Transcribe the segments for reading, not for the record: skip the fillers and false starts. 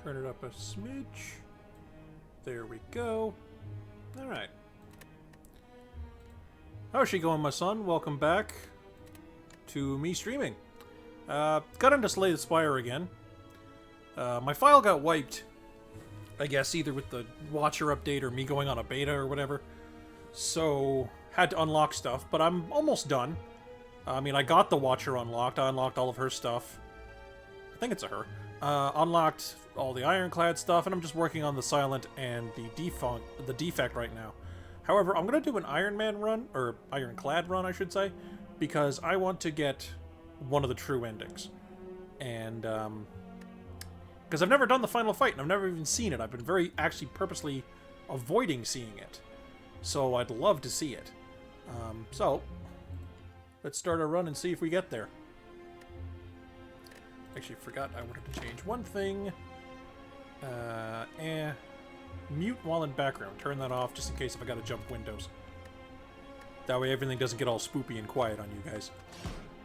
Turn it up a smidge. There we go. Alright. How's she going, my son? Welcome back to me streaming. Got into Slay the Spire again. My file got wiped, I guess, either with the Watcher update or me going on a beta or whatever. So, had to unlock stuff, but I'm almost done. I mean, I got the Watcher unlocked. I unlocked all of her stuff. I think it's a her. Unlocked all the Ironclad stuff, and I'm just working on the Silent and the Defect right now. However, I'm going to do an Iron Man run, or Ironclad run, I should say, because I want to get one of the true endings. And, because I've never done the final fight, and I've never even seen it. I've been actually purposely avoiding seeing it. So I'd love to see it. So, let's start our run and see if we get there. Actually, forgot I wanted to change one thing. Mute while in background. Turn that off just in case if I gotta jump windows. That way everything doesn't get all spoopy and quiet on you guys.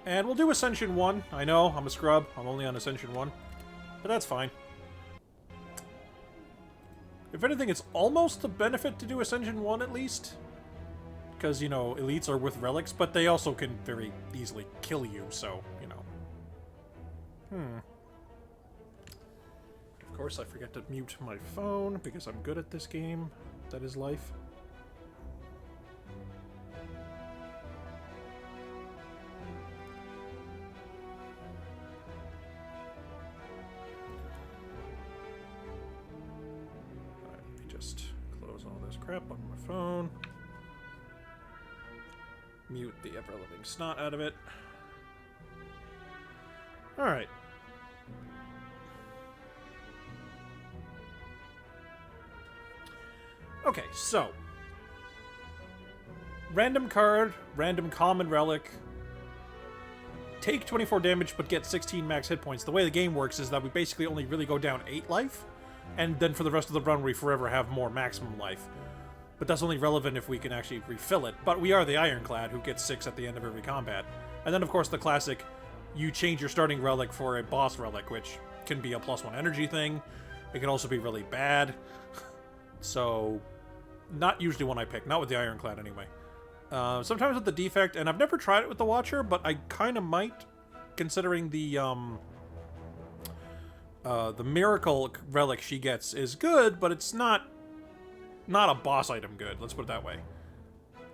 And we'll do Ascension 1. I know, I'm a scrub. I'm only on Ascension 1. But that's fine. If anything, it's almost a benefit to do Ascension 1 at least. Because, you know, elites are with relics, but they also can very easily kill you, so, you know. Of course, I forget to mute my phone, because I'm good at this game. That is life. Let me just close all this crap on my phone. Mute the ever-living snot out of it. Alright. Okay, so. Random card, random common relic. Take 24 damage but get 16 max hit points. The way the game works is that we basically only really go down 8 life. And then for the rest of the run we forever have more maximum life. But that's only relevant if we can actually refill it. But we are the Ironclad, who gets 6 at the end of every combat. And then, of course, the classic, you change your starting relic for a boss relic, which can be a +1 energy thing. It can also be really bad. So, not usually one I pick. Not with the Ironclad, anyway. Sometimes with the Defect, and I've never tried it with the Watcher, but I kind of might, considering the Miracle relic she gets is good, but it's not a boss item good, let's put it that way.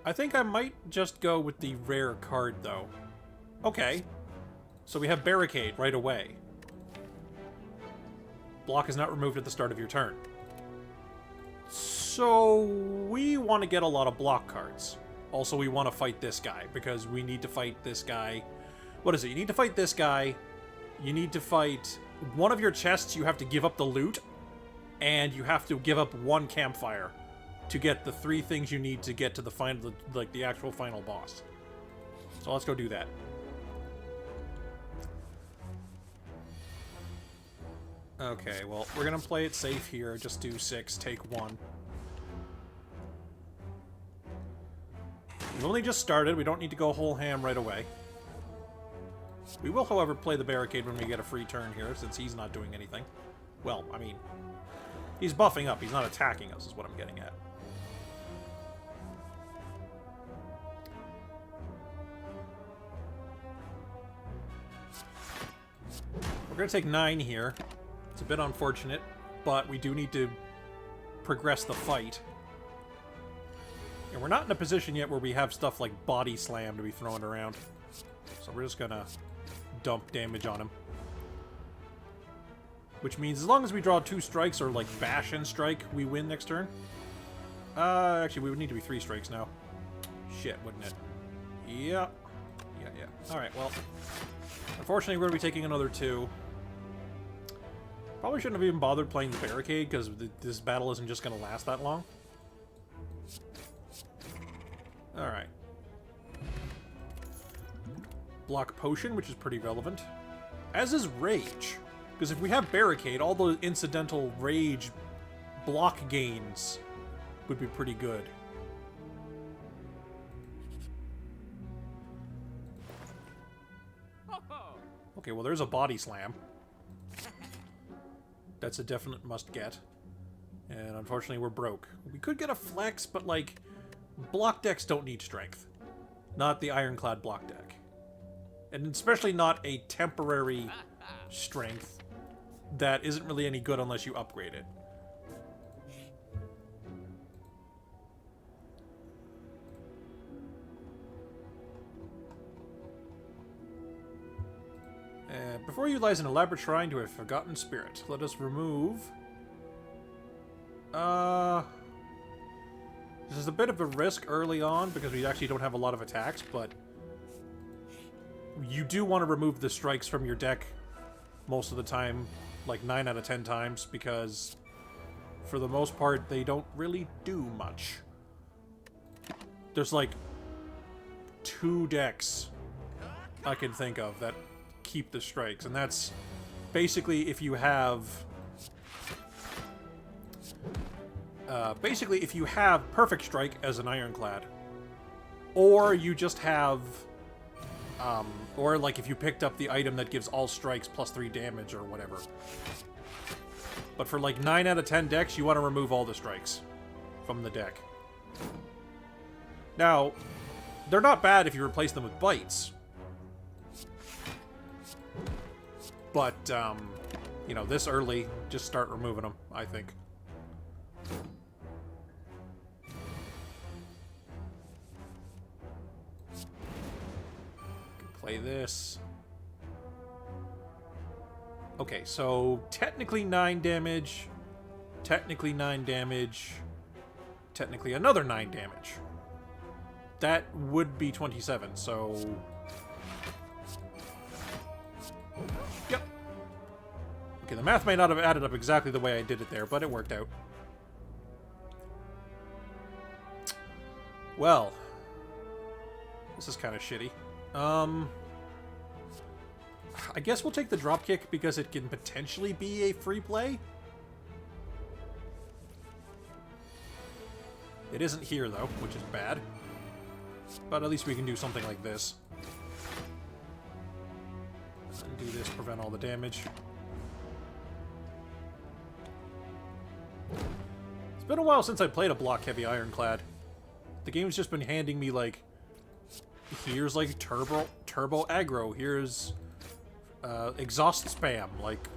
I think I might just go with the rare card, though. Okay. So we have Barricade right away. Block is not removed at the start of your turn. So we want to get a lot of block cards. Also, we want to fight this guy, because we need to fight this guy. What is it? You need to fight this guy. You need to fight one of your chests. You have to give up the loot. And you have to give up one campfire to get the 3 things you need to get to the final, like the actual final boss. So let's go do that. Okay, well, we're gonna play it safe here. Just do 6, take 1. We've only just started. We don't need to go whole ham right away. We will, however, play the Barricade when we get a free turn here, since he's not doing anything. Well, I mean, he's buffing up. He's not attacking us, is what I'm getting at. We're going to take 9 here. It's a bit unfortunate, but we do need to progress the fight. And we're not in a position yet where we have stuff like Body Slam to be throwing around. So we're just going to dump damage on him. Which means as long as we draw 2 strikes, or like bash and strike, we win next turn. Actually, we would need to be 3 strikes now. Shit, wouldn't it? Yeah. Yeah. Alright, well. Unfortunately, we're going to be taking another 2. Probably shouldn't have even bothered playing the Barricade, because this battle isn't just going to last that long. Alright. Block Potion, which is pretty relevant. As is Rage. Because if we have Barricade, all the incidental Rage block gains would be pretty good. Okay, well, there's a Body Slam. That's a definite must-get. And unfortunately, we're broke. We could get a flex, but, like, block decks don't need strength. Not the ironclad block deck. And especially not a temporary strength that isn't really any good unless you upgrade it. Before you lies an elaborate shrine to a forgotten spirit. Let us remove... This is a bit of a risk early on, because we actually don't have a lot of attacks, but... You do want to remove the strikes from your deck most of the time, like 9 out of 10 times, because for the most part, they don't really do much. There's like 2 decks I can think of that keep the strikes, and that's basically if you have perfect strike as an ironclad, or you just have or like if you picked up the item that gives all strikes plus 3 damage or whatever. But for like 9 out of 10 decks, you want to remove all the strikes from the deck. Now, they're not bad if you replace them with bites. But, you know, this early, just start removing them, I think. Play this. Okay, so technically 9 damage, technically 9 damage, technically another 9 damage. That would be 27, so... Yep. Okay, the math may not have added up exactly the way I did it there, but it worked out. Well, this is kind of shitty. I guess we'll take the dropkick because it can potentially be a free play. It isn't here, though, which is bad. But at least we can do something like this. And do this, prevent all the damage. It's been a while since I played a block-heavy ironclad. The game's just been handing me, like, here's, like, turbo aggro, here's exhaust spam, like,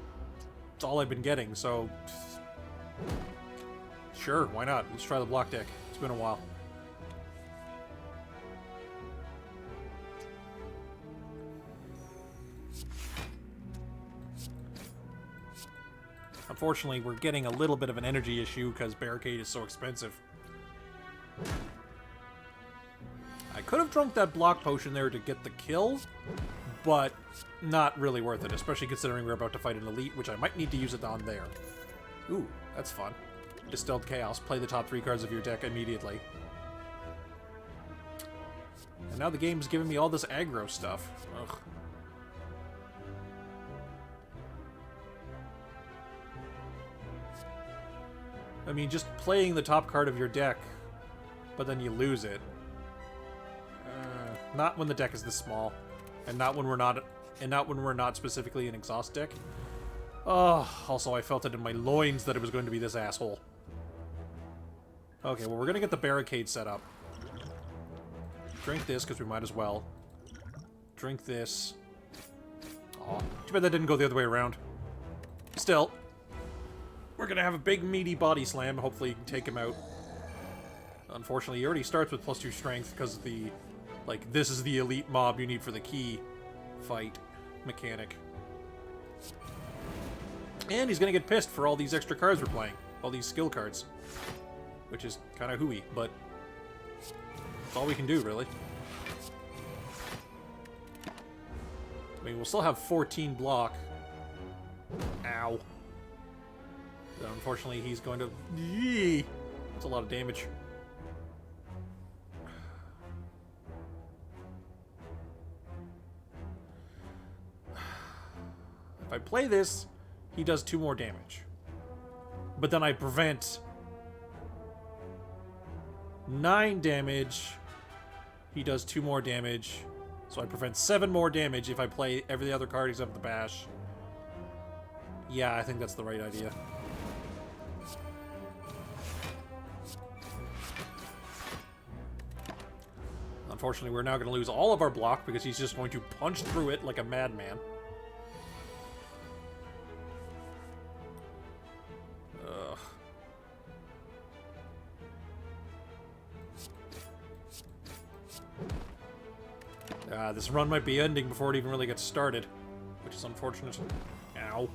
that's all I've been getting, so sure, why not? Let's try the block deck. It's been a while. Unfortunately, we're getting a little bit of an energy issue because barricade is so expensive. I could have drunk that block potion there to get the kill, but not really worth it, especially considering we're about to fight an elite, which I might need to use it on there. Ooh, that's fun. Distilled Chaos. Play the top 3 cards of your deck immediately. And now the game's giving me all this aggro stuff. Ugh. I mean, just playing the top card of your deck, but then you lose it. Not when the deck is this small, and not when we're not specifically an exhaust deck. Oh, also I felt it in my loins that it was going to be this asshole. Okay, well we're gonna get the barricade set up. Drink this because we might as well. Drink this. Aw, too bad that didn't go the other way around. Still, we're gonna have a big meaty body slam. Hopefully, you can take him out. Unfortunately, he already starts with +2 strength because of the, like, this is the elite mob you need for the key fight mechanic. And he's gonna get pissed for all these extra cards we're playing. All these skill cards. Which is kind of hooey, but that's all we can do, really. I mean, we'll still have 14 block. Ow. But unfortunately, he's going to... Yee! That's a lot of damage. If I play this, he does 2 more damage. But then I prevent 9 damage. He does 2 more damage. So I prevent 7 more damage if I play every other card except the bash. Yeah, I think that's the right idea. Unfortunately, we're now going to lose all of our block because he's just going to punch through it like a madman. Ugh. This run might be ending before it even really gets started, which is unfortunate. Ow.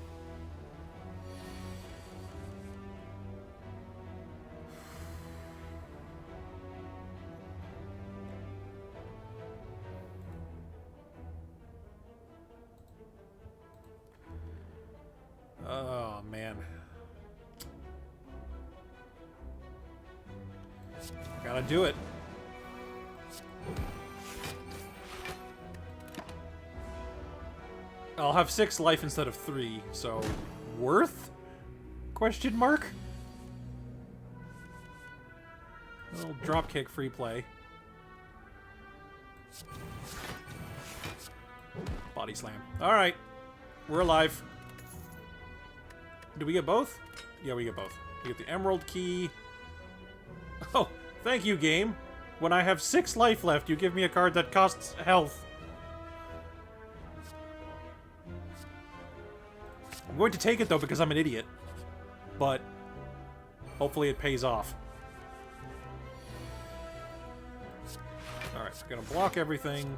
Oh, man. Gotta do it. I'll have 6 life instead of 3, so... worth? Question mark? A little dropkick free play. Body slam. Alright. We're alive. Do we get both? Yeah, we get both. We get the emerald key. Oh, thank you, game. When I have 6 life left, you give me a card that costs health. I'm going to take it, though, because I'm an idiot. But hopefully it pays off. Alright, we're going to block everything.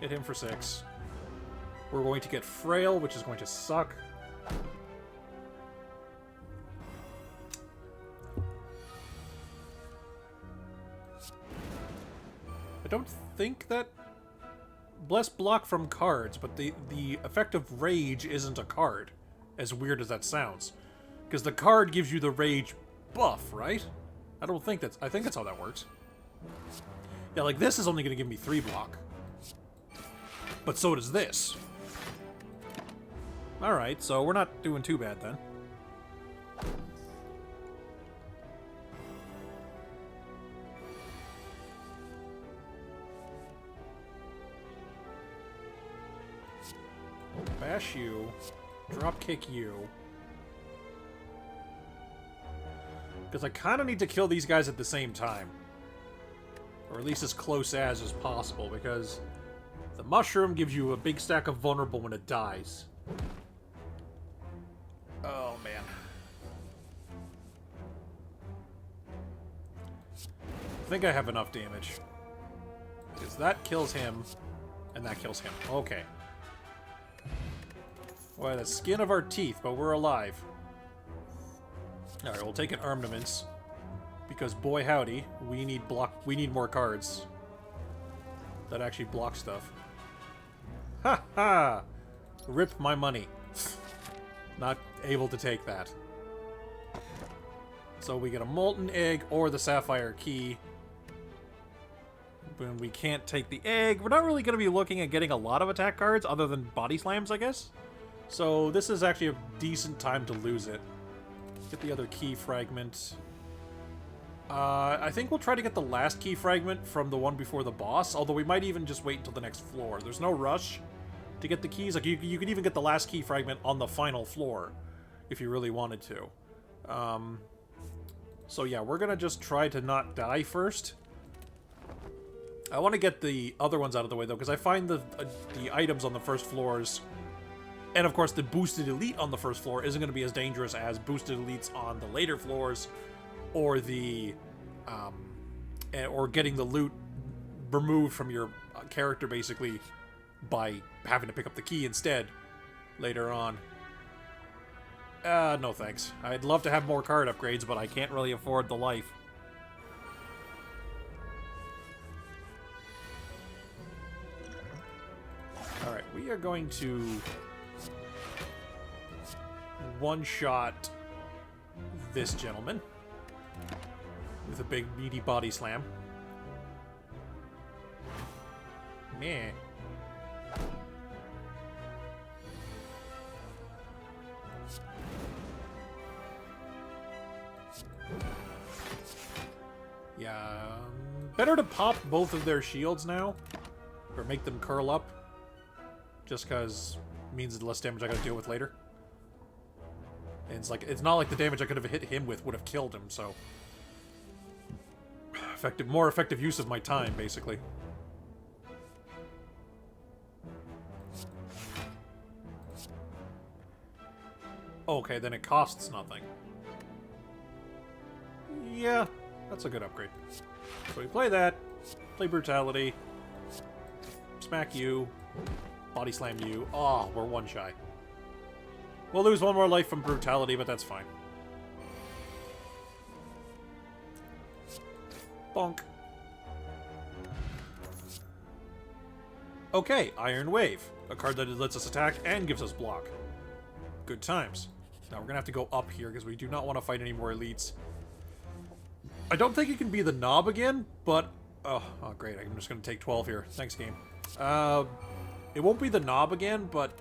Hit him for 6. We're going to get frail, which is going to suck. I don't think that... Bless block from cards, but the effect of Rage isn't a card. As weird as that sounds. Because the card gives you the Rage buff, right? I don't think that's... I think that's how that works. Yeah, like this is only going to give me 3 block. But so does this. Alright, so we're not doing too bad then. Bash you. Drop kick you. Because I kind of need to kill these guys at the same time. Or at least as close as possible, because the mushroom gives you a big stack of vulnerable when it dies. Oh, man. I think I have enough damage. Because that kills him, and that kills him. Okay. Well, the skin of our teeth, but we're alive. Alright, we'll take an armaments. Because boy howdy, we need more cards that actually block stuff. Ha ha! Rip my money. Not able to take that. So we get a molten egg or the sapphire key. But we can't take the egg. We're not really going to be looking at getting a lot of attack cards other than body slams, I guess. So this is actually a decent time to lose it. Get the other key fragment. I think we'll try to get the last key fragment from the one before the boss, although we might even just wait until the next floor. There's no rush to get the keys. Like, you could even get the last key fragment on the final floor if you really wanted to. So yeah, we're gonna just try to not die first. I want to get the other ones out of the way, though, because I find the items on the first floors... And, of course, the boosted elite on the first floor isn't going to be as dangerous as boosted elites on the later floors, or the, or getting the loot removed from your character, basically, by having to pick up the key instead later on. No thanks. I'd love to have more card upgrades, but I can't really afford the life. Alright, we are going to... one-shot this gentleman with a big meaty body slam. Meh. Yeah, better to pop both of their shields now, or make them curl up, just because it means the less damage I gotta deal with later. And it's not like the damage I could have hit him with would have killed him, so... more effective use of my time, basically. Okay, then it costs nothing. Yeah, that's a good upgrade. So we play that, play Brutality, smack you, body slam you. Oh, we're one shy. We'll lose one more life from Brutality, but that's fine. Bonk. Okay, Iron Wave. A card that lets us attack and gives us block. Good times. Now we're gonna have to go up here because we do not want to fight any more elites. I don't think it can be the knob again, but... Oh, great. I'm just gonna take 12 here. Thanks, game. It won't be the knob again, but...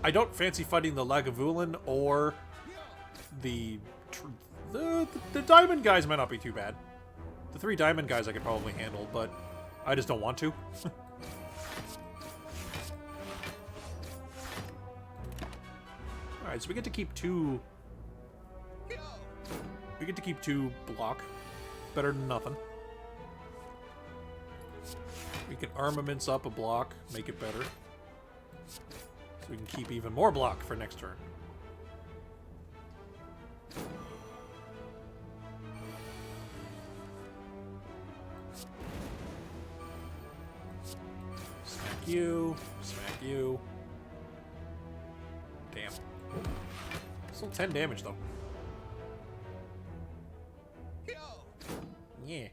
I don't fancy fighting the Lagavulin or the diamond guys might not be too bad. The 3 diamond guys I could probably handle, but I just don't want to. Alright, so we get to keep 2... We get to keep 2 block. Better than nothing. We can armaments up a block, make it better. So we can keep even more block for next turn. Smack you. Smack you. Damn. Still 10 damage, though. Yeah.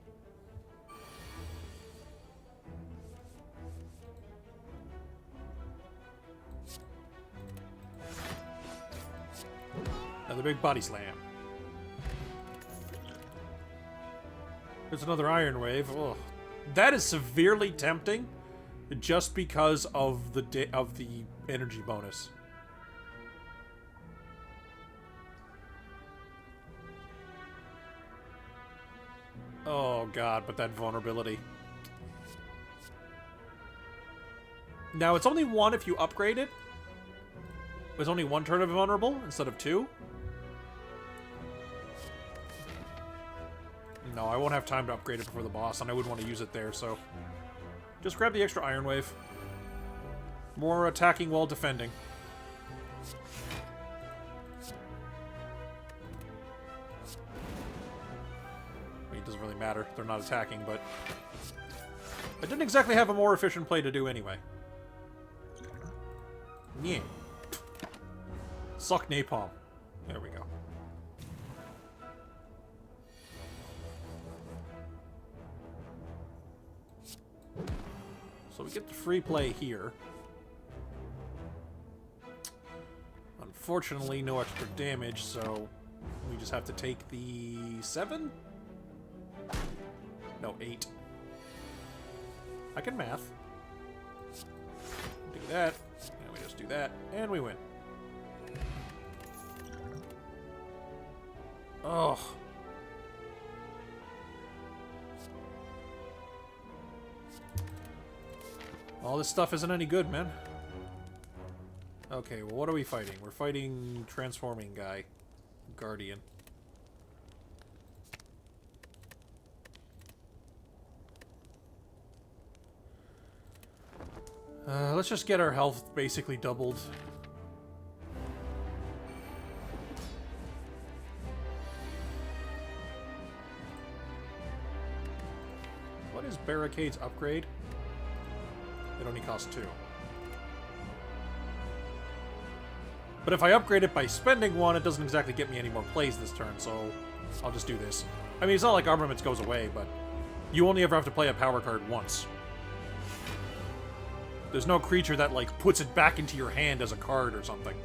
Another big body slam. There's another Iron Wave. Ugh. That is severely tempting, just because of the energy bonus. Oh god, but that vulnerability. Now, it's only 1 if you upgrade it. It's only 1 turn of vulnerable instead of 2. No, I won't have time to upgrade it before the boss, and I wouldn't want to use it there, so... Just grab the extra Iron Wave. More attacking while defending. It doesn't really matter. They're not attacking, but... I didn't exactly have a more efficient play to do anyway. Yeah. Suck napalm. There we go. So we get the free play here. Unfortunately, no extra damage, so we just have to take the 7? No, 8. I can math. Do that, and we just do that, and we win. Oh. All this stuff isn't any good, man. Okay, well, what are we fighting? We're fighting transforming guy. Guardian. Let's just get our health basically doubled. What is Barricade's upgrade? It only costs 2. But if I upgrade it by spending 1, it doesn't exactly get me any more plays this turn, so I'll just do this. I mean, it's not like Armaments goes away, but you only ever have to play a power card once. There's no creature that, like, puts it back into your hand as a card or something.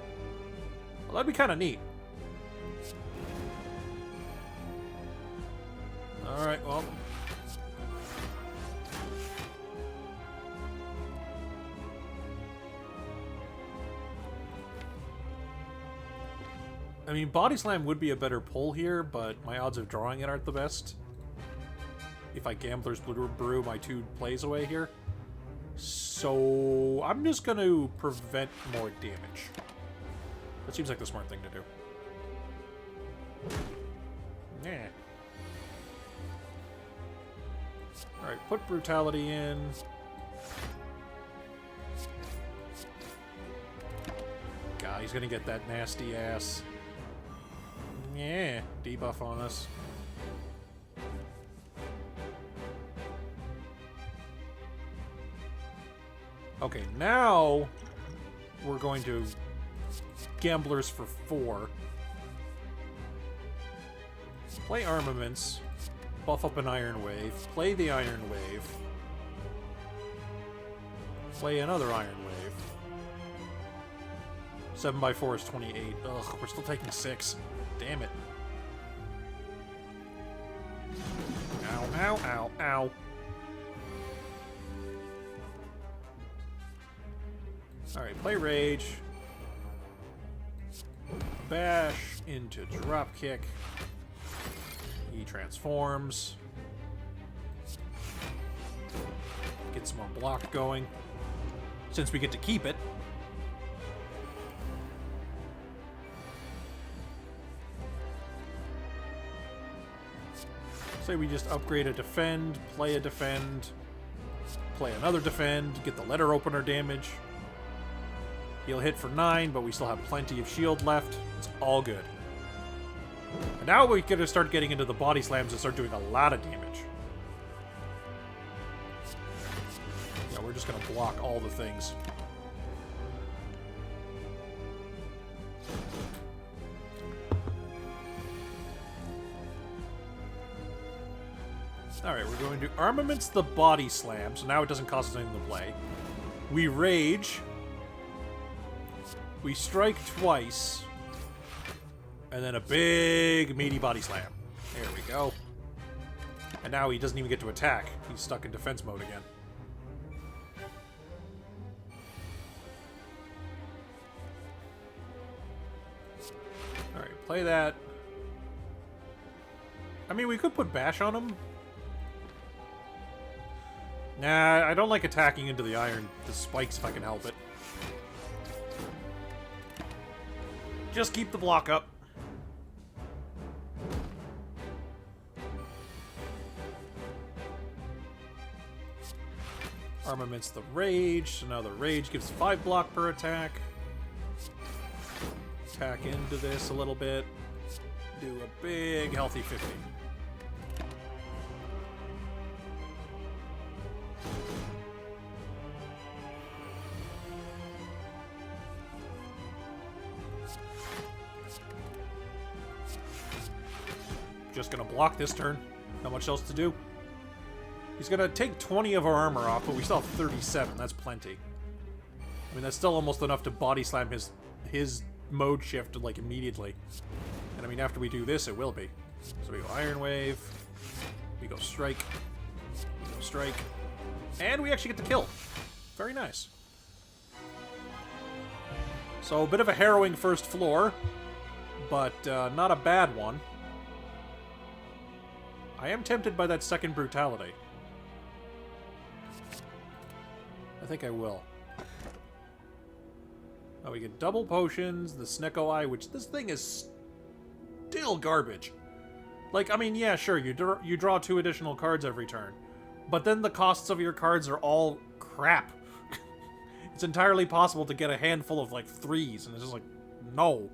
Well, that'd be kind of neat. Alright, well... I mean, Body Slam would be a better pull here, but my odds of drawing it aren't the best. If I Gambler's Brew my 2 plays away here. So, I'm just going to prevent more damage. That seems like the smart thing to do. Yeah. Alright, put brutality in. God, he's gonna get that nasty ass. Yeah, debuff on us. Okay, now we're going to Gamblers for 4. Play Armaments. Buff up an Iron Wave. Play the Iron Wave. Play another Iron Wave. 7x4 is 28. Ugh, we're still taking 6. Damn it. Ow, ow, ow, ow. Alright, play Rage. Bash into Dropkick. He transforms. Get some more block going. Since we get to keep it. Say we just upgrade a defend, play a defend, play another defend, get the letter opener damage. He'll hit for 9, but we still have plenty of shield left. It's all good. And now we're going to start getting into the body slams and start doing a lot of damage. Yeah, we're just going to block all the things. Alright, we're going to Armaments the Body Slam, so now it doesn't cost us anything to play. We Rage. We strike twice. And then a big, meaty body slam. There we go. And now he doesn't even get to attack. He's stuck in defense mode again. Alright, play that. I mean, we could put Bash on him. Nah, I don't like attacking into the spikes if I can help it. Just keep the block up. Armaments the Rage, so now the Rage gives 5 block per attack. Attack into this a little bit. Do a big healthy 50. Just gonna block this turn. Not much else to do. He's gonna take 20 of our armor off, but we still have 37. That's plenty. I mean, that's still almost enough to body slam his mode shift like immediately. And I mean, after we do this, it will be. So we go Iron Wave. We go Strike. We go Strike. And we actually get the kill. Very nice. So a bit of a harrowing first floor, but not a bad one. I am tempted by that second brutality. I think I will. Oh, we get double potions, the Snecko Eye, which this thing is still garbage. Like, I mean, yeah, sure, you draw 2 additional cards every turn, but then the costs of your cards are all crap. It's entirely possible to get a handful of, like, 3s, and it's just like, no.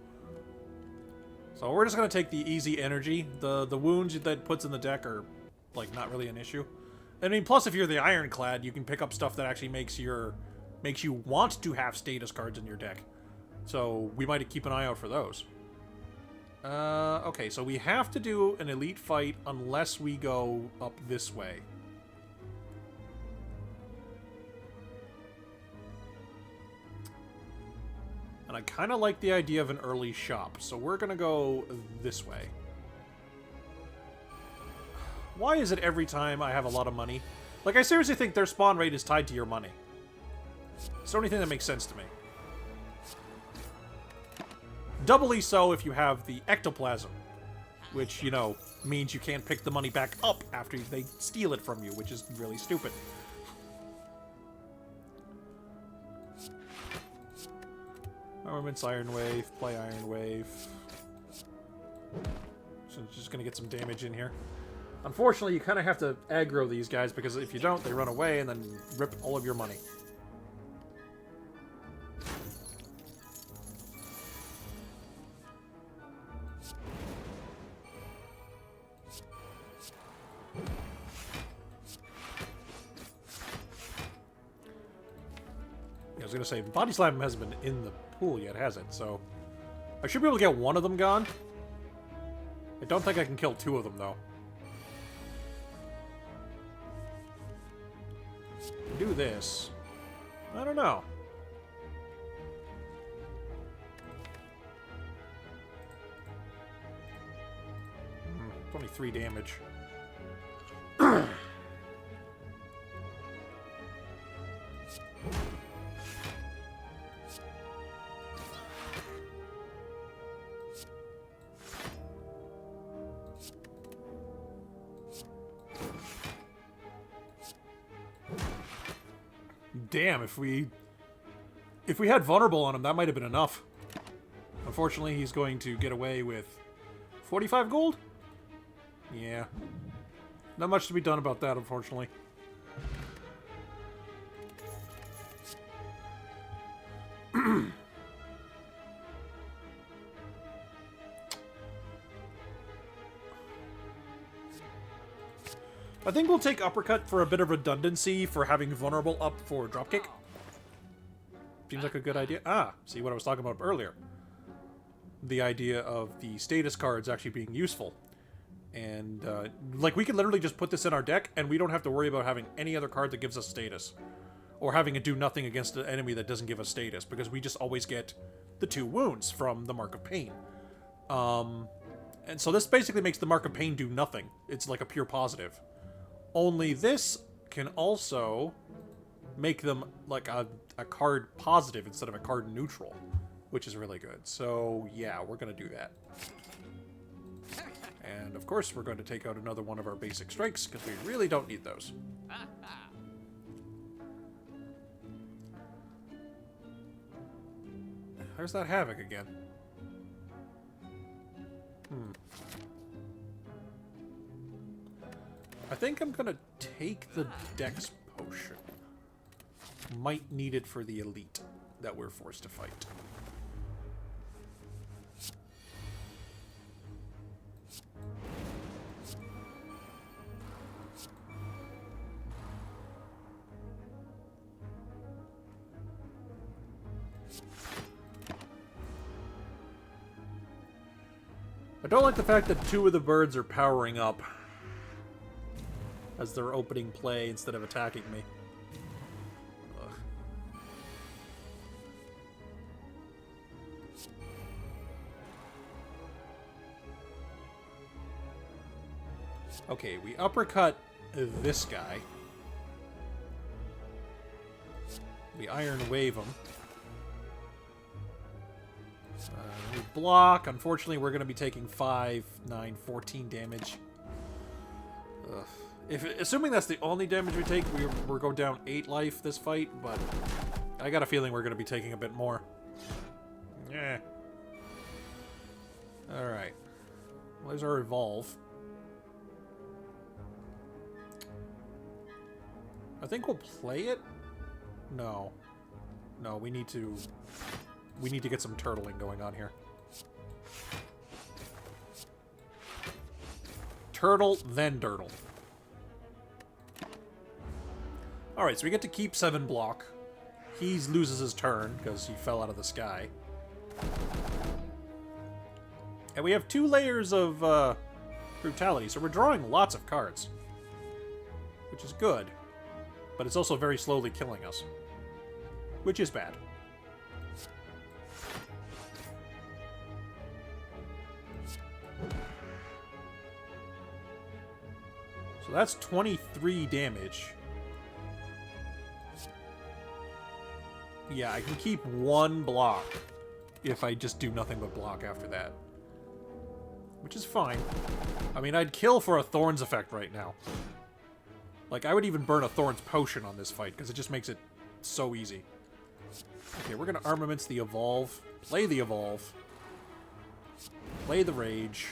So we're just going to take the easy energy. The wounds that it puts in the deck are, like, not really an issue. I mean, plus if you're the Ironclad, you can pick up stuff that actually makes you want to have status cards in your deck. So we might keep an eye out for those. Okay, so we have to do an elite fight unless we go up this way. And I kind of like the idea of an early shop, so we're going to go this way. Why is it every time I have a lot of money? Like, I seriously think their spawn rate is tied to your money. It's the only thing that makes sense to me. Doubly so if you have the ectoplasm, which, you know, means you can't pick the money back up after they steal it from you, which is really stupid. Armaments, Iron Wave, play Iron Wave. So it's just gonna get some damage in here. Unfortunately, you kind of have to aggro these guys, because if you don't, they run away and then rip all of your money. I was gonna say, Body Slam hasn't been in the pool yet, has it? So I should be able to get one of them gone. I don't think I can kill two of them, though. Do this. I don't know. 23 damage. Damn, if we had vulnerable on him, that might have been enough. Unfortunately, he's going to get away with 45 gold? Yeah. Not much to be done about that, unfortunately. I think we'll take Uppercut for a bit of redundancy for having Vulnerable up for Dropkick. Seems like a good idea. Ah, see what I was talking about earlier. The idea of the status cards actually being useful. And, like, we can literally just put this in our deck, and we don't have to worry about having any other card that gives us status. Or having it do nothing against an enemy that doesn't give us status, because we just always get the 2 wounds from the Mark of Pain. And so this basically makes the Mark of Pain do nothing. It's like a pure positive. Only this can also make them like a card positive instead of a card neutral, which is really good. So yeah, we're going to do that. And of course we're going to take out another one of our basic strikes, because we really don't need those. There's that Havoc again. I think I'm gonna take the Dex Potion. Might need it for the elite that we're forced to fight. I don't like the fact that 2 of the birds are powering up as their opening play instead of attacking me. Ugh. Okay, we uppercut this guy. We Iron Wave him. We block. Unfortunately, we're going to be taking 5, 9, 14 damage. Ugh. Assuming that's the only damage we take, we're going down 8 life this fight, but I got a feeling we're going to be taking a bit more. Yeah. Alright. Well, there's our Evolve. I think we'll play it? No. No, we need to get some turtling going on here. Turtle, then Dirtle. Alright, so we get to keep 7 block. He loses his turn, because he fell out of the sky. And we have 2 layers of brutality, so we're drawing lots of cards. Which is good. But it's also very slowly killing us. Which is bad. So that's 23 damage. Yeah, I can keep 1 block if I just do nothing but block after that. Which is fine. I mean, I'd kill for a Thorns effect right now. Like, I would even burn a Thorns potion on this fight, because it just makes it so easy. Okay, we're going to Armaments the Evolve. Play the Evolve. Play the Rage.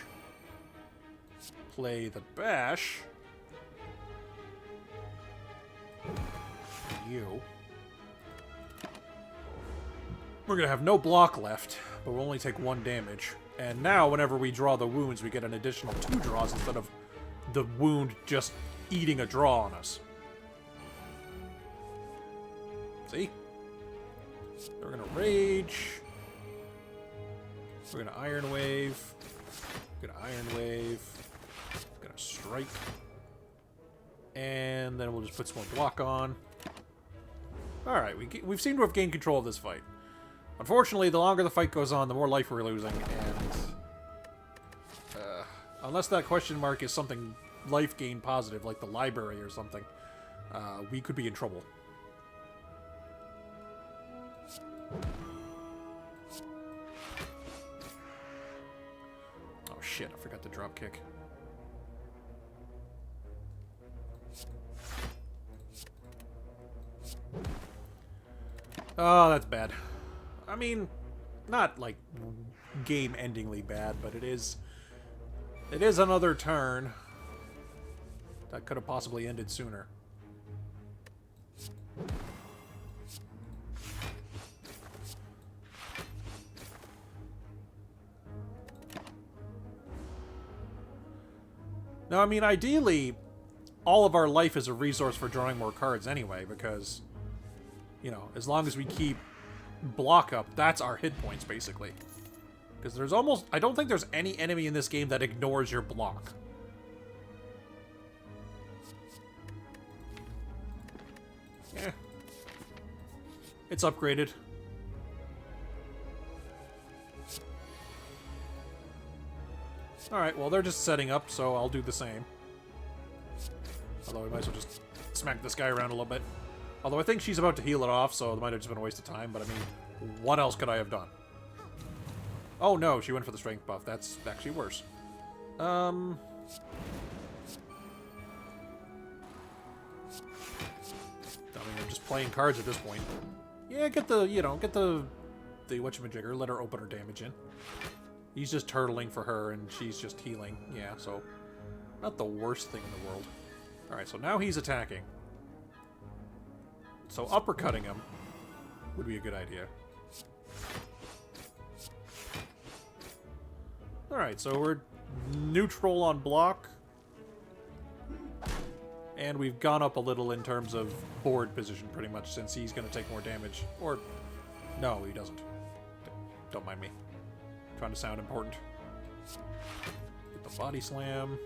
play the bash. You. We're going to have no block left, but we'll only take 1 damage. And now, whenever we draw the wounds, we get an additional 2 draws instead of the wound just eating a draw on us. See? We're going to rage. We're going to Iron Wave. We're going to Iron Wave. We're going to strike. And then we'll just put some more block on. Alright, we've seemed to have gained control of this fight. Unfortunately, the longer the fight goes on, the more life we're losing, and... unless that question mark is something life gain positive, like the library or something, we could be in trouble. Oh shit, I forgot the drop kick. Oh, that's bad. I mean, not like game-endingly bad, but it is another turn that could have possibly ended sooner. Now, I mean, ideally, all of our life is a resource for drawing more cards anyway, because, you know, as long as we keep block up, that's our hit points, basically. Because there's almost... I don't think there's any enemy in this game that ignores your block. Yeah. It's upgraded. Alright, well, they're just setting up, so I'll do the same. Although we might as well just smack this guy around a little bit. Although I think she's about to heal it off, so it might have just been a waste of time, but I mean, what else could I have done? Oh no, she went for the strength buff. That's actually worse. I mean, I'm just playing cards at this point. Yeah, get the, you know, get the whatchamajigger, let her open her damage in. He's just turtling for her, and she's just healing. Yeah, so not the worst thing in the world. Alright, so now he's attacking. So uppercutting him would be a good idea. Alright, so we're neutral on block. And we've gone up a little in terms of board position, pretty much, since he's going to take more damage. Or, no, he doesn't. Don't mind me. I'm trying to sound important. Get the body slam.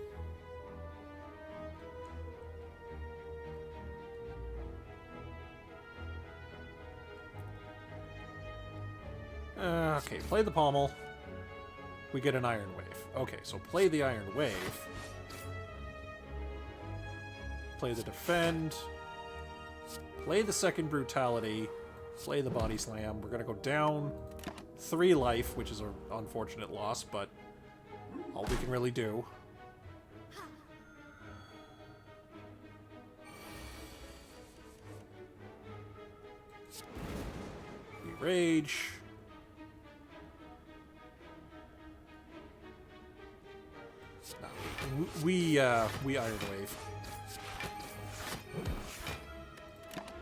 Okay, play the pommel. We get an Iron Wave. Okay, so play the Iron Wave. Play the defend. Play the second brutality. Play the body slam. We're gonna go down 3 life, which is an unfortunate loss, but all we can really do. We rage. No, we Iron Wave.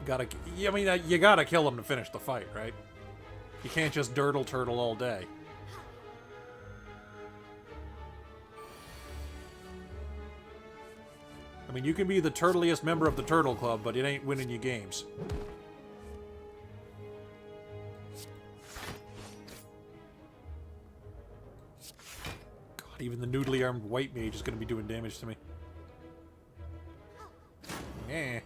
Gotta, I mean, you gotta kill him to finish the fight, right? You can't just turtle all day. I mean, you can be the turtliest member of the Turtle Club, but it ain't winning you games. God, even the noodly armed white mage is gonna be doing damage to me. Yeah.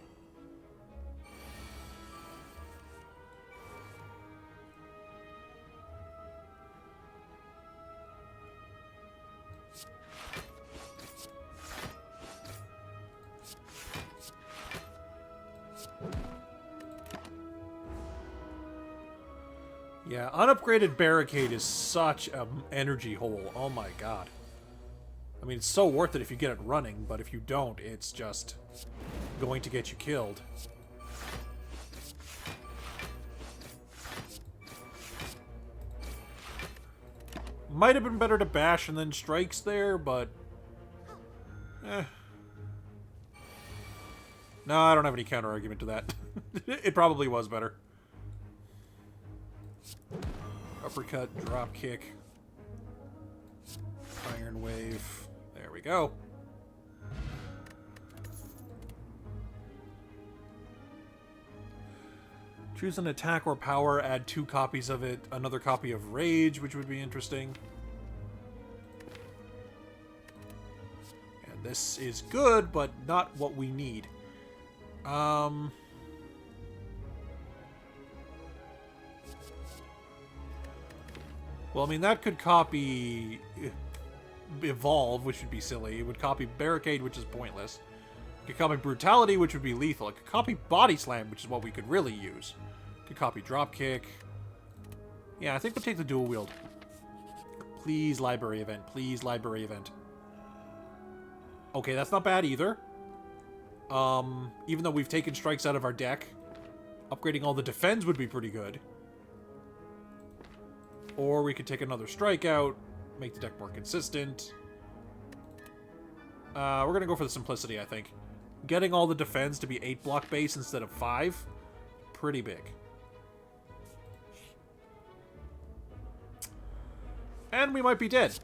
Yeah, unupgraded barricade is such an energy hole. Oh my god. I mean, it's so worth it if you get it running, but if you don't, it's just going to get you killed. Might have been better to bash and then strikes there, but Eh. No, I don't have any counter-argument to that. It probably was better. Uppercut, drop kick. Iron wave. There we go. Choose an attack or power, add 2 copies of it, another copy of Rage, which would be interesting. And this is good, but not what we need. Well, I mean, that could copy Evolve, which would be silly. It would copy Barricade, which is pointless. It could copy Brutality, which would be lethal. It could copy Body Slam, which is what we could really use. It could copy Dropkick. Yeah, I think we'll take the dual wield. Please, library event. Please, library event. Okay, that's not bad either. Even though we've taken strikes out of our deck, upgrading all the defense would be pretty good. Or we could take another strike out, make the deck more consistent. We're going to go for the simplicity, I think. Getting all the defense to be 8 block base instead of 5, pretty big. And we might be dead.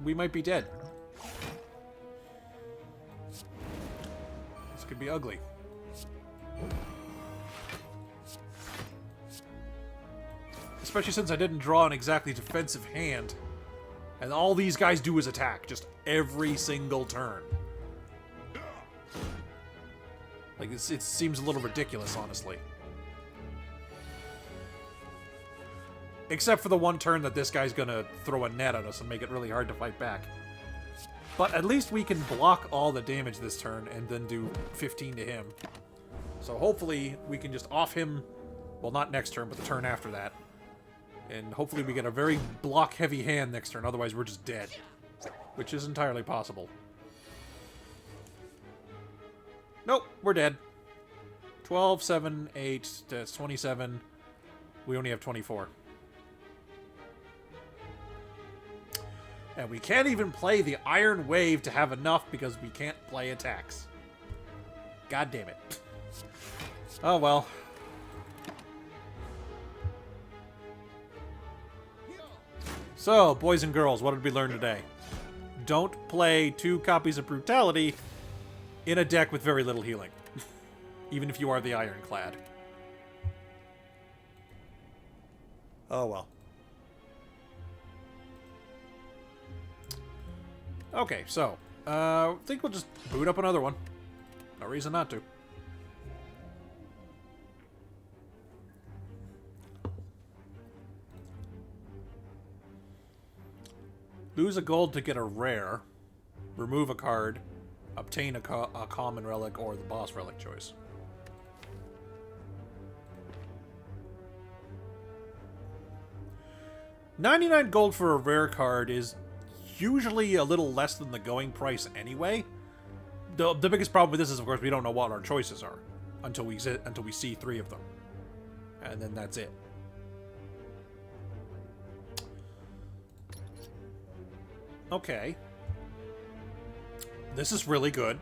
We might be dead. This could be ugly. Especially since I didn't draw an exactly defensive hand. And all these guys do is attack, just every single turn. Like, it seems a little ridiculous, honestly. Except for the one turn that this guy's gonna throw a net at us and make it really hard to fight back. But at least we can block all the damage this turn and then do 15 to him. So hopefully we can just off him, well, not next turn, but the turn after that. And hopefully we get a very block-heavy hand next turn, otherwise we're just dead. Which is entirely possible. Nope, we're dead. 12, 7, 8, that's 27. We only have 24. And we can't even play the Iron Wave to have enough because we can't play attacks. God damn it. Oh well. So, boys and girls, what did we learn today? Don't play 2 copies of Brutality in a deck with very little healing. Even if you are the Ironclad. Oh well. Okay, so, I think we'll just boot up another one. No reason not to. Lose a gold to get a rare. Remove a card. Obtain a common relic or the boss relic choice. $99 gold for a rare card is usually a little less than the going price anyway. The biggest problem with this is, of course, we don't know what our choices are until we see 3 of them. And then that's it. Okay. This is really good.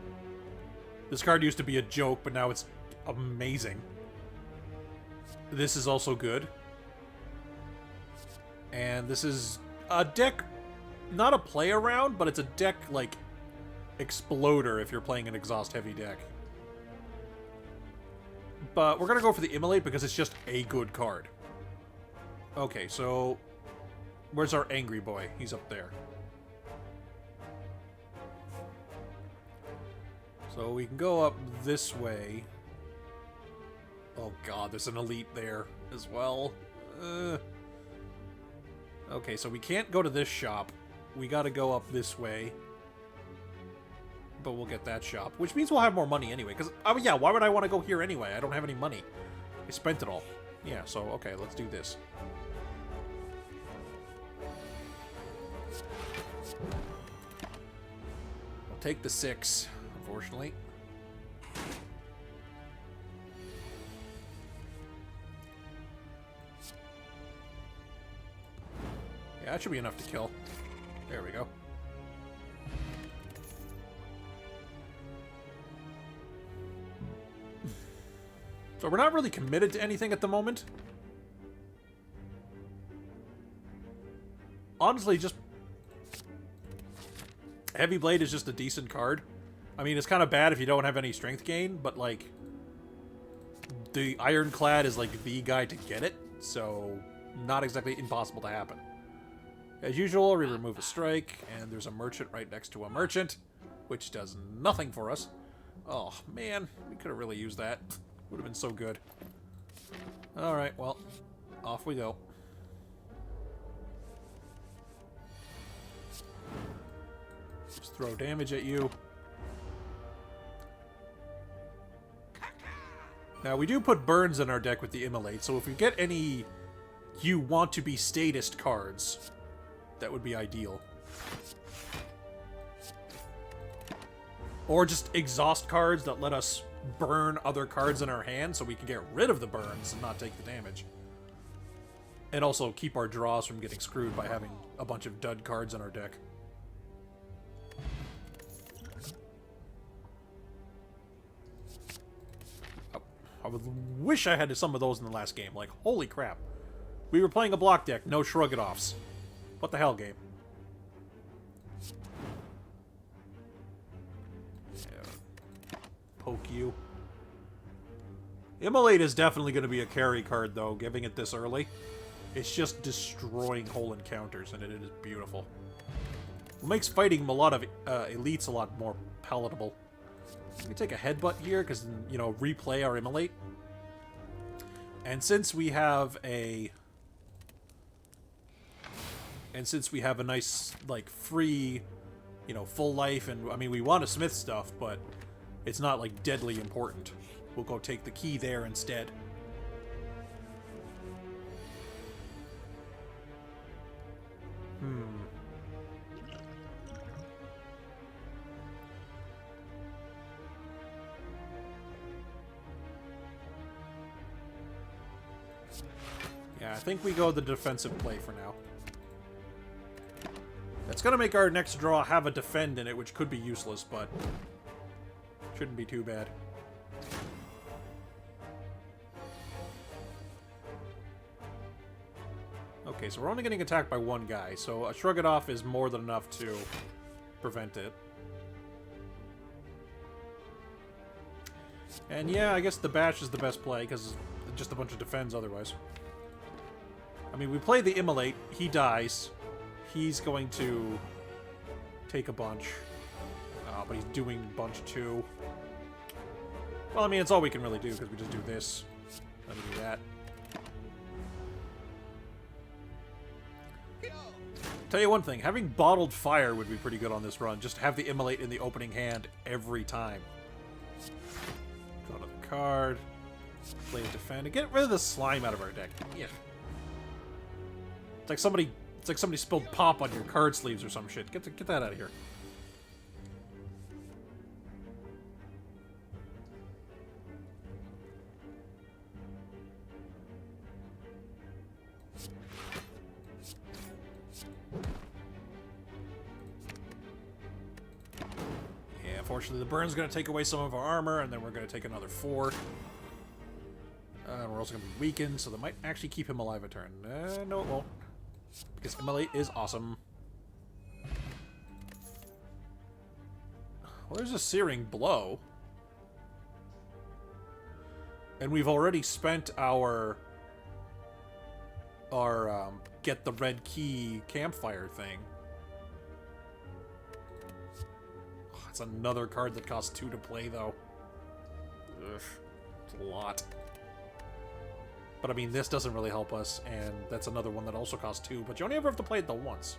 This card used to be a joke, but now it's amazing. This is also good. And this is a deck, not a play around, but it's a deck, like, exploder if you're playing an exhaust-heavy deck. But we're going to go for the Immolate because it's just a good card. Okay, so where's our angry boy? He's up there. So we can go up this way. Oh god, there's an elite there as well. Okay, so we can't go to this shop. We gotta go up this way. But we'll get that shop. Which means we'll have more money anyway. Because, oh yeah, why would I want to go here anyway? I don't have any money. I spent it all. Yeah, so, okay, let's do this. I'll take the 6, unfortunately. Yeah, that should be enough to kill. There we go. So we're not really committed to anything at the moment. Honestly, just... Heavy Blade is just a decent card. I mean, it's kind of bad if you don't have any strength gain, but, like... The Ironclad is, like, the guy to get it, so... Not exactly impossible to happen. As usual, we remove a strike, and there's a merchant right next to a merchant, which does nothing for us. Oh, man. We could have really used that. Would have been so good. Alright, well, off we go. Just throw damage at you. Now, we do put burns in our deck with the Immolate, so if we get any you want to be statist cards, that would be ideal. Or just exhaust cards that let us burn other cards in our hand so we can get rid of the burns and not take the damage. And also keep our draws from getting screwed by having a bunch of dud cards in our deck. I would wish I had some of those in the last game. Like, holy crap. We were playing a block deck, no shrug-it-offs. What the hell, game? Poke you. Immolate is definitely going to be a carry card, though, giving it this early. It's just destroying whole encounters, and it is beautiful. It makes fighting a lot of elites a lot more palatable. Let me take a headbutt here, because, you know, replay our Immolate. And since we have a... And since we have a nice, like, free, you know, full life, and, I mean, we want to smith stuff, but it's not, like, deadly important. We'll go take the key there instead. Yeah, I think we go the defensive play for now. It's going to make our next draw have a defend in it, which could be useless, but shouldn't be too bad. Okay, so we're only getting attacked by one guy, so a Shrug It Off is more than enough to prevent it. And yeah, I guess the Bash is the best play, because it's just a bunch of defends otherwise. I mean, we play the Immolate, he dies. He's going to take a bunch. But he's doing a bunch too. Well, I mean, it's all we can really do, because we just do this. Let me do that. Tell you one thing, having Bottled Fire would be pretty good on this run. Just have the Immolate in the opening hand every time. Draw another card. Play a defend. And get rid of the slime out of our deck. Yeah. It's like somebody spilled pop on your card sleeves or some shit. Get that out of here. Yeah, unfortunately the burn's going to take away some of our armor, and then we're going to take another 4. We're also going to be weakened, so that might actually keep him alive a turn. No, it won't. Because Immolate is awesome. Well, there's a Searing Blow. And we've already spent our get the red key campfire thing. Oh, it's another card that costs 2 to play, though. Ugh, it's a lot. But, I mean, this doesn't really help us, and that's another one that also costs 2, but you only ever have to play it the once.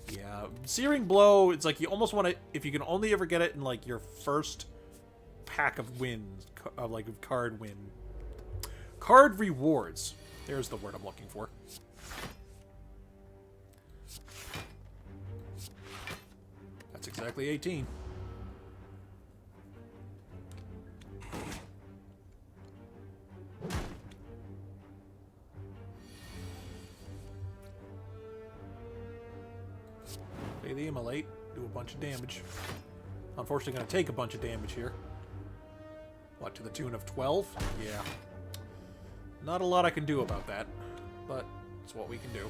Yeah, Searing Blow, it's like you almost want to, if you can only ever get it in, like, your first pack of wins, like, of card win. Card rewards. There's the word I'm looking for. That's exactly 18. Play the Immolate, do a bunch of damage. Unfortunately, going to take a bunch of damage here. What, to the tune of 12? Yeah. Not a lot I can do about that, but it's what we can do.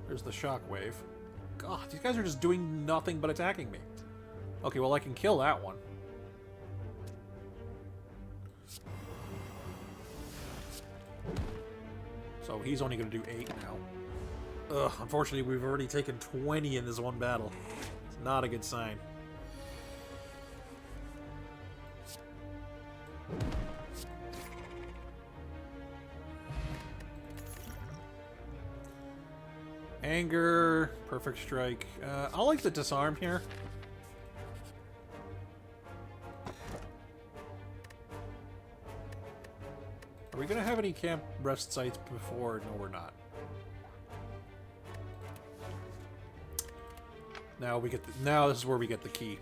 There's the shockwave. God, these guys are just doing nothing but attacking me. Okay, well, I can kill that one. So he's only going to do 8 now. Ugh, unfortunately, we've already taken 20 in this one battle. It's not a good sign. Anger, perfect strike. I'll like the disarm here. Are we gonna have any camp rest sites before? No, we're not. Now we get now this is where we get the key.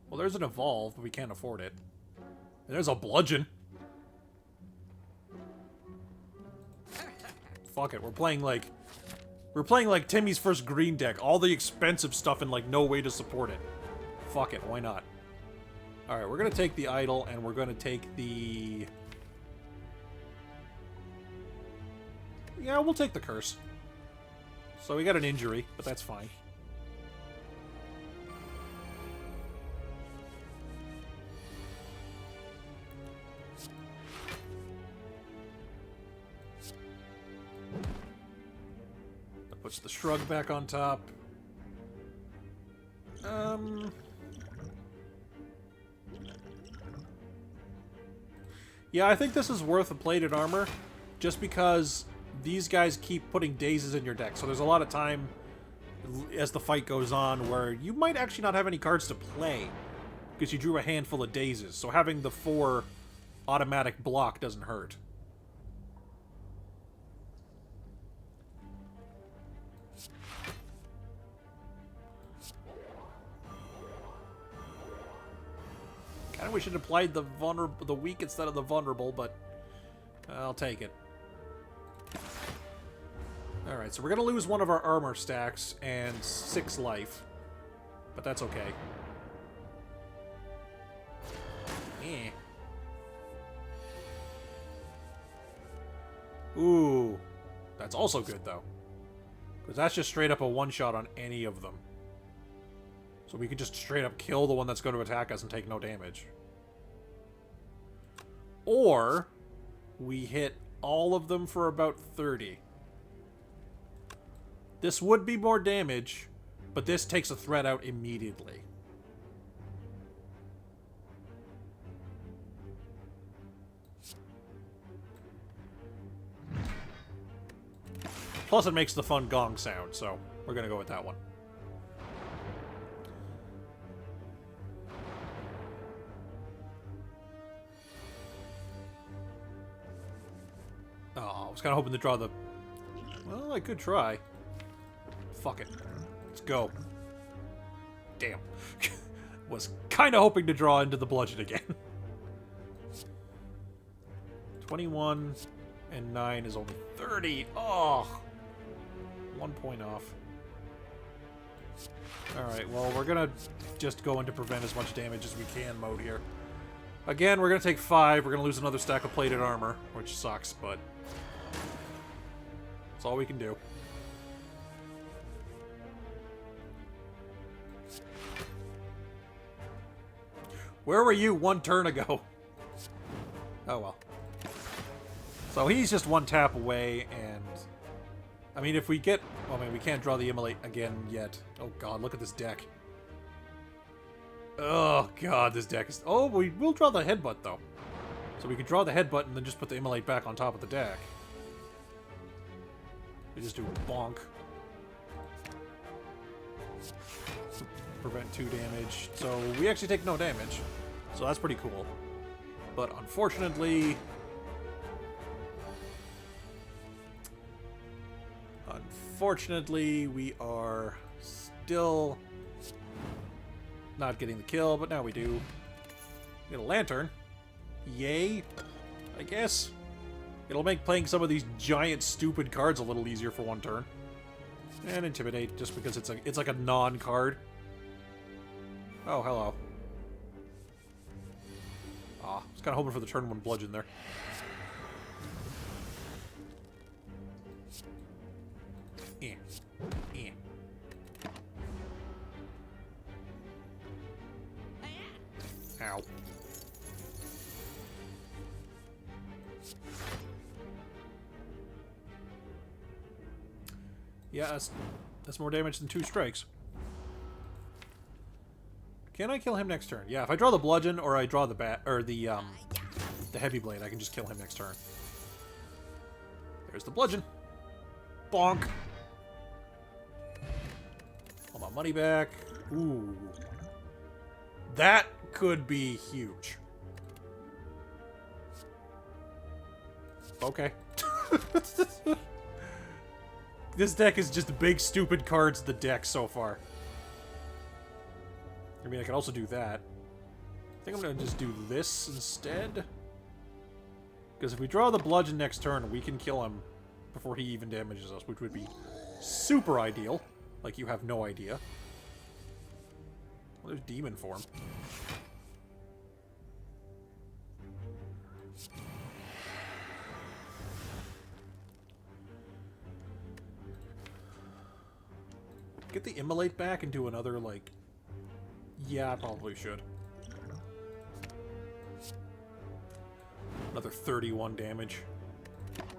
Well, there's an evolve, but we can't afford it. And there's a bludgeon. Fuck it, we're playing like Timmy's first green deck. All the expensive stuff and like no way to support it. Fuck it, why not? Alright, we're gonna take the idol and we're gonna take the... Yeah, we'll take the curse. So we got an injury, but that's fine. That puts the shrug back on top. Yeah, I think this is worth a plated armor, just because these guys keep putting dazes in your deck. So there's a lot of time as the fight goes on where you might actually not have any cards to play because you drew a handful of dazes. So having the 4 automatic block doesn't hurt. Kind of wish it applied the weak instead of the vulnerable, but I'll take it. Alright, so we're going to lose one of our armor stacks and 6 life. But that's okay. Eh. Ooh. That's also good, though. Because that's just straight up a one-shot on any of them. So we could just straight up kill the one that's going to attack us and take no damage. Or we hit all of them for about 30. This would be more damage, but this takes a threat out immediately. Plus it makes the fun gong sound, so we're going to go with that one. Oh, I was kind of hoping to draw the... Well, I could try. Fuck it. Let's go. Damn. Was kind of hoping to draw into the bludgeon again. 21 and 9 is only 30. Oh! 1 point off. Alright, well, we're gonna just go into prevent as much damage as we can mode here. Again, we're gonna take 5. We're gonna lose another stack of plated armor, which sucks, but... that's all we can do. Where were you 1 turn ago? Oh well. So he's just 1 tap away, and... I mean, if we get... well, I mean, we can't draw the Immolate again yet. Oh god, look at this deck. Oh god, this deck is... oh, we will draw the Headbutt, though. So we can draw the Headbutt and then just put the Immolate back on top of the deck. We just do bonk. Prevent 2 damage. So we actually take no damage. So that's pretty cool. But unfortunately... unfortunately, we are still not getting the kill, but now we do. Get a lantern. Yay, I guess. It'll make playing some of these giant, stupid cards a little easier for one turn. And Intimidate, just because it's like a non-card. Oh, hello. Ah, I was kind of hoping for the turn 1 Bludgeon there. Ow. Yeah, that's more damage than 2 strikes. Can I kill him next turn? Yeah, if I draw the Bludgeon or I draw the the Heavy Blade, I can just kill him next turn. There's the Bludgeon. Bonk. All my money back. Ooh. That could be huge. Okay. This deck is just big, stupid cards, the deck so far. I mean, I can also do that. I think I'm going to just do this instead. Because if we draw the Bludgeon next turn, we can kill him before he even damages us, which would be super ideal. Like, you have no idea. Well, there's Demon form. Get the Immolate back and do another, like... Yeah, I probably should. Another 31 damage.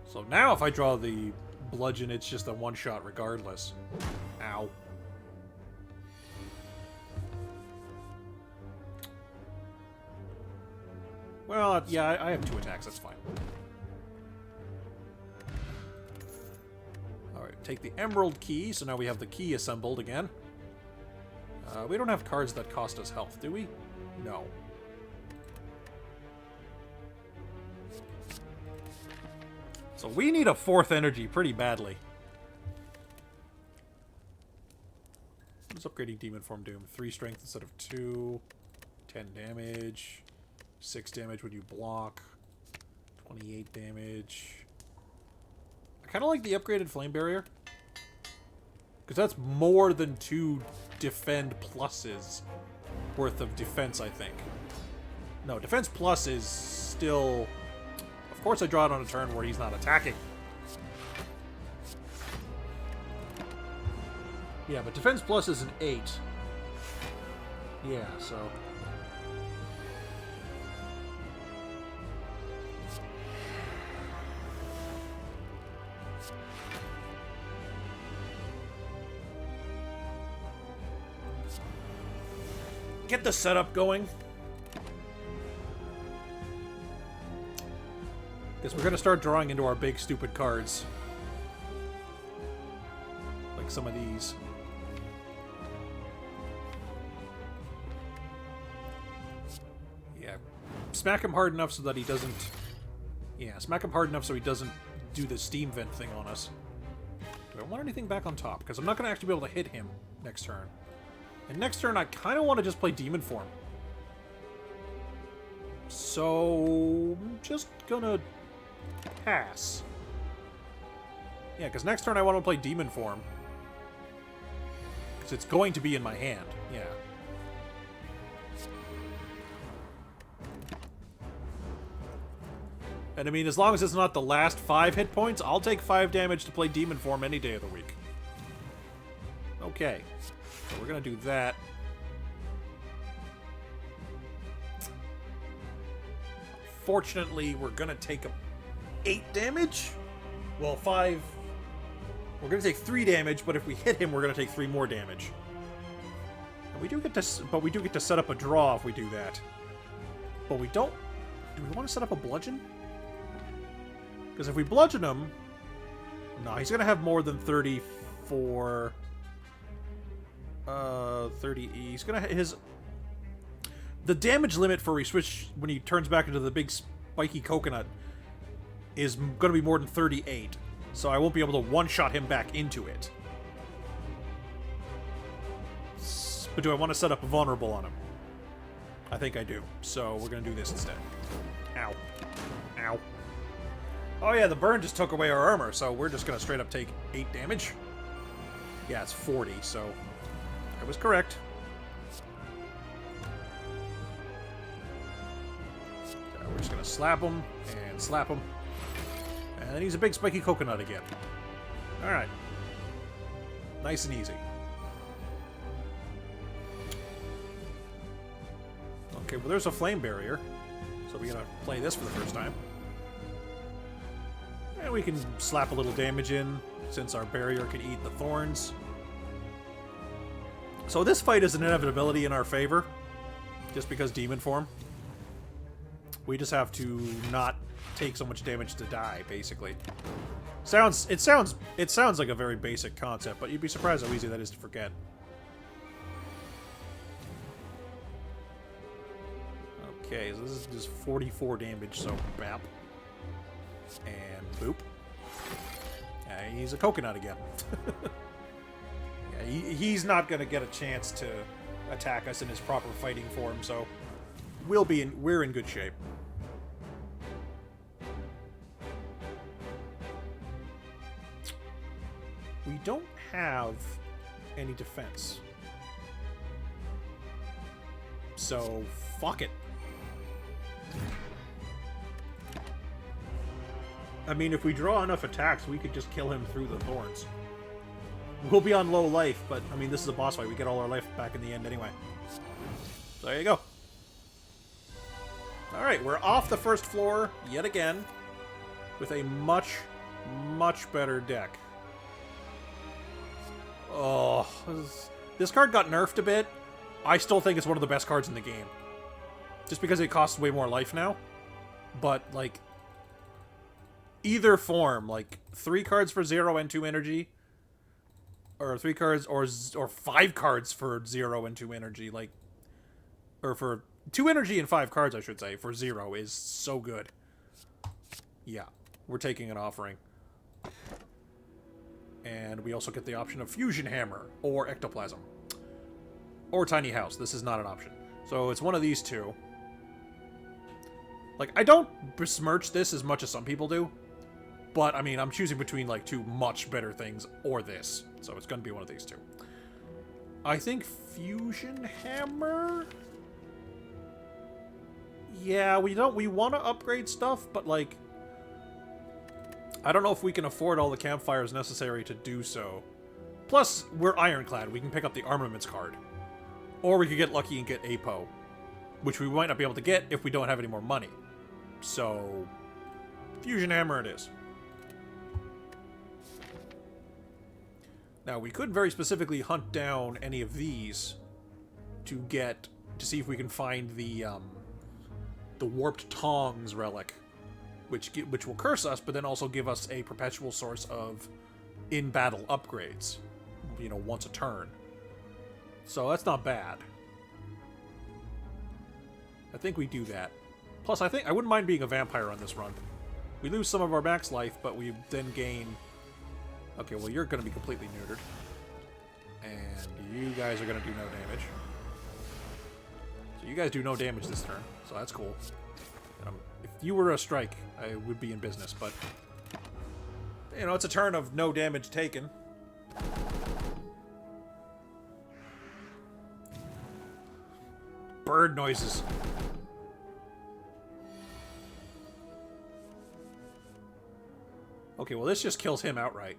So now if I draw the Bludgeon, it's just a one-shot regardless. Ow. Well, yeah, I have 2 attacks, that's fine. Alright, take the Emerald Key, so now we have the key assembled again. We don't have cards that cost us health, do we? No. So we need a 4th energy pretty badly. What does upgrading Demon Form do? 3 strength instead of 2. 10 damage. 6 damage when you block. 28 damage. I kind of like the upgraded Flame Barrier. Because that's more than 2 defend pluses worth of defense, I think. No, defense plus is still... Of course I draw it on a turn where he's not attacking. Yeah, but defense plus is an 8. Yeah, so... Get the setup going. Because we're going to start drawing into our big, stupid cards. Like some of these. Yeah. Smack him hard enough so that he doesn't... Yeah, smack him hard enough so he doesn't do the steam vent thing on us. Do I want anything back on top? Because I'm not going to actually be able to hit him next turn. And next turn, I kind of want to just play Demon Form. So... I'm just gonna... pass. Yeah, because next turn I want to play Demon Form. Because it's going to be in my hand. Yeah. And I mean, as long as it's not the last 5 hit points, I'll take 5 damage to play Demon Form any day of the week. Okay. So we're going to do that. Fortunately, we're going to take 8 damage. Well, 5... We're going to take 3 damage, but if we hit him, we're going to take 3 more damage. And we do get to... But we do get to set up a draw if we do that. But we don't... Do we want to set up a bludgeon? Because if we bludgeon him... No, he's going to have more than 34... 30... He's going to... His... The damage limit for when he turns back into the big spiky coconut is going to be more than 38. So I won't be able to one-shot him back into it. But do I want to set up a vulnerable on him? I think I do. So we're going to do this instead. Ow. Ow. Oh yeah, the burn just took away our armor, so we're just gonna straight up take 8 damage. Yeah, it's 40, so I was correct. So we're just gonna slap him and slap him. And he's a big spiky coconut again. Alright. Nice and easy. Okay, well there's a flame barrier. So we're gonna play this for the first time. And we can slap a little damage in, since our barrier can eat the thorns. So this fight is an inevitability in our favor, just because demon form. We just have to not take so much damage to die, basically. It sounds like a very basic concept, but you'd be surprised how easy that is to forget. Okay, so this is just 44 damage, so bap. And boop. He's a coconut again. Yeah, he's not going to get a chance to attack us in his proper fighting form, so we're in good shape. We don't have any defense. So, fuck it. I mean, if we draw enough attacks, we could just kill him through the thorns. We'll be on low life, but, I mean, this is a boss fight. We get all our life back in the end anyway. So there you go. Alright, we're off the first floor, yet again, with a much, much better deck. Oh, this card got nerfed a bit. I still think it's one of the best cards in the game. Just because it costs way more life now. But, like, either form, like 3 cards for 0 and 2 energy, or 3 cards, or 5 cards for 0 and 2 energy, like, or for 2 energy and 5 cards, I should say, for 0 is so good. Yeah, we're taking an offering. And we also get the option of Fusion Hammer, or Ectoplasm, or Tiny House. This is not an option. So it's one of these two. Like, I don't besmirch this as much as some people do. But, I mean, I'm choosing between, like, 2 much better things or this. So it's going to be one of these 2. I think Fusion Hammer? Yeah, we want to upgrade stuff, but, like, I don't know if we can afford all the campfires necessary to do so. Plus, we're ironclad. We can pick up the armaments card. Or we could get lucky and get APO, which we might not be able to get if we don't have any more money. So, Fusion Hammer it is. Now, we could very specifically hunt down any of these to see if we can find the Warped Tongs relic, which will curse us, but then also give us a perpetual source of in-battle upgrades, you know, once a turn. So that's not bad. I think we do that. Plus, I wouldn't mind being a vampire on this run. We lose some of our max life, but we then gain... Okay, well, you're going to be completely neutered. And you guys are going to do no damage. So you guys do no damage this turn, so that's cool. If you were a strike, I would be in business, but... You know, it's a turn of no damage taken. Bird noises. Okay, well, this just kills him outright.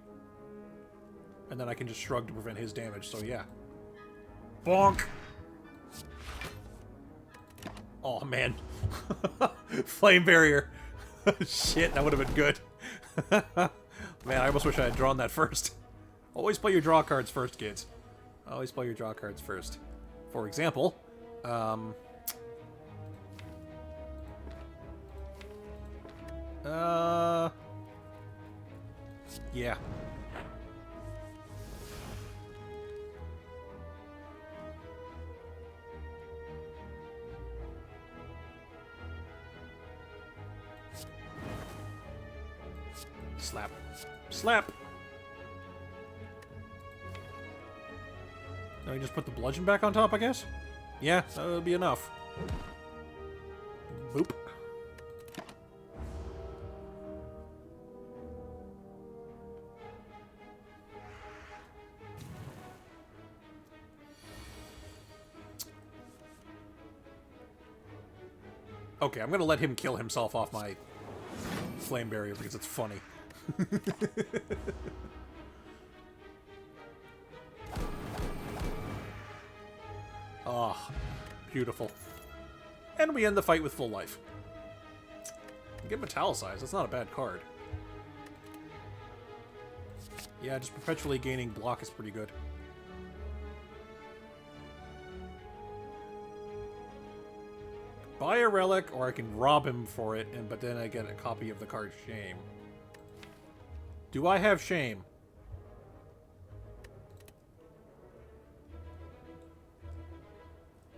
And then I can just shrug to prevent his damage, so yeah. Bonk! Oh, man. Flame barrier. Shit, that would have been good. Man, I almost wish I had drawn that first. Always play your draw cards first, kids. Always play your draw cards first. For example, yeah. Slap. Slap! Now we just put the bludgeon back on top, I guess? Yeah, that would be enough. Boop. Okay, I'm gonna let him kill himself off my flame barrier because it's funny. Ah, beautiful. And we end the fight with full life. Get Metallicized, that's not a bad card. Yeah, just perpetually gaining block is pretty good. Buy a relic, or I can rob him for it, but then I get a copy of the card Shame. Do I have Shame?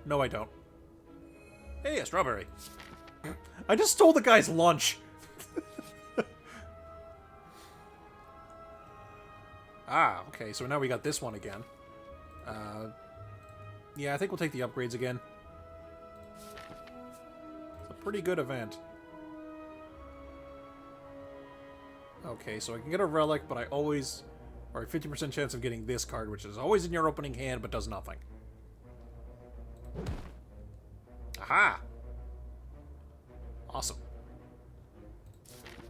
No, I don't. Hey, a strawberry. I just stole the guy's lunch. Ah, okay, so now we got this one again. Yeah, I think we'll take the upgrades again. It's a pretty good event. Okay, so I can get a relic, but I always... Or a 50% chance of getting this card, which is always in your opening hand, but does nothing. Aha! Awesome.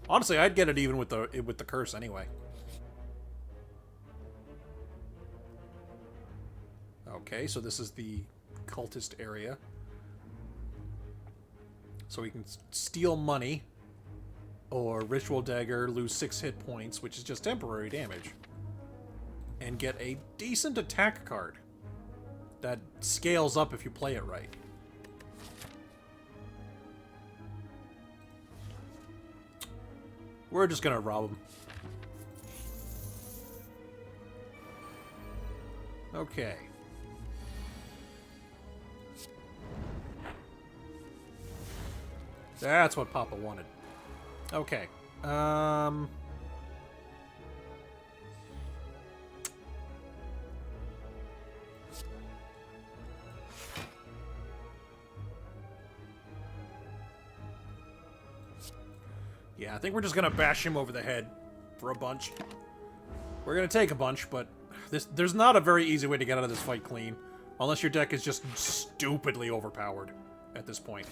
Honestly, I'd get it even with the curse anyway. Okay, so this is the cultist area. So we can steal money, or Ritual Dagger, lose 6 hit points, which is just temporary damage, and get a decent attack card that scales up if you play it right. We're just gonna rob him. Okay. That's what Papa wanted. Okay. Yeah, I think we're just gonna bash him over the head for a bunch. We're gonna take a bunch, but there's not a very easy way to get out of this fight clean. Unless your deck is just stupidly overpowered at this point.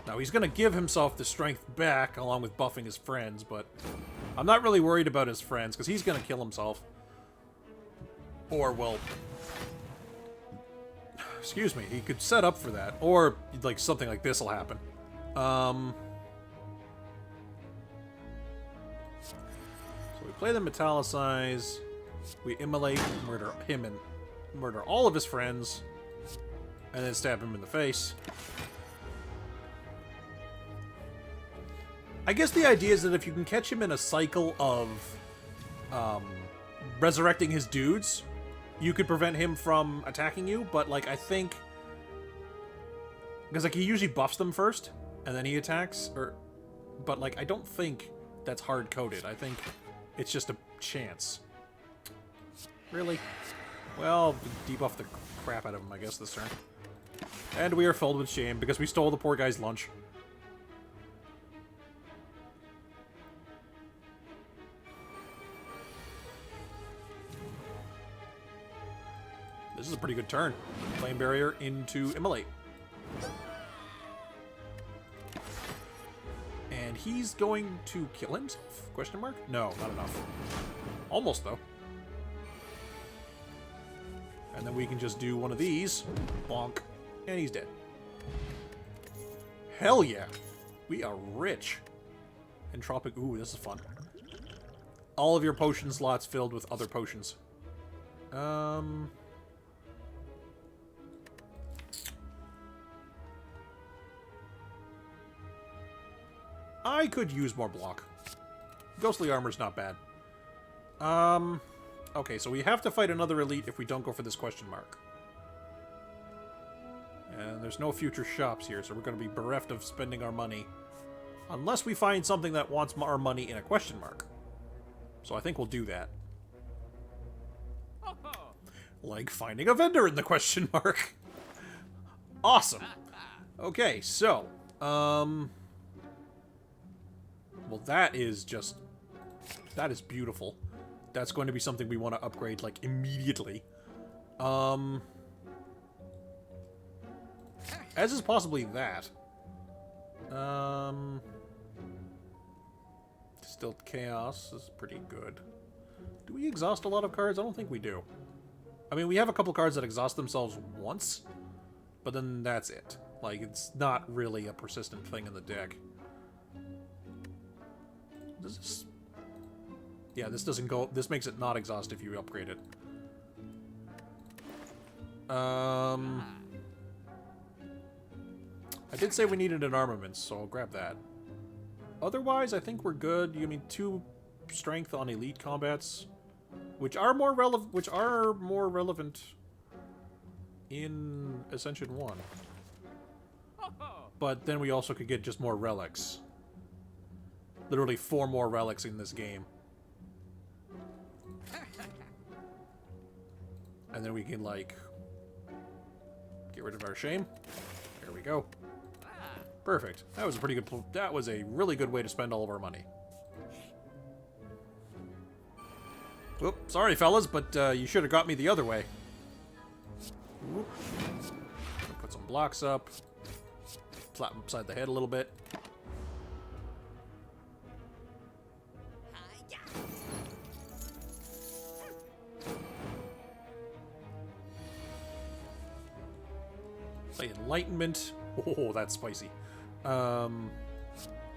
Now, he's going to give himself the strength back, along with buffing his friends, but I'm not really worried about his friends, because he's going to kill himself. Or, well... Excuse me, he could set up for that. Or, like, something like this will happen. So we play the Metallicize, we immolate, murder him, and murder all of his friends, and then stab him in the face. I guess the idea is that if you can catch him in a cycle of resurrecting his dudes, you could prevent him from attacking you, but, like, I think... Because, like, he usually buffs them first, and then he attacks, but, like, I don't think that's hard-coded. I think it's just a chance. Really? Well, debuff the crap out of him, I guess, this turn. And we are filled with shame, because we stole the poor guy's lunch. This is a pretty good turn. Flame Barrier into Immolate. And he's going to kill himself? Question mark? No, not enough. Almost, though. And then we can just do one of these. Bonk. And he's dead. Hell yeah. We are rich. Entropic. Ooh, this is fun. All of your potion slots filled with other potions. I could use more block. Ghostly Armor's not bad. Okay, so we have to fight another elite if we don't go for this question mark. And there's no future shops here, so we're going to be bereft of spending our money. Unless we find something that wants our money in a question mark. So I think we'll do that. Like finding a vendor in the question mark. Awesome. Okay, so, Well, that is just... That is beautiful. That's going to be something we want to upgrade, like, immediately. As is possibly that. Still Chaos is pretty good. Do we exhaust a lot of cards? I don't think we do. I mean, we have a couple cards that exhaust themselves once, but then that's it. Like, it's not really a persistent thing in the deck. Does this... Yeah, this doesn't go... This makes it not exhaust if you upgrade it. I did say we needed an armament, so I'll grab that. Otherwise, I think we're good. You mean 2 strength on elite combats, which are more relevant in Ascension 1. But then we also could get just more relics. Literally 4 more relics in this game. And then we can, like, get rid of our shame. There we go. Perfect. That was a pretty good... That was a really good way to spend all of our money. Whoop. Sorry, fellas, but you should have got me the other way. Whoop. Put some blocks up. Slap him upside the head a little bit. Play Enlightenment. Oh, that's spicy.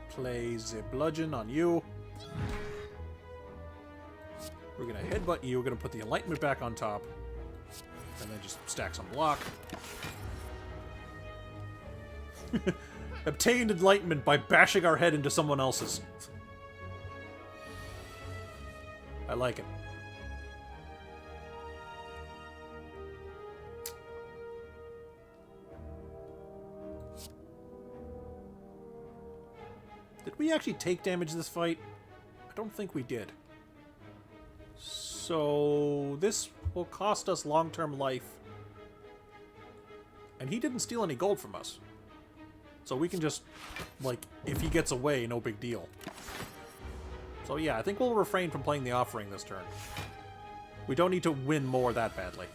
Play the Bludgeon on you. We're gonna headbutt you. We're gonna put the Enlightenment back on top. And then just stack some block. Obtained Enlightenment by bashing our head into someone else's. I like it. Did we actually take damage this fight? I don't think we did. So this will cost us long-term life. And he didn't steal any gold from us. So we can just, like, if he gets away, no big deal. So yeah, I think we'll refrain from playing the offering this turn. We don't need to win more that badly.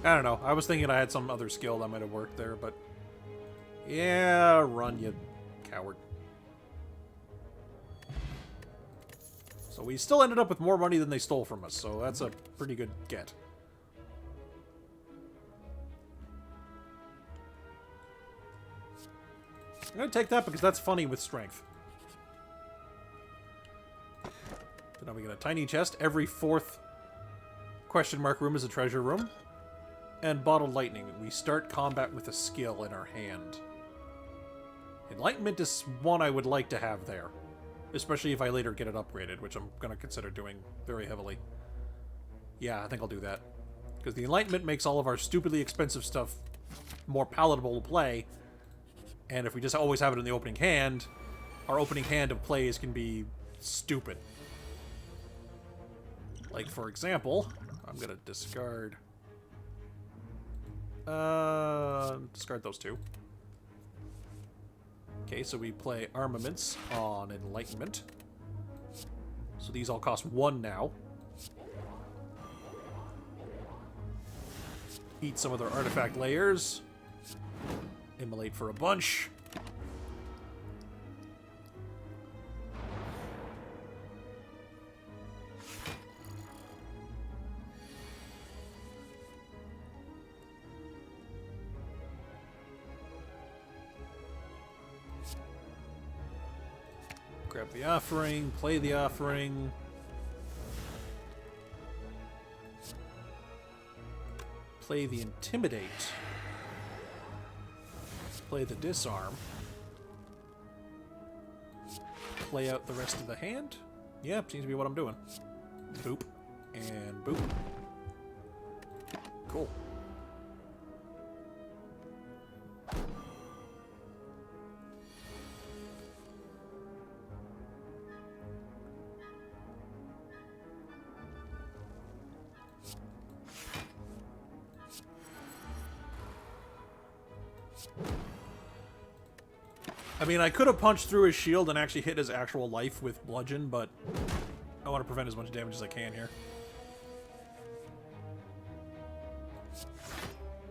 I don't know. I was thinking I had some other skill that might have worked there, but... Yeah, run, you coward. So we still ended up with more money than they stole from us, so that's a pretty good get. I'm gonna take that because that's funny with strength. So now we get a tiny chest. Every 4th question mark room is a treasure room. And Bottled Lightning. We start combat with a skill in our hand. Enlightenment is one I would like to have there. Especially if I later get it upgraded, which I'm going to consider doing very heavily. Yeah, I think I'll do that. Because the Enlightenment makes all of our stupidly expensive stuff more palatable to play. And if we just always have it in the opening hand, our opening hand of plays can be stupid. Like, for example, I'm going to discard... discard those 2. Okay, so we play Armaments on Enlightenment. So these all cost 1 now. Eat some of their artifact layers. Immolate for a bunch. Grab the offering, play the offering. Play the Intimidate. Play the Disarm. Play out the rest of the hand. Yeah, seems to be what I'm doing. Boop. And boop. Cool. I mean, I could have punched through his shield and actually hit his actual life with bludgeon, but I want to prevent as much damage as I can here.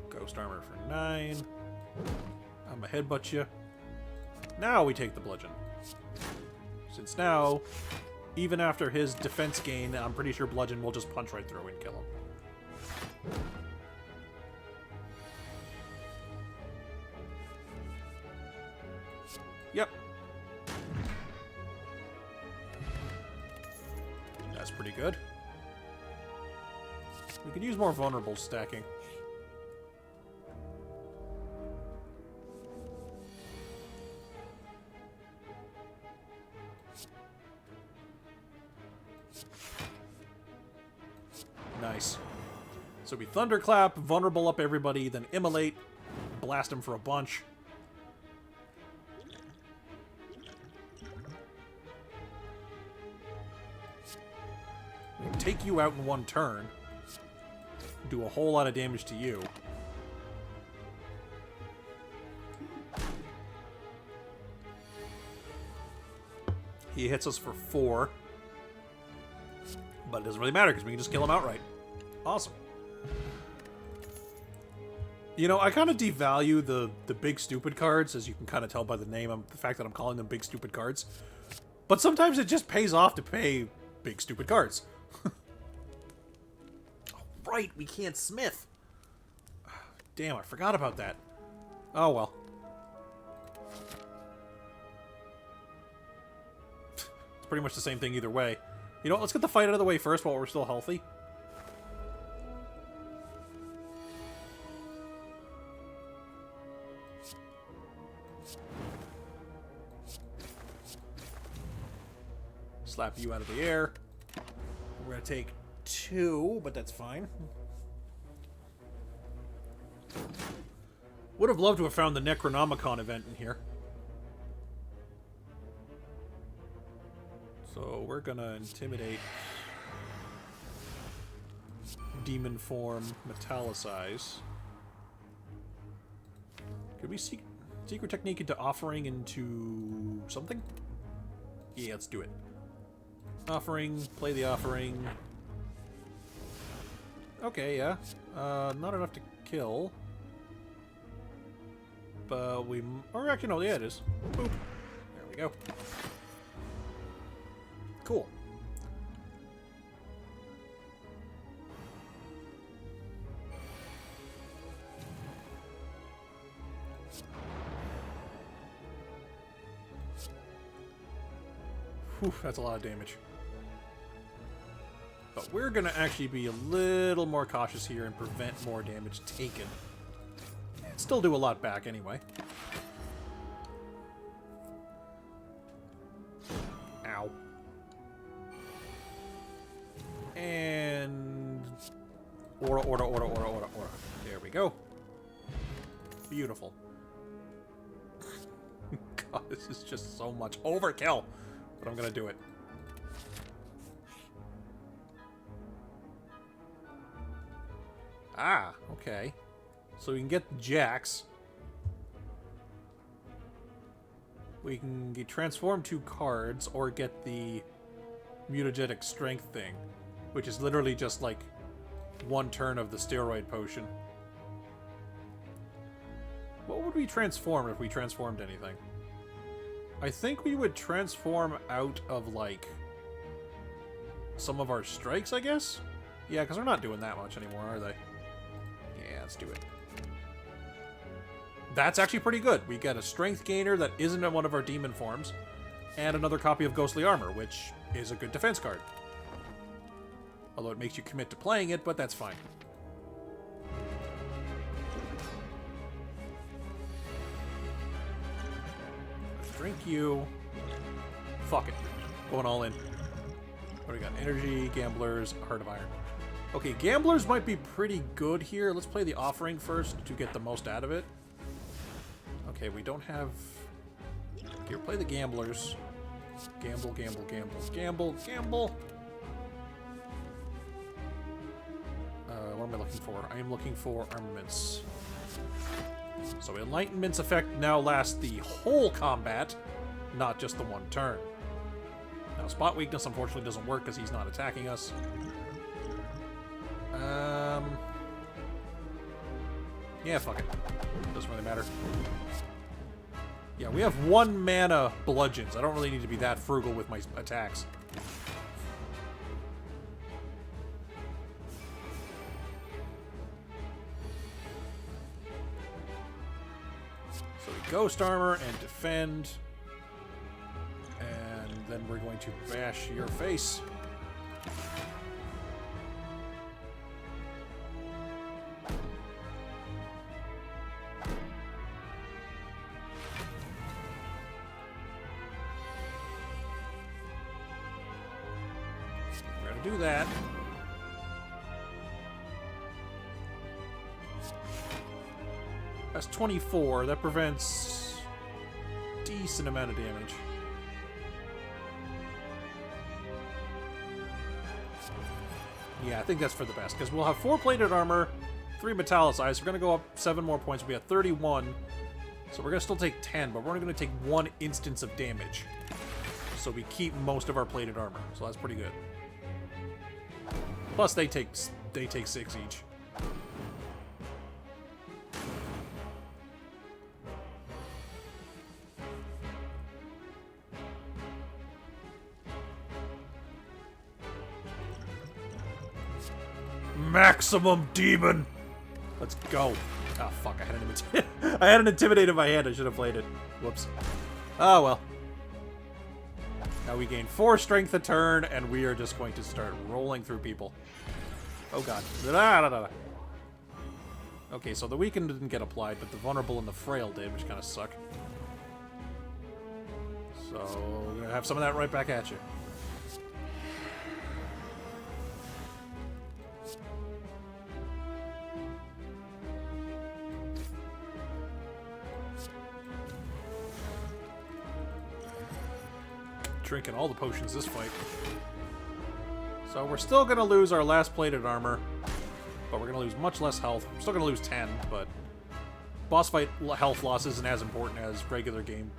Ghost armor for 9. I'm gonna headbutt you. Now we take the bludgeon. Since now, even after his defense gain, I'm pretty sure bludgeon will just punch right through and kill him. Yep. That's pretty good. We could use more vulnerable stacking. Nice. So we thunderclap, vulnerable up everybody, then immolate, blast him for a bunch. Take you out in one turn. Do a whole lot of damage to you. He hits us for 4. But it doesn't really matter because we can just kill him outright. Awesome. You know, I kind of devalue the big stupid cards, as you can kind of tell by the name, the fact that I'm calling them big stupid cards. But sometimes it just pays off to pay big stupid cards. Oh, right, we can't smith. Damn, I forgot about that. Oh, well. It's pretty much the same thing either way. You know what, let's get the fight out of the way first while we're still healthy. Slap you out of the air. We're going to take 2, but that's fine. Would have loved to have found the Necronomicon event in here. So we're going to intimidate. Demon form, metallicize. Could we secret technique into offering into something? Yeah, let's do it. Offering, play the offering. Okay, yeah. Not enough to kill. But we... Or actually, no, yeah, it is. Boop. There we go. Cool. Whew, that's a lot of damage. But we're going to actually be a little more cautious here and prevent more damage taken. Still do a lot back anyway. Ow. And... Aura. There we go. Beautiful. God, this is just so much overkill. But I'm going to do it. Ah, okay. So we can get the Jax. We can get transform 2 cards or get the mutagenic strength thing, which is literally just like 1 turn of the steroid potion. What would we transform if we transformed anything? I think we would transform out of like some of our strikes, I guess? Yeah, because we're not doing that much anymore, are they? Yeah, let's do it. That's actually pretty good. We get a strength gainer that isn't in one of our demon forms, and another copy of Ghostly Armor, which is a good defense card. Although it makes you commit to playing it, but that's fine. Drink you. Fuck it. Going all in. What do we got? Energy, Gamblers, Heart of Iron. Okay, Gamblers might be pretty good here. Let's play the Offering first to get the most out of it. Okay, we don't have... Here, play the Gamblers. Gamble, gamble, gamble, gamble, gamble. What am I looking for? I am looking for armaments. So Enlightenment's effect now lasts the whole combat, not just the one turn. Now, Spot Weakness unfortunately doesn't work because he's not attacking us. Yeah, fuck it. Doesn't really matter. Yeah, we have 1 mana bludgeons. I don't really need to be that frugal with my attacks. So we Ghost Armor and defend. And then we're going to bash your face. Do that. That's 24. That prevents decent amount of damage. Yeah, I think that's for the best, because we'll have 4 plated armor, 3 metallicized. We're going to go up 7 more points. We'll be at 31. So we're going to still take 10, but we're only going to take 1 instance of damage. So we keep most of our plated armor. So that's pretty good. Plus, they take 6 each. Maximum demon. Let's go. Oh fuck! I had an intimidate in my hand. I should have played it. Whoops. Oh well. Now we gain 4 strength a turn, and we are just going to start rolling through people. Oh god. Okay, so the weakened didn't get applied, but the vulnerable and the frail did, which kind of suck. So we're gonna have some of that right back at you. Drinking all the potions this fight. So we're still going to lose our last plated armor, but we're going to lose much less health. We're still going to lose 10, but boss fight health loss isn't as important as regular game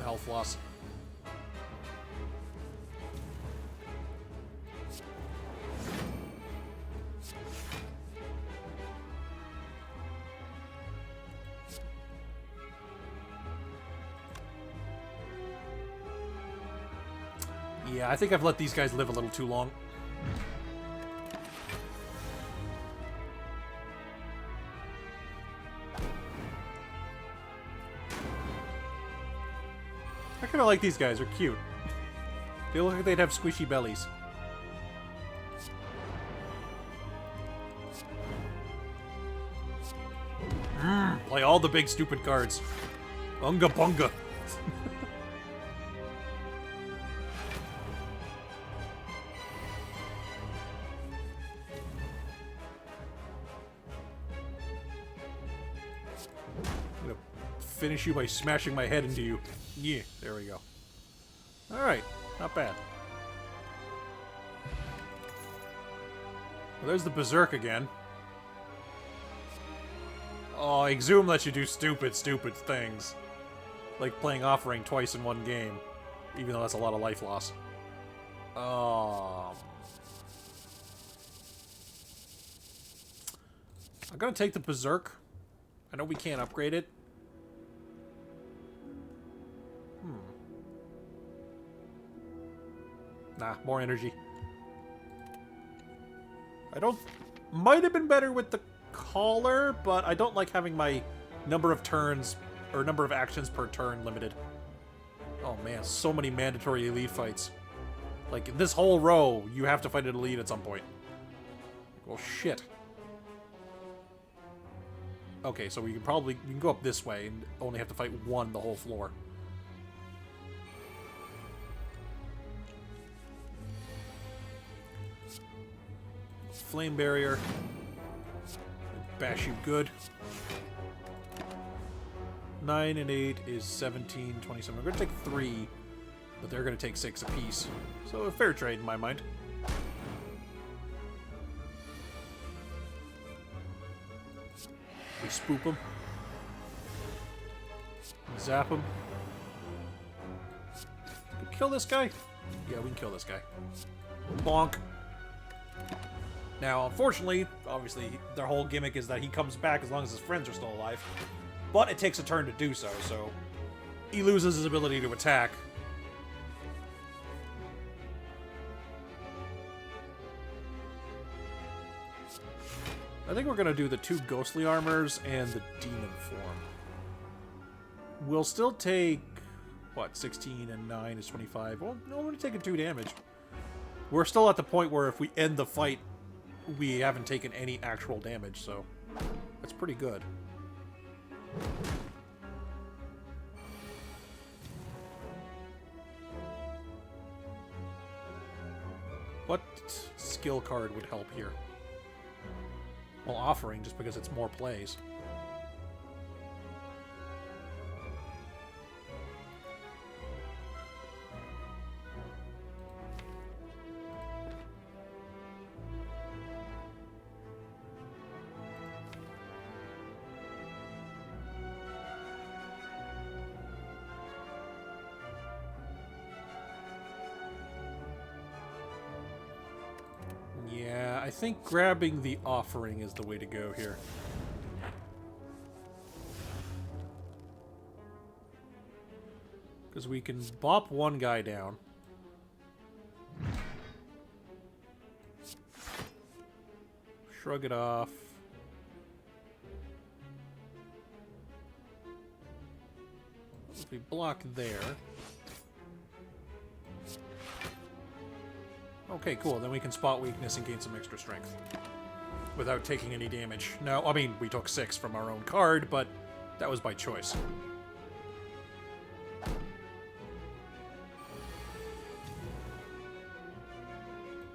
health loss. Yeah, I think I've let these guys live a little too long. I kind of like these guys. They're cute. They look like they'd have squishy bellies. Play all the big stupid cards. Unga bunga. Finish you by smashing my head into you. Yeah, there we go. Alright, not bad. Well, there's the Berserk again. Oh, Exhume lets you do stupid things. Like playing Offering twice in one game. Even though that's a lot of life loss. I'm gonna take the Berserk. I know we can't upgrade it. Nah, more energy. I don't... Might have been better with the Collar, but I don't like having my number of turns, or number of actions per turn limited. Oh man, so many mandatory elite fights. Like, this whole row, you have to fight an elite at some point. Well, shit. Okay, so we can go up this way and only have to fight one the whole floor. Flame barrier. Bash you good. 9 and 8 is 17, 27. We're going to take 3, but they're going to take 6 apiece. So a fair trade in my mind. We spook them. Zap him. Can we kill this guy? Yeah, we can kill this guy. Bonk. Now, unfortunately, obviously, their whole gimmick is that he comes back as long as his friends are still alive. But it takes a turn to do so, so he loses his ability to attack. I think we're going to do the 2 ghostly armors and the demon form. We'll still take, what, 16 and 9 is 25. Well, no, we're only taking 2 damage. We're still at the point where if we end the fight, we haven't taken any actual damage, so that's pretty good. What skill card would help here? Well, offering, just because it's more plays. Yeah, I think grabbing the offering is the way to go here. Because we can bop one guy down. Shrug it off. If we block there. Okay, cool. Then we can spot weakness and gain some extra strength. Without taking any damage. Now, I mean, we took 6 from our own card, but that was by choice.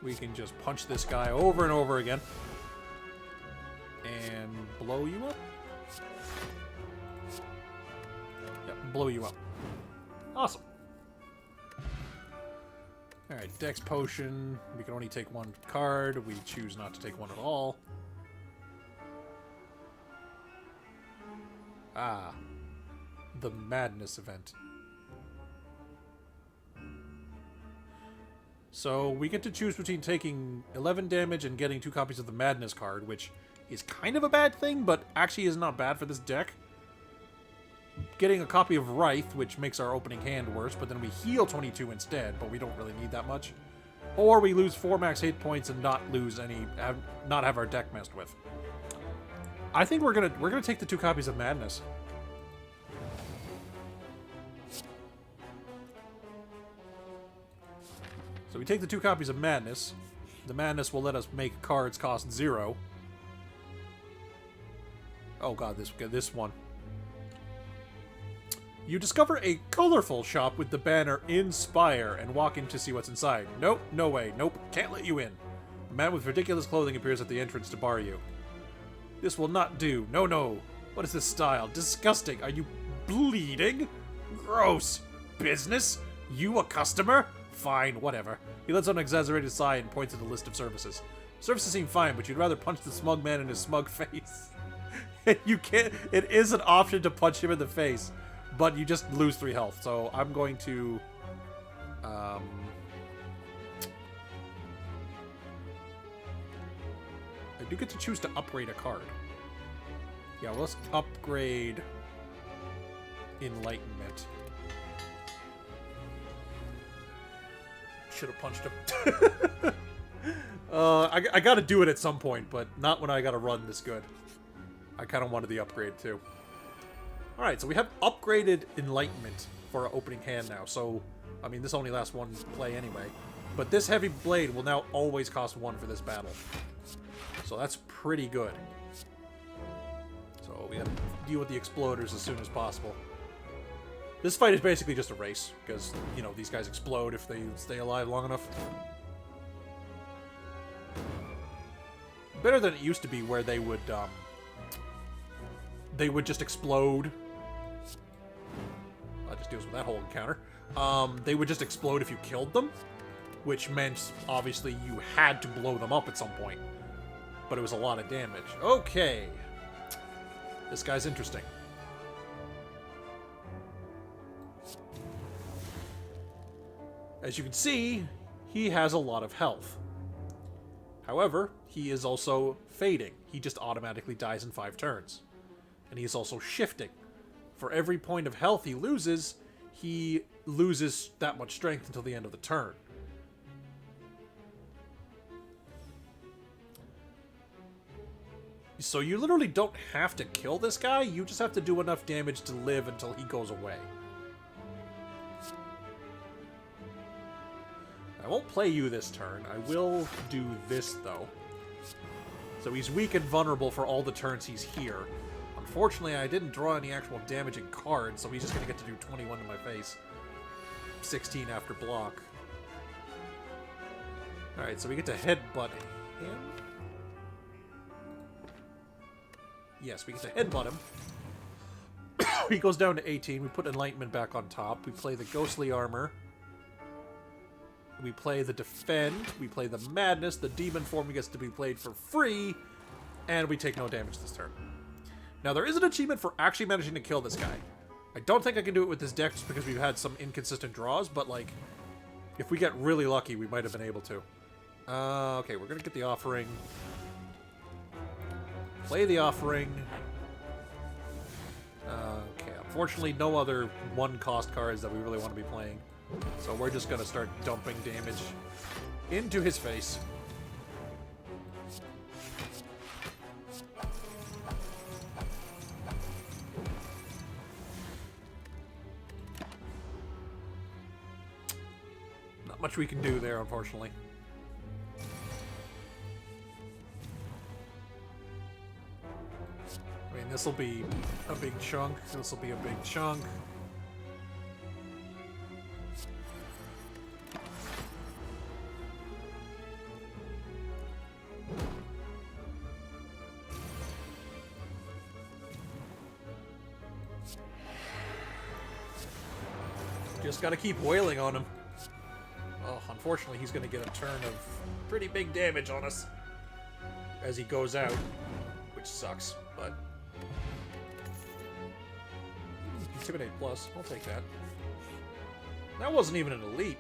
We can just punch this guy over and over again. And blow you up? Yep, blow you up. Awesome. Alright, Dex Potion. We can only take 1 card. We choose not to take 1 at all. Ah. The Madness event. So, we get to choose between taking 11 damage and getting 2 copies of the Madness card, which is kind of a bad thing, but actually is not bad for this deck. Getting a copy of Wraith, which makes our opening hand worse, but then we heal 22 instead, but we don't really need that much. Or we lose 4 max hit points and not lose any, not have our deck messed with. I think we're gonna take the 2 copies of Madness. So we take the 2 copies of Madness. The Madness will let us make cards cost 0. Oh god, this one. You discover a colorful shop with the banner in Spire and walk in to see what's inside. Nope, no way, nope, can't let you in. A man with ridiculous clothing appears at the entrance to bar you. This will not do. No, no. What is this style? Disgusting. Are you bleeding? Gross. Business? You a customer? Fine, whatever. He lets out an exaggerated sigh and points at the list of services. Services seem fine, but you'd rather punch the smug man in his smug face. You can't. It is an option to punch him in the face, but you just lose 3 health. So I'm going to. I do get to choose to upgrade a card. Yeah, well, let's upgrade Enlightenment. Should have punched him. I gotta do it at some point, but not when I gotta run this good. I kind of wanted the upgrade too. Alright, so we have upgraded Enlightenment for our opening hand now. So, I mean, this only lasts 1 play anyway. But this heavy blade will now always cost 1 for this battle. So that's pretty good. So we gotta deal with the exploders as soon as possible. This fight is basically just a race, because, you know, these guys explode if they stay alive long enough. Better than it used to be, where they would just explode. That just deals with that whole encounter. They would just explode if you killed them, which meant, obviously, you had to blow them up at some point. But it was a lot of damage. Okay. This guy's interesting. As you can see, he has a lot of health. However, he is also fading. He just automatically dies in 5 turns. And he is also shifting. For every point of health he loses that much strength until the end of the turn. So you literally don't have to kill this guy, you just have to do enough damage to live until he goes away. I won't play you this turn. I will do this, though. So he's weak and vulnerable for all the turns he's here. Unfortunately, I didn't draw any actual damaging cards, so he's just going to get to do 21 to my face. 16 after block. Alright, so we get to headbutt him. Yes, we get to headbutt him. He goes down to 18. We put Enlightenment back on top. We play the Ghostly Armor. We play the Defend. We play the Madness. The Demon form gets to be played for free. And we take no damage this turn. Now, there is an achievement for actually managing to kill this guy. I don't think I can do it with this deck just because we've had some inconsistent draws, but, like, if we get really lucky, we might have been able to. Okay, we're going to get the Offering. Play the Offering. Okay, unfortunately, no other one-cost cards that we really want to be playing. So we're just going to start dumping damage into his face. Not much we can do there, unfortunately. I mean, this will be a big chunk. This will be a big chunk. Just gotta keep wailing on him. Oh, unfortunately, he's gonna get a turn of pretty big damage on us as he goes out, which sucks, but... Intimidate plus, I'll take that. That wasn't even an elite.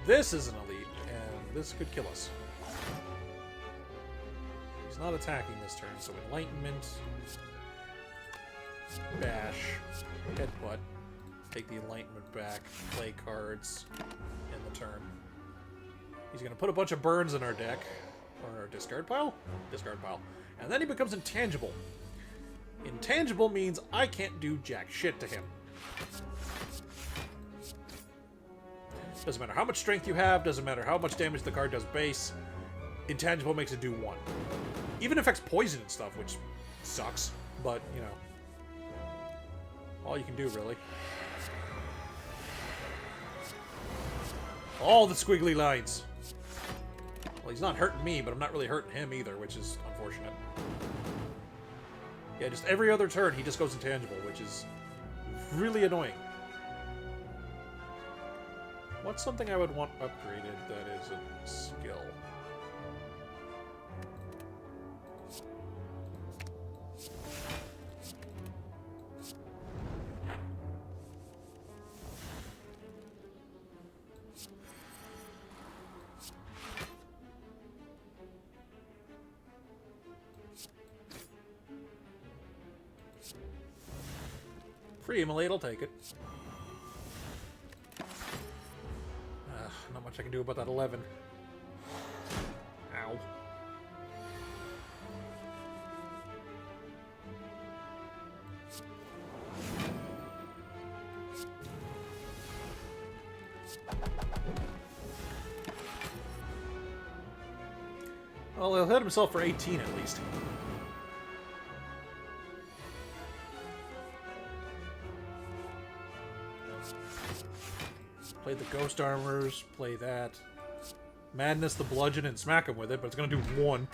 This is an elite, and this could kill us. He's not attacking this turn, so Enlightenment, Bash, Headbutt, take the Enlightenment back, play cards in the turn. He's going to put a bunch of burns in our deck, or our discard pile? Discard pile. And then he becomes intangible. Intangible means I can't do jack shit to him. Doesn't matter how much strength you have, doesn't matter how much damage the card does base, intangible makes it do 1. Even affects poison and stuff, which sucks, but, you know, all you can do, really. All the squiggly lines. Well, he's not hurting me, but I'm not really hurting him either, which is unfortunate. Yeah, just every other turn, he just goes intangible, which is really annoying. What's something I would want upgraded that is a skill? Free Immolate, I'll take it. Not much I can do about that 11. Ow. Well, he'll hit himself for 18 at least. Play the Ghost Armors, play that. Madness the Bludgeon and smack him with it, but it's gonna do 1.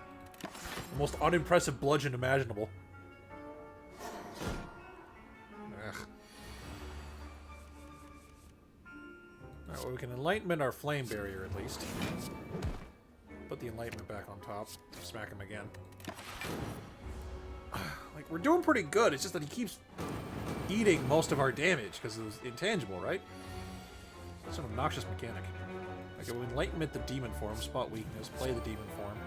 The most unimpressive bludgeon imaginable. Ugh. Alright, well, we can Enlightenment our Flame Barrier at least. Put the Enlightenment back on top. Smack him again. Like, we're doing pretty good, it's just that he keeps eating most of our damage, because it was intangible, right? That's an obnoxious mechanic. Like, enlightenment the demon form, spot weakness, play the demon form.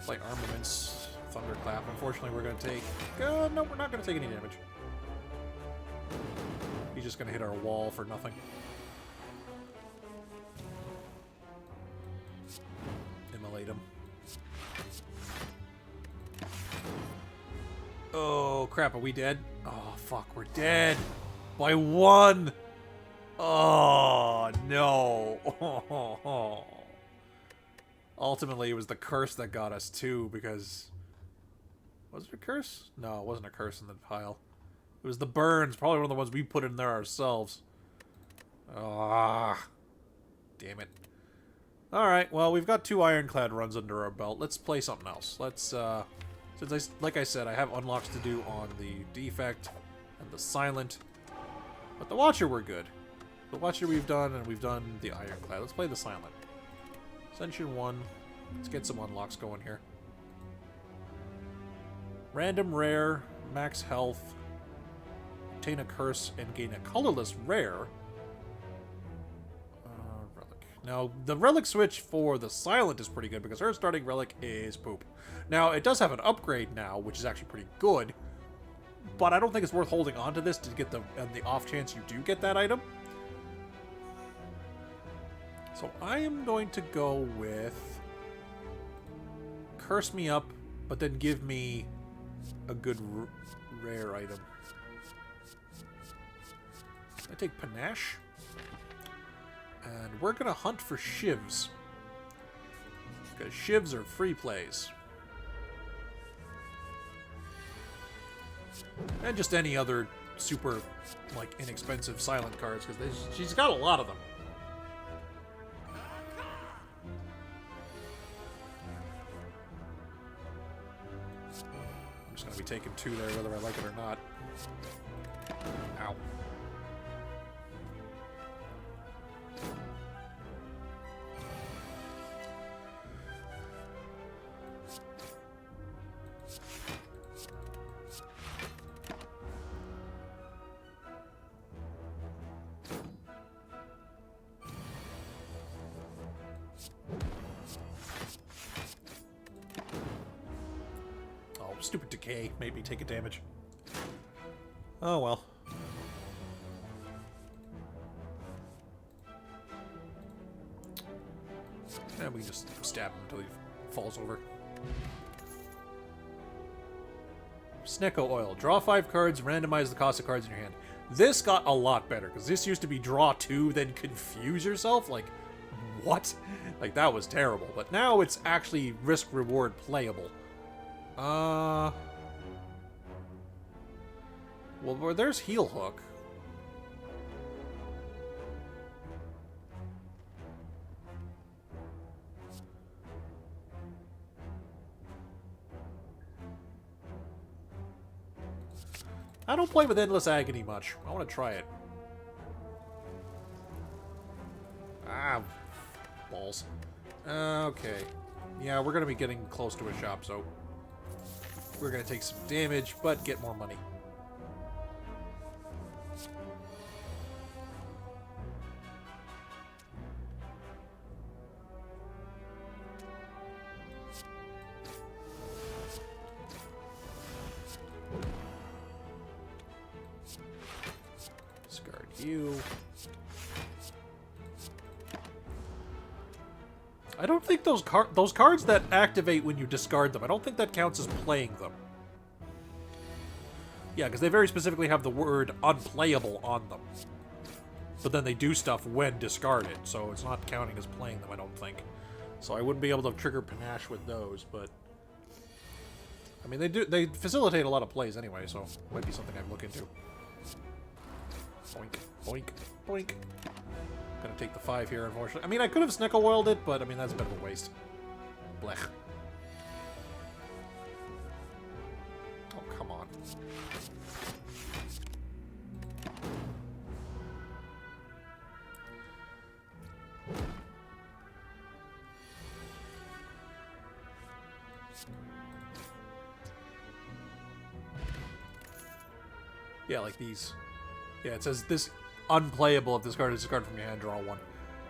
Play armaments, thunderclap. Unfortunately, we're going to take... no, we're not going to take any damage. He's just going to hit our wall for nothing. Immolate him. Oh, crap. Are we dead? Oh, fuck. We're dead. By 1. Oh, no. Ultimately, it was the curse that got us, too, because... Was it a curse? No, it wasn't a curse in the pile. It was the burns. Probably one of the ones we put in there ourselves. Ah. Damn it. Alright, well, we've got 2 ironclad runs under our belt. Let's play something else. Let's, like I said, I have unlocks to do on the defect and the silent. But the Watcher we're good. The Watcher we've done, and we've done the ironclad. Let's play the silent. Ascension 1. Let's get some unlocks going here. Random rare, max health, obtain a curse, and gain a colorless rare. Relic. Now, the relic switch for the silent is pretty good because her starting relic is poop. Now, it does have an upgrade now, which is actually pretty good, but I don't think it's worth holding on to this to get the off chance you do get that item. So I am going to go with curse me up, but then give me a good rare item. I take panache, and we're gonna hunt for shivs because shivs are free plays, and just any other super like inexpensive silent cards because she's got a lot of them. Gonna be taking 2 there, whether I like it or not. Ow. Stupid decay made me take a damage. Oh well. And we can just stab him until he falls over. Snecko oil. Draw 5 cards, randomize the cost of cards in your hand. This got a lot better, because this used to be draw 2, then confuse yourself. Like, what? Like, that was terrible. But now it's actually risk-reward playable. Well, there's Heel Hook. I don't play with Endless Agony much. I want to try it. Ah, balls. Okay. Yeah, we're going to be getting close to a shop, so we're going to take some damage, but get more money. Discard you. I don't think those cards that activate when you discard them, I don't think that counts as playing them. Yeah, because they very specifically have the word unplayable on them. But then they do stuff when discarded, so it's not counting as playing them, I don't think. So I wouldn't be able to trigger Panache with those, but... I mean, they facilitate a lot of plays anyway, so it might be something I'd look into. Boink, boink, boink. Gonna take the 5 here, unfortunately. I mean, I could have Snickle-Oiled it, but I mean, that's a bit of a waste. Blech. Oh, come on. Yeah, like these. Yeah, it says this unplayable if this card is discarded from your hand, draw 1.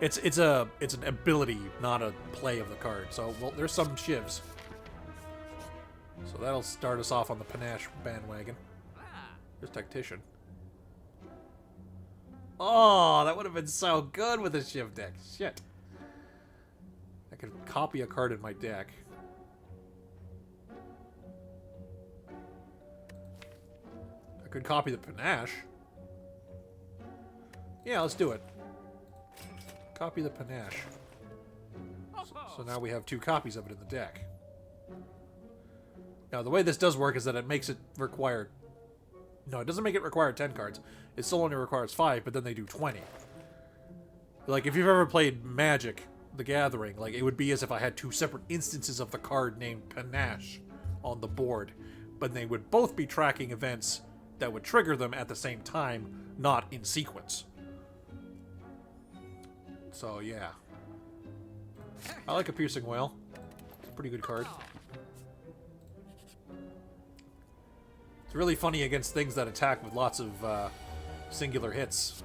It's an ability, not a play of the card. So, well, there's some shivs. So that'll start us off on the panache bandwagon. There's Tactician. Oh, that would have been so good with a shiv deck. Shit. I could copy a card in my deck. I could copy the panache. Yeah, let's do it. Copy the panache. So now we have 2 copies of it in the deck. Now, the way this does work is that it makes it require... No, it doesn't make it require 10 cards. It still only requires 5, but then they do 20. Like, if you've ever played Magic, the Gathering, like, it would be as if I had 2 separate instances of the card named Panache on the board. But they would both be tracking events that would trigger them at the same time, not in sequence. So, yeah. I like a Piercing Whale. It's a pretty good card. It's really funny against things that attack with lots of singular hits.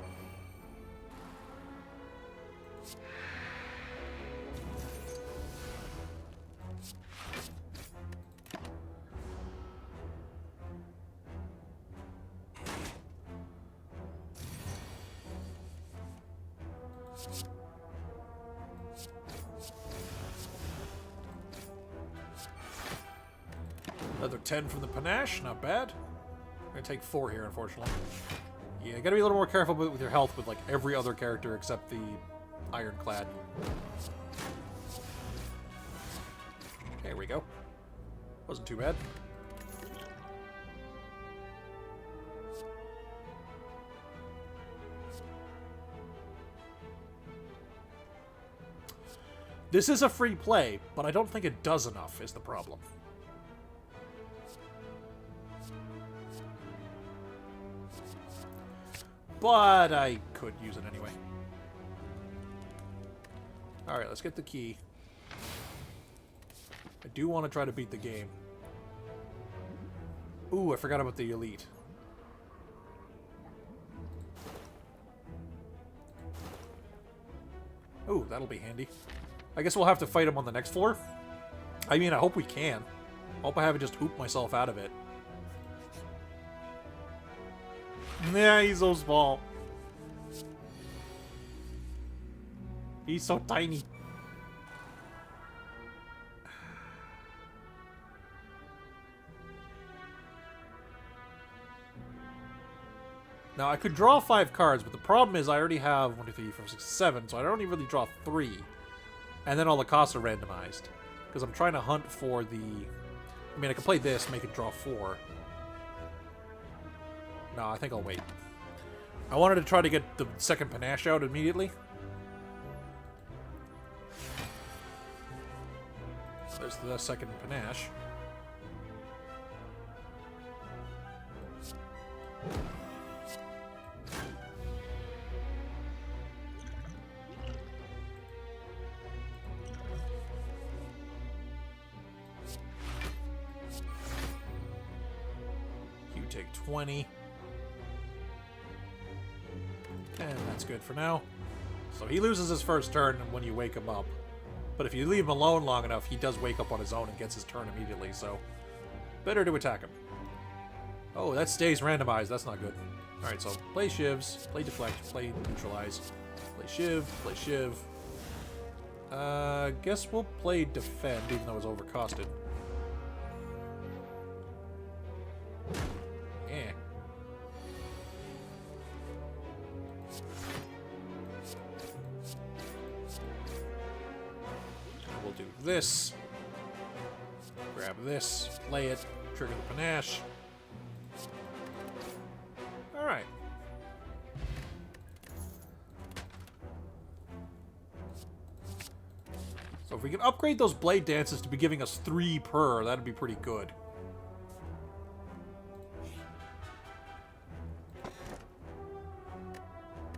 Another 10 from the panache, not bad. I'm gonna take 4 here, unfortunately. Yeah, you gotta be a little more careful with your health with like every other character except the Ironclad. There we go. Wasn't too bad. This is a free play, but I don't think it does enough, is the problem. But I could use it anyway. Alright, let's get the key. I do want to try to beat the game. Ooh, I forgot about the elite. Ooh, that'll be handy. I guess we'll have to fight him on the next floor. I mean, I hope we can. I hope I haven't just hooped myself out of it. Nah, he's so small. He's so tiny. Now, I could draw 5 cards, but the problem is I already have 1, 2, 3, 4, 5, 6, 7, so I don't even really draw 3. And then all the costs are randomized. Because I'm trying to hunt for the... I mean, I could play this, make it draw 4. No, I think I'll wait. I wanted to try to get the second panache out immediately. There's the second panache. You take 20. And that's good for now. So he loses his first turn when you wake him up. But if you leave him alone long enough, he does wake up on his own and gets his turn immediately, so better to attack him. Oh, that stays randomized. That's not good. Alright, so play shivs, play deflect, play neutralize, play shiv, play shiv. Guess we'll play defend, even though it's overcosted. Yeah. We'll do this. Grab this, play it, trigger the panache. Alright. So if we can upgrade those blade dances to be giving us 3 per, that'd be pretty good.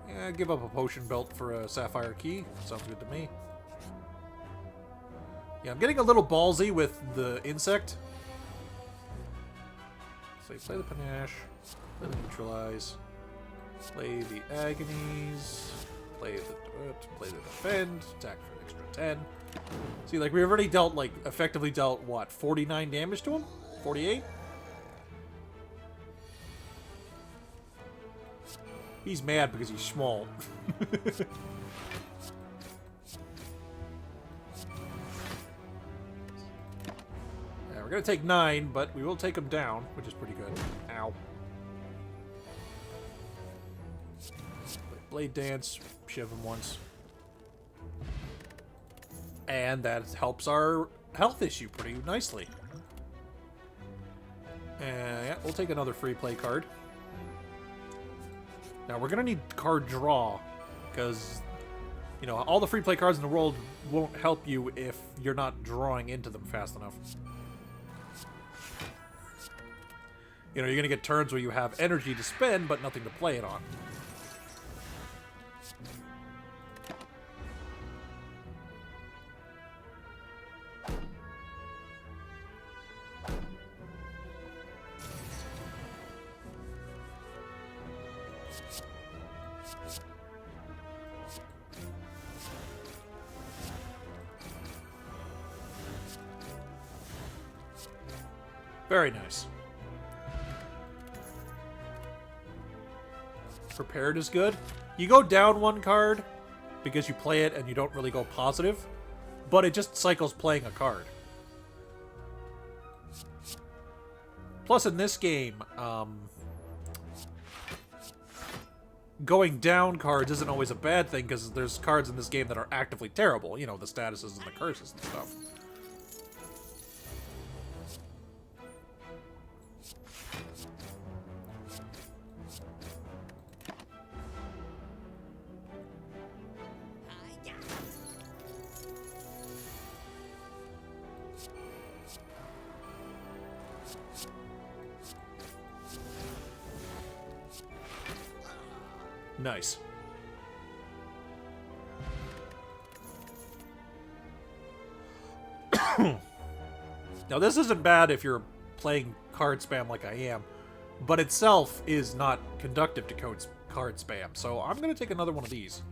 Yeah, give up a potion belt for a sapphire key. Sounds good to me. Yeah, I'm getting a little ballsy with the insect. So you play the panache, play the neutralize, play the agonies. play the defend, attack for an extra 10. See, like, we've already dealt, like, effectively dealt, what, 49 damage to him? 48? He's mad because he's small. Yeah, we're gonna take 9, but we will take him down, which is pretty good. Ow. Blade Dance, shiv him once. And that helps our health issue pretty nicely. And yeah, we'll take another free play card. Now we're gonna need card draw, because, you know, all the free play cards in the world won't help you if you're not drawing into them fast enough. You know, you're gonna get turns where you have energy to spend, but nothing to play it on. Very nice. Prepared is good. You go down one card because you play it and you don't really go positive, but it just cycles playing a card. Plus, in this game, going down cards isn't always a bad thing, because there's cards in this game that are actively terrible. You know, the statuses and the curses and stuff. Nice. Now, this isn't bad if you're playing card spam like I am, but itself is not conductive to card spam, so I'm going to take another one of these.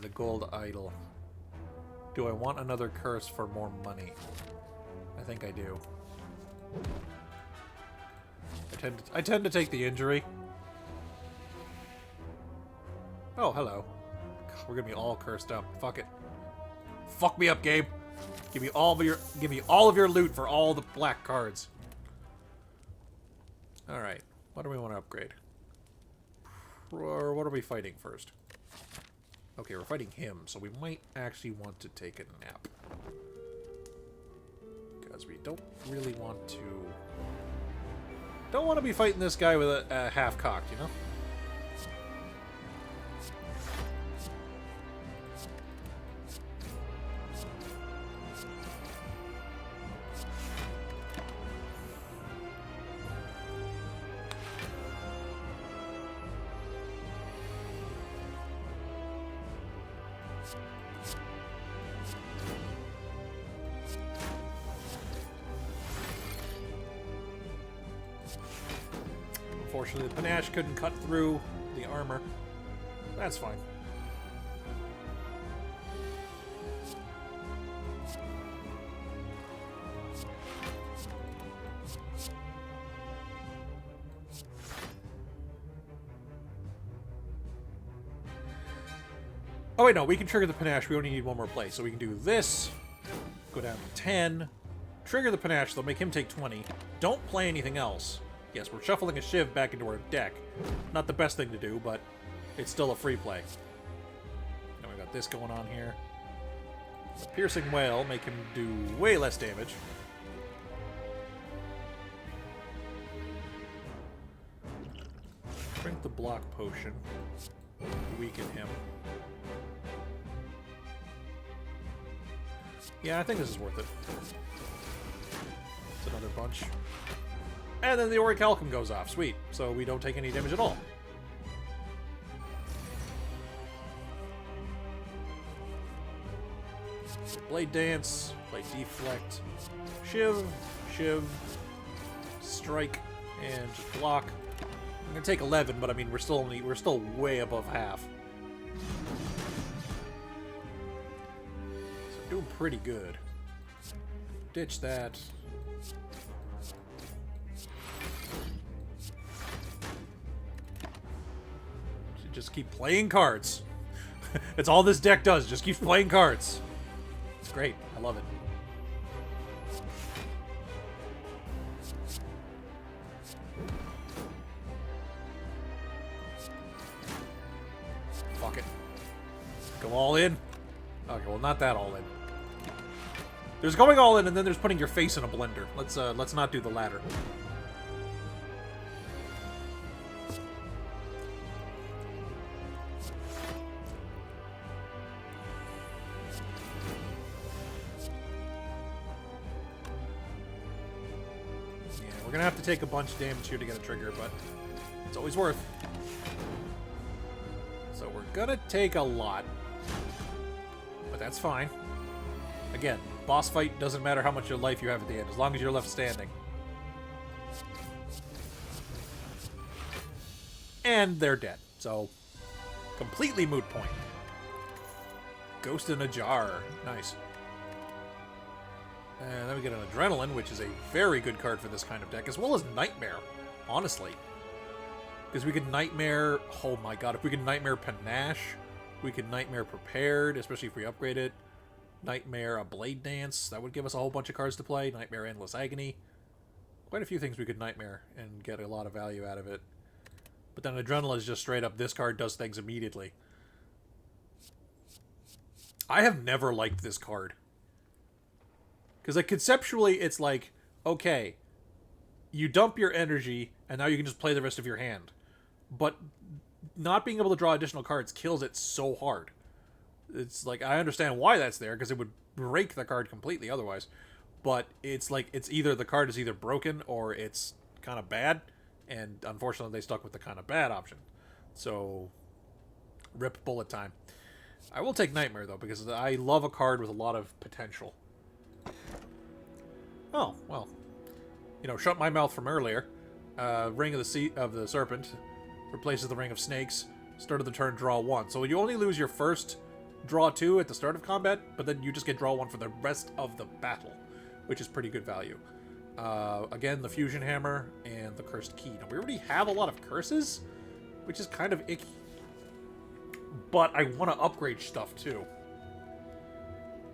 The gold idol. Do I want another curse for more money? I think I do. I tend to take the injury. Oh, hello. God, we're gonna be all cursed up. Fuck it. Fuck me up, Gabe. Give me all of your loot for all the black cards. All right. What do we want to upgrade? Or what are we fighting first? Okay, we're fighting him, so we might actually want to take a nap. Because we don't really want to... Don't want to be fighting this guy with a half-cocked, you know? Unfortunately, the panache couldn't cut through the armor. That's fine. Oh wait, no, we can trigger the panache. We only need one more play. So we can do this, go down to 10, trigger the panache, they'll make him take 20. Don't play anything else. Yes, we're shuffling a shiv back into our deck. Not the best thing to do, but it's still a free play. Now we got this going on here. The piercing wail make him do way less damage. Drink the block potion. Weaken him. Yeah, I think this is worth it. It's another bunch. And then the Orichalcum goes off. Sweet. So we don't take any damage at all. Blade Dance. Play Deflect. Shiv. Shiv. Strike. And just block. I'm gonna take 11, but I mean we're still way above half. So doing pretty good. Ditch that. Should just keep playing cards. That's all this deck does. Just keeps playing cards. It's great. I love it. Fuck it. Go all in. Okay, well, not that all in. There's going all in, and then there's putting your face in a blender. Let's not do the latter. Yeah, we're gonna have to take a bunch of damage here to get a trigger, but it's always worth. So we're gonna take a lot, but that's fine. Again, boss fight doesn't matter how much life you have at the end, as long as you're left standing. And they're dead, so completely moot point. Ghost in a jar. Nice. And then we get an Adrenaline, which is a very good card for this kind of deck, as well as Nightmare, honestly. Because we could Nightmare... Oh my god, if we could Nightmare Panache, we could Nightmare Prepared, especially if we upgrade it. Nightmare a Blade Dance, that would give us a whole bunch of cards to play. Nightmare Endless Agony. Quite a few things we could Nightmare and get a lot of value out of it. But then Adrenaline is just straight up, this card does things immediately. I have never liked this card. Because like, conceptually, it's like, okay, you dump your energy, and now you can just play the rest of your hand. But not being able to draw additional cards kills it so hard. It's like, I understand why that's there, because it would break the card completely otherwise. But it's like, it's either the card is either broken or it's kind of bad. And unfortunately, they stuck with the kind of bad option. So, rip bullet time. I will take Nightmare, though, because I love a card with a lot of potential. Oh, well. You know, shut my mouth from earlier. Ring of the Serpent replaces the Ring of Snakes. Start of the turn, draw 1. So you only lose your first draw 2 at the start of combat, but then you just get draw 1 for the rest of the battle, which is pretty good value. Again, the Fusion Hammer and the Cursed Key. Now, we already have a lot of curses, which is kind of icky. But I want to upgrade stuff, too.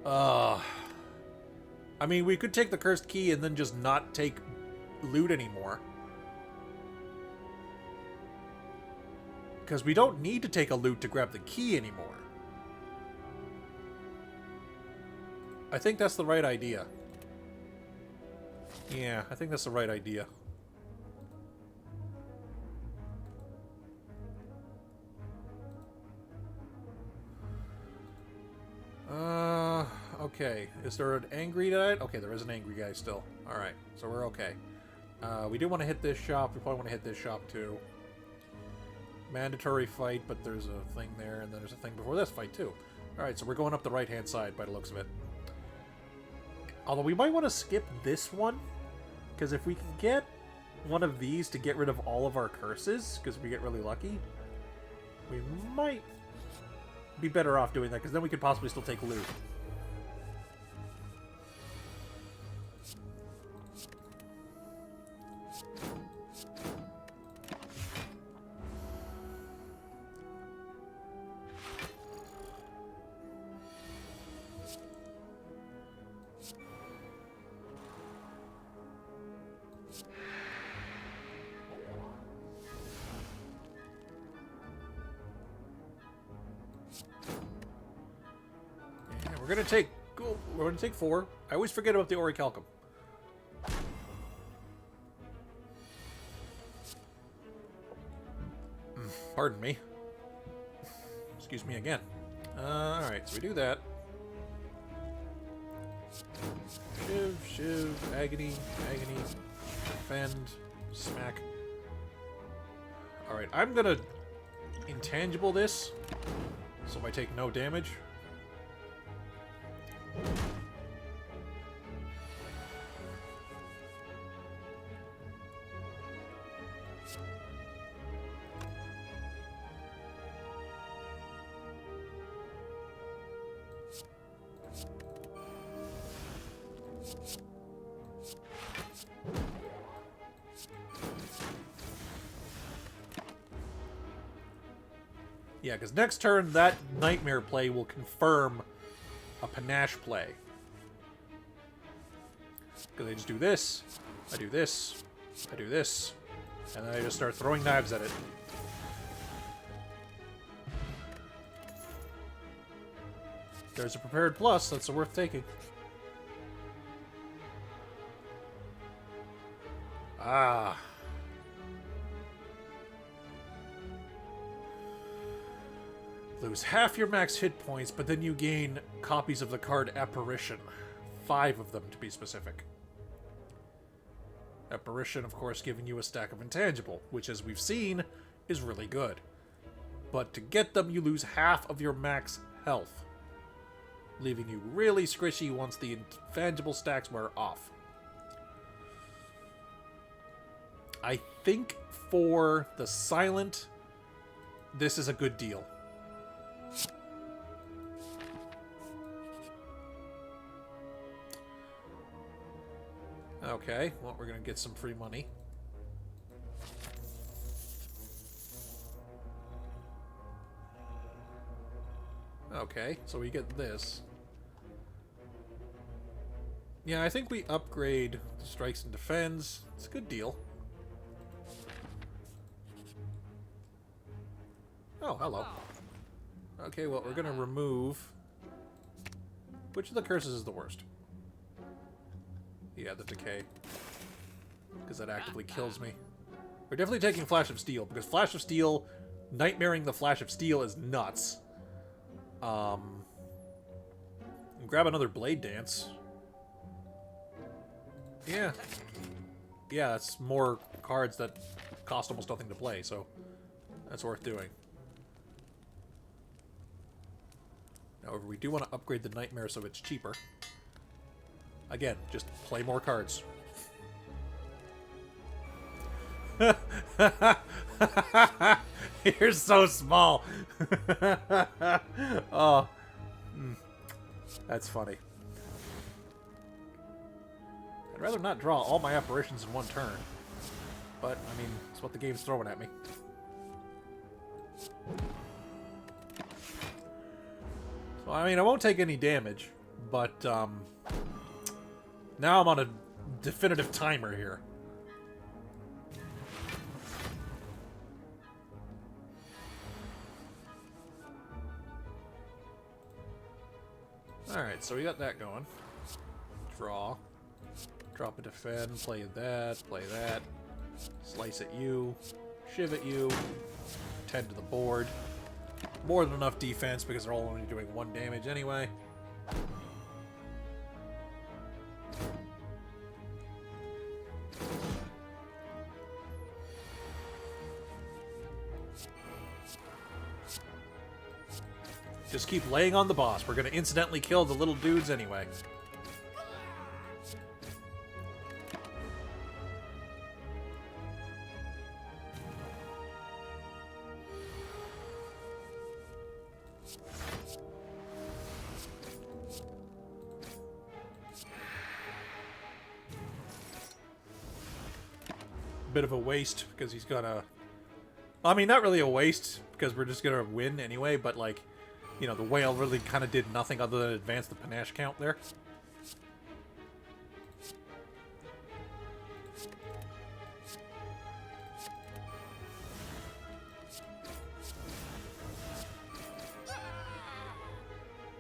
I mean, we could take the Cursed Key and then just not take loot anymore. Because we don't need to take a loot to grab the key anymore. I think that's the right idea. Yeah, I think that's the right idea. Okay. Is there an angry guy? Okay, there is an angry guy still. Alright, so we're okay. We do want to hit this shop. We probably want to hit this shop, too. Mandatory fight, but there's a thing there, and then there's a thing before this fight, too. Alright, so we're going up the right-hand side by the looks of it. Although we might want to skip this one, because if we can get one of these to get rid of all of our curses, because we get really lucky, we might be better off doing that, because then we could possibly still take loot. We're gonna take 4. I always forget about the Orichalcum. Pardon me. Excuse me again. Alright, so we do that. Shiv, agony, defend, smack. Alright, I'm gonna intangible this, so I take no damage. Yeah, because next turn, that Nightmare play will confirm a Panache play. Because I just do this, I do this, I do this, and then I just start throwing knives at it. There's a prepared plus, that's worth taking. Ah. Lose half your max hit points, but then you gain copies of the card Apparition. 5 of them, to be specific. Apparition, of course, giving you a stack of intangible, which, as we've seen, is really good. But to get them, you lose half of your max health, leaving you really squishy once the intangible stacks wear off. I think for the Silent, this is a good deal. Okay, well, we're going to get some free money. Okay, so we get this. Yeah, I think we upgrade Strikes and Defends. It's a good deal. Oh, hello. Okay, well, we're going to remove... Which of the curses is the worst? Yeah, the Decay. Because that actively kills me. We're definitely taking Flash of Steel, because Flash of Steel, Nightmaring the Flash of Steel is nuts. Grab another Blade Dance. Yeah. Yeah, that's more cards that cost almost nothing to play, so that's worth doing. However, we do want to upgrade the Nightmare so it's cheaper. Again, just play more cards. You're so small. Oh, that's funny. I'd rather not draw all my apparitions in one turn, but I mean, it's what the game's throwing at me. So I mean, I won't take any damage, but now I'm on a definitive timer here. Alright, so we got that going. Draw. Drop a defend, play that, slice at you, shiv at you, 10 to the board. More than enough defense because they're all only doing 1 damage anyway. Just keep laying on the boss. We're going to incidentally kill the little dudes anyway. Bit of a waste because he's gonna... I mean, not really a waste because we're just gonna win anyway, but like, you know, the whale really kind of did nothing other than advance the panache count there.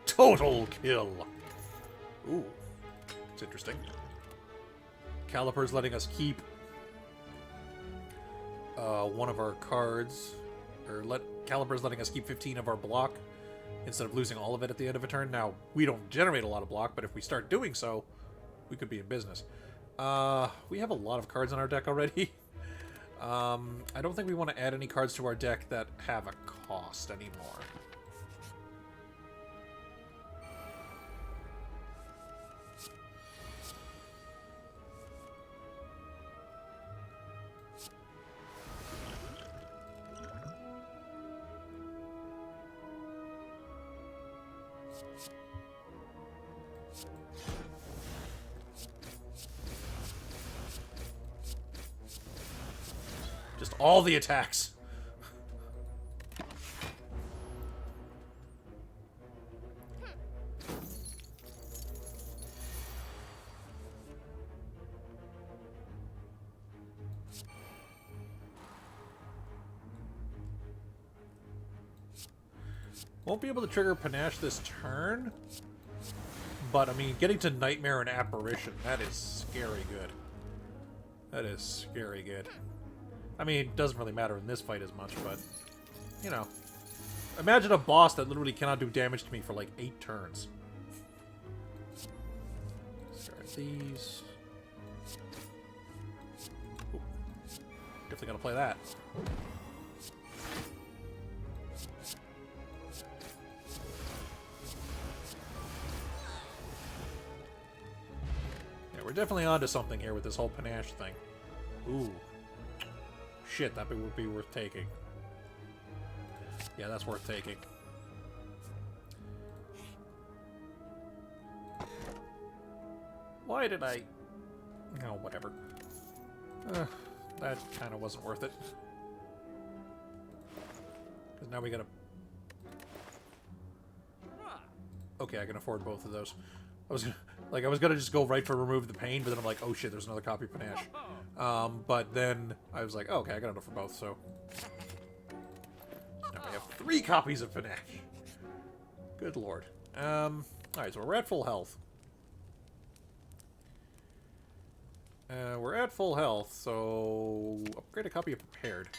Total kill. Ooh, it's interesting. Caliper's letting us keep one of our cards, or Caliper's letting us keep 15 of our block instead of losing all of it at the end of a turn. Now, we don't generate a lot of block, but if we start doing so, we could be in business. We have a lot of cards in our deck already. I don't think we want to add any cards to our deck that have a cost anymore. Just all the attacks. Won't be able to trigger Panache this turn. But, I mean, getting to Nightmare and Apparition, that is scary good. That is scary good. I mean, it doesn't really matter in this fight as much, but, you know. Imagine a boss that literally cannot do damage to me for like 8 turns. Start these. Ooh. Definitely gonna play that. Yeah, we're definitely onto something here with this whole Panache thing. Ooh. Shit, that would be worth taking. Yeah, that's worth taking. Why did I... Oh, whatever. That kind of wasn't worth it. Because now we gotta... Okay, I can afford both of those. I was gonna just go right for remove the pain, but then I'm like, oh shit, there's another copy of Panache. But then I was like, oh, okay, I got enough for both, so... Now we have 3 copies of Panache. Good lord. Alright, so we're at full health. We're at full health, so... Upgrade a copy of Prepared.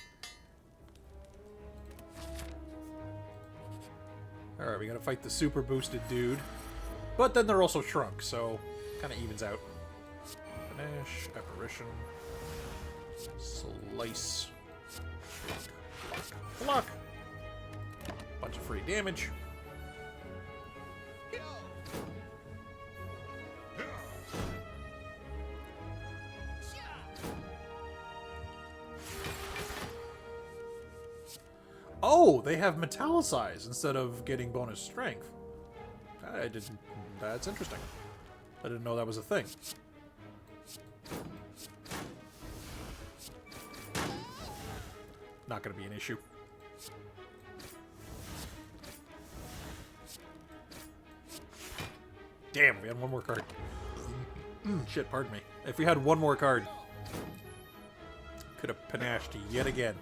Alright, we gotta fight the super boosted dude. But then they're also shrunk, so... Kinda evens out. Panache, Apparition... Slice... Block. Block! Bunch of free damage. Oh, they have metallicize instead of getting bonus strength. I didn't. That's interesting. I didn't know that was a thing. Not going to be an issue. Damn, we had one more card. Shit, pardon me. If we had one more card, could have panached yet again.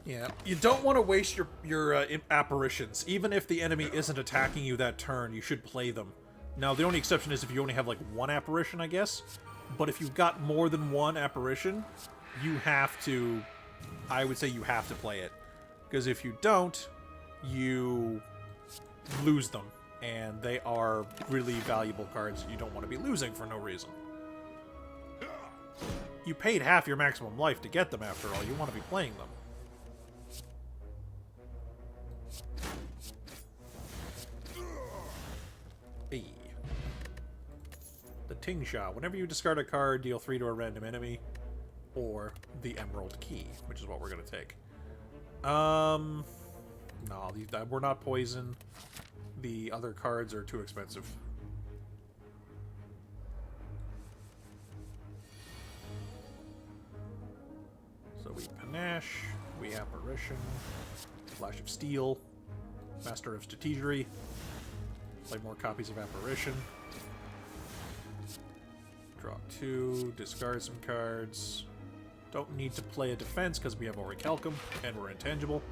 Yeah, you don't want to waste your apparitions. Even if the enemy isn't attacking you that turn, you should play them. Now, the only exception is if you only have, like, one apparition, I guess. But if you've got more than one apparition, you have to... I would say you have to play it. Because if you don't, you lose them. And they are really valuable cards you don't want to be losing for no reason. You paid half your maximum life to get them, after all. You want to be playing them. Hey. The Ting Sha. Whenever you discard a card, deal 3 to a random enemy. Or the Emerald Key, which is what we're going to take. No, we're not poison. The other cards are too expensive. So we Panache, we Apparition, Flash of Steel, Master of Strategery, play more copies of Apparition, draw 2, discard some cards. Don't need to play a defense because we have Orichalcum and we're intangible.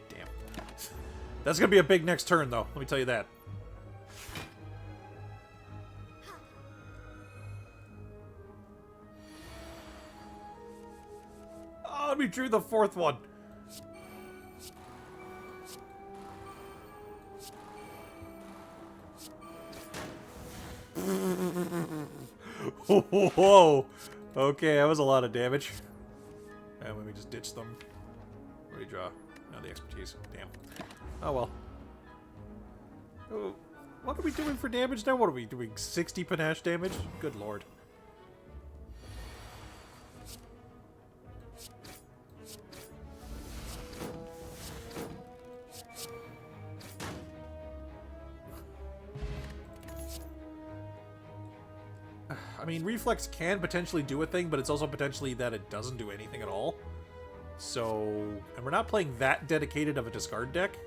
Damn. That's going to be a big next turn, though. Let me tell you that. Oh, we drew the 4th one. Whoa. Okay, that was a lot of damage. And let me just ditch them. What do you draw? No, the expertise. Damn. Oh, well. Oh, what are we doing for damage now? What are we doing? 60 panache damage? Good lord. I mean, Reflex can potentially do a thing, but it's also potentially that it doesn't do anything at all. So, and we're not playing that dedicated of a discard deck.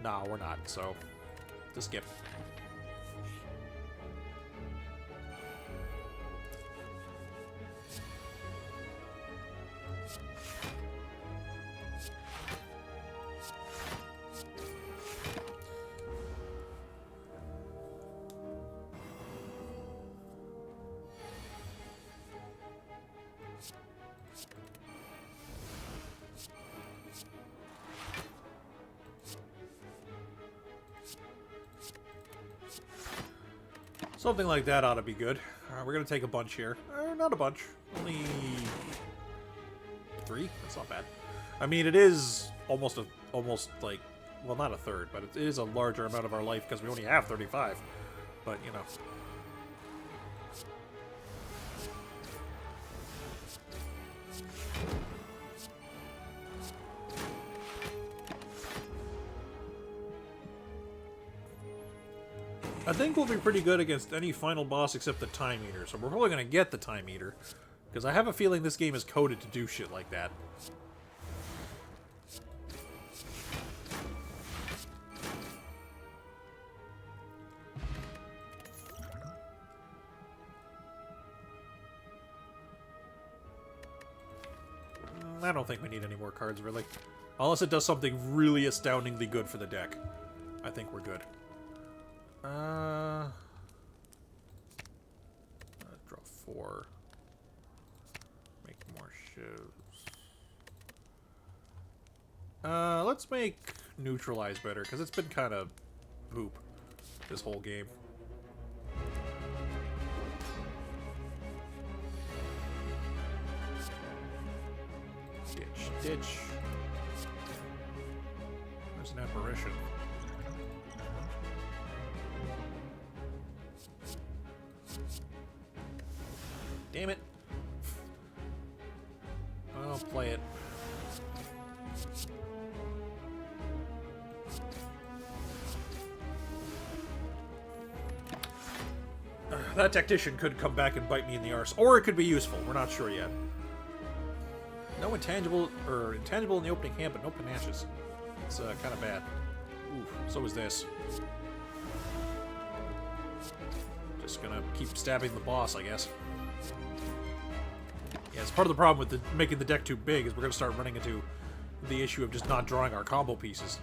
Nah, we're not, so just skip. Something like that ought to be good. We're going to take a bunch here. Not a bunch. Only 3? That's not bad. I mean, it is almost like, well, not a third, but it is a larger amount of our life because we only have 35. But, you know. I think we'll be pretty good against any final boss except the Time Eater, so we're probably going to get the Time Eater. Because I have a feeling this game is coded to do shit like that. I don't think we need any more cards, really. Unless it does something really astoundingly good for the deck. I think we're good. Draw 4. Make more shows. Let's make Neutralize better, because it's been kind of poop this whole game. Ditch, ditch. There's an apparition. Damn it. I'll play it. That tactician could come back and bite me in the arse. Or it could be useful. We're not sure yet. No intangible, or intangible in the opening hand, but no panaches. It's kind of bad. Ooh, so is this. Just gonna keep stabbing the boss, I guess. Yeah, it's part of the problem with making the deck too big is we're gonna start running into the issue of just not drawing our combo pieces.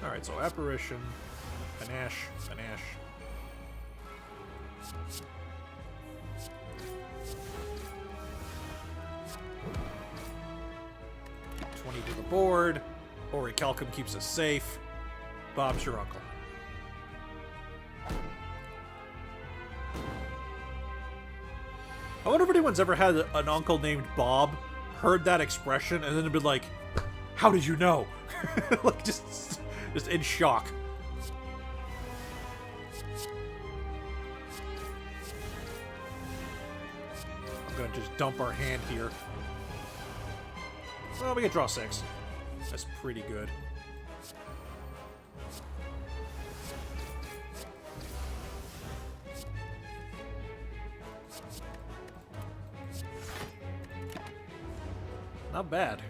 Alright, so Apparition, Panache, Panache. To the board. Orichalcum keeps us safe. Bob's your uncle. I wonder if anyone's ever had an uncle named Bob, heard that expression, and then been like, "How did you know?" Like just in shock. I'm gonna just dump our hand here. Well, we can draw 6. That's pretty good. Not bad.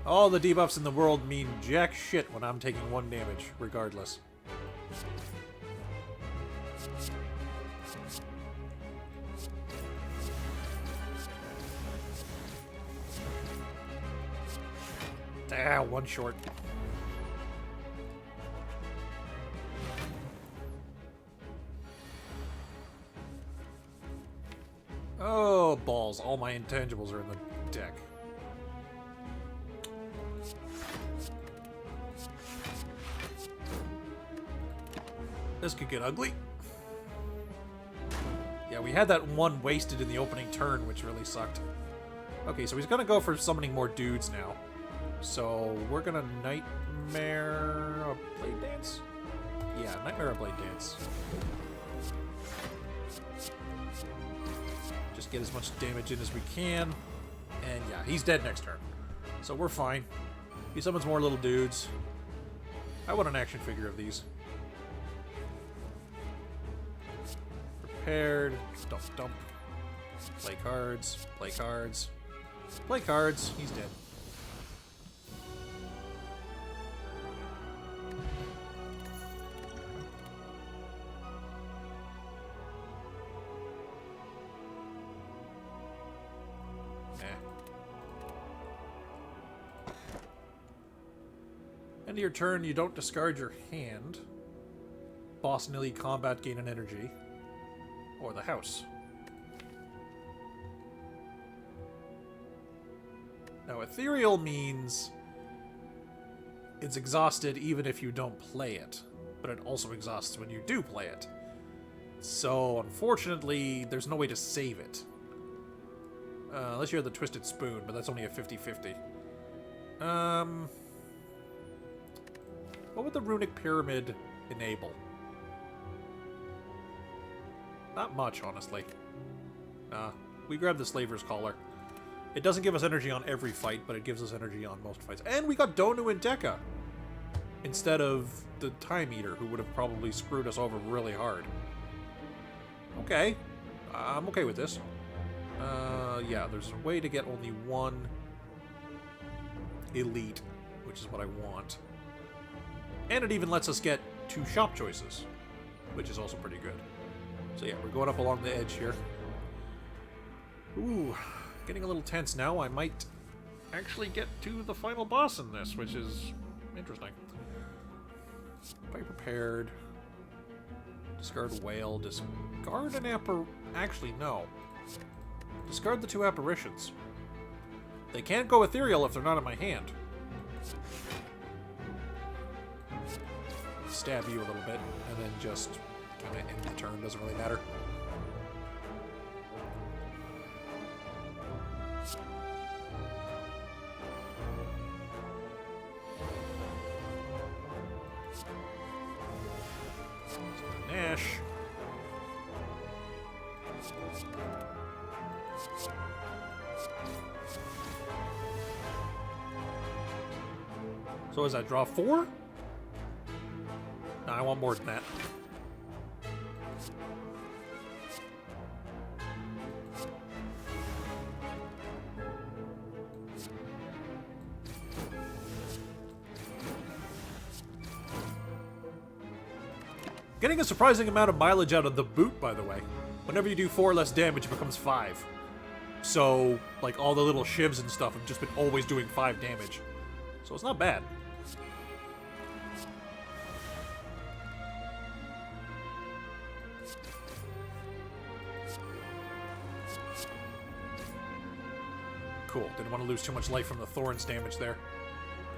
All the debuffs in the world mean jack shit when I'm taking 1 damage, regardless. Ah, 1 short. Oh, balls. All my intangibles are in the deck. This could get ugly. Yeah, we had that 1 wasted in the opening turn, which really sucked. Okay, so he's gonna go for summoning more dudes now. So we're gonna Nightmare a Blade Dance? Yeah, Nightmare a Blade Dance. Just get as much damage in as we can. And yeah, he's dead next turn. So we're fine. He summons more little dudes. I want an action figure of these. Prepared. Dump, dump. Play cards. Play cards. Play cards. He's dead. End of your turn, you don't discard your hand. Boss and elite combat gain an energy. Or the house. Now, ethereal means it's exhausted even if you don't play it. But it also exhausts when you do play it. So, unfortunately, there's no way to save it. Unless you have the Twisted Spoon, but that's only a 50-50. What would the Runic Pyramid enable? Not much, honestly. We grab the Slaver's Collar. It doesn't give us energy on every fight, but it gives us energy on most fights. And we got Donu and Deka! Instead of the Time Eater, who would have probably screwed us over really hard. Okay. I'm okay with this. Yeah, there's a way to get only one elite, which is what I want. And it even lets us get 2 shop choices, which is also pretty good. So yeah, we're going up along the edge here. Ooh, getting a little tense now. I might actually get to the final boss in this, which is interesting. Play prepared. Discard whale. Discard an actually, no. Discard the 2 apparitions. They can't go ethereal if they're not in my hand. Stab you a little bit, and then just kind of end the turn. Doesn't really matter. Nash. So is that draw 4? No, I want more than that. Getting a surprising amount of mileage out of the boot, by the way. Whenever you do 4 less damage, it becomes 5. So, like, all the little shivs and stuff have just been always doing 5 damage. So it's not bad. Cool. Didn't want to lose too much life from the Thorns damage there.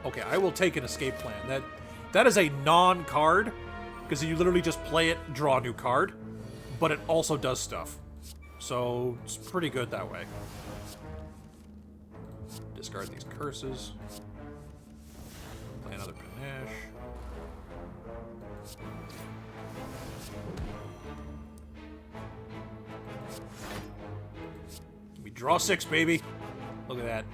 Okay, I will take an escape plan. That is a non-card, because you literally just play it, draw a new card, but it also does stuff. So, it's pretty good that way. Discard these curses. Play another panache. We draw 6, baby. Look at that.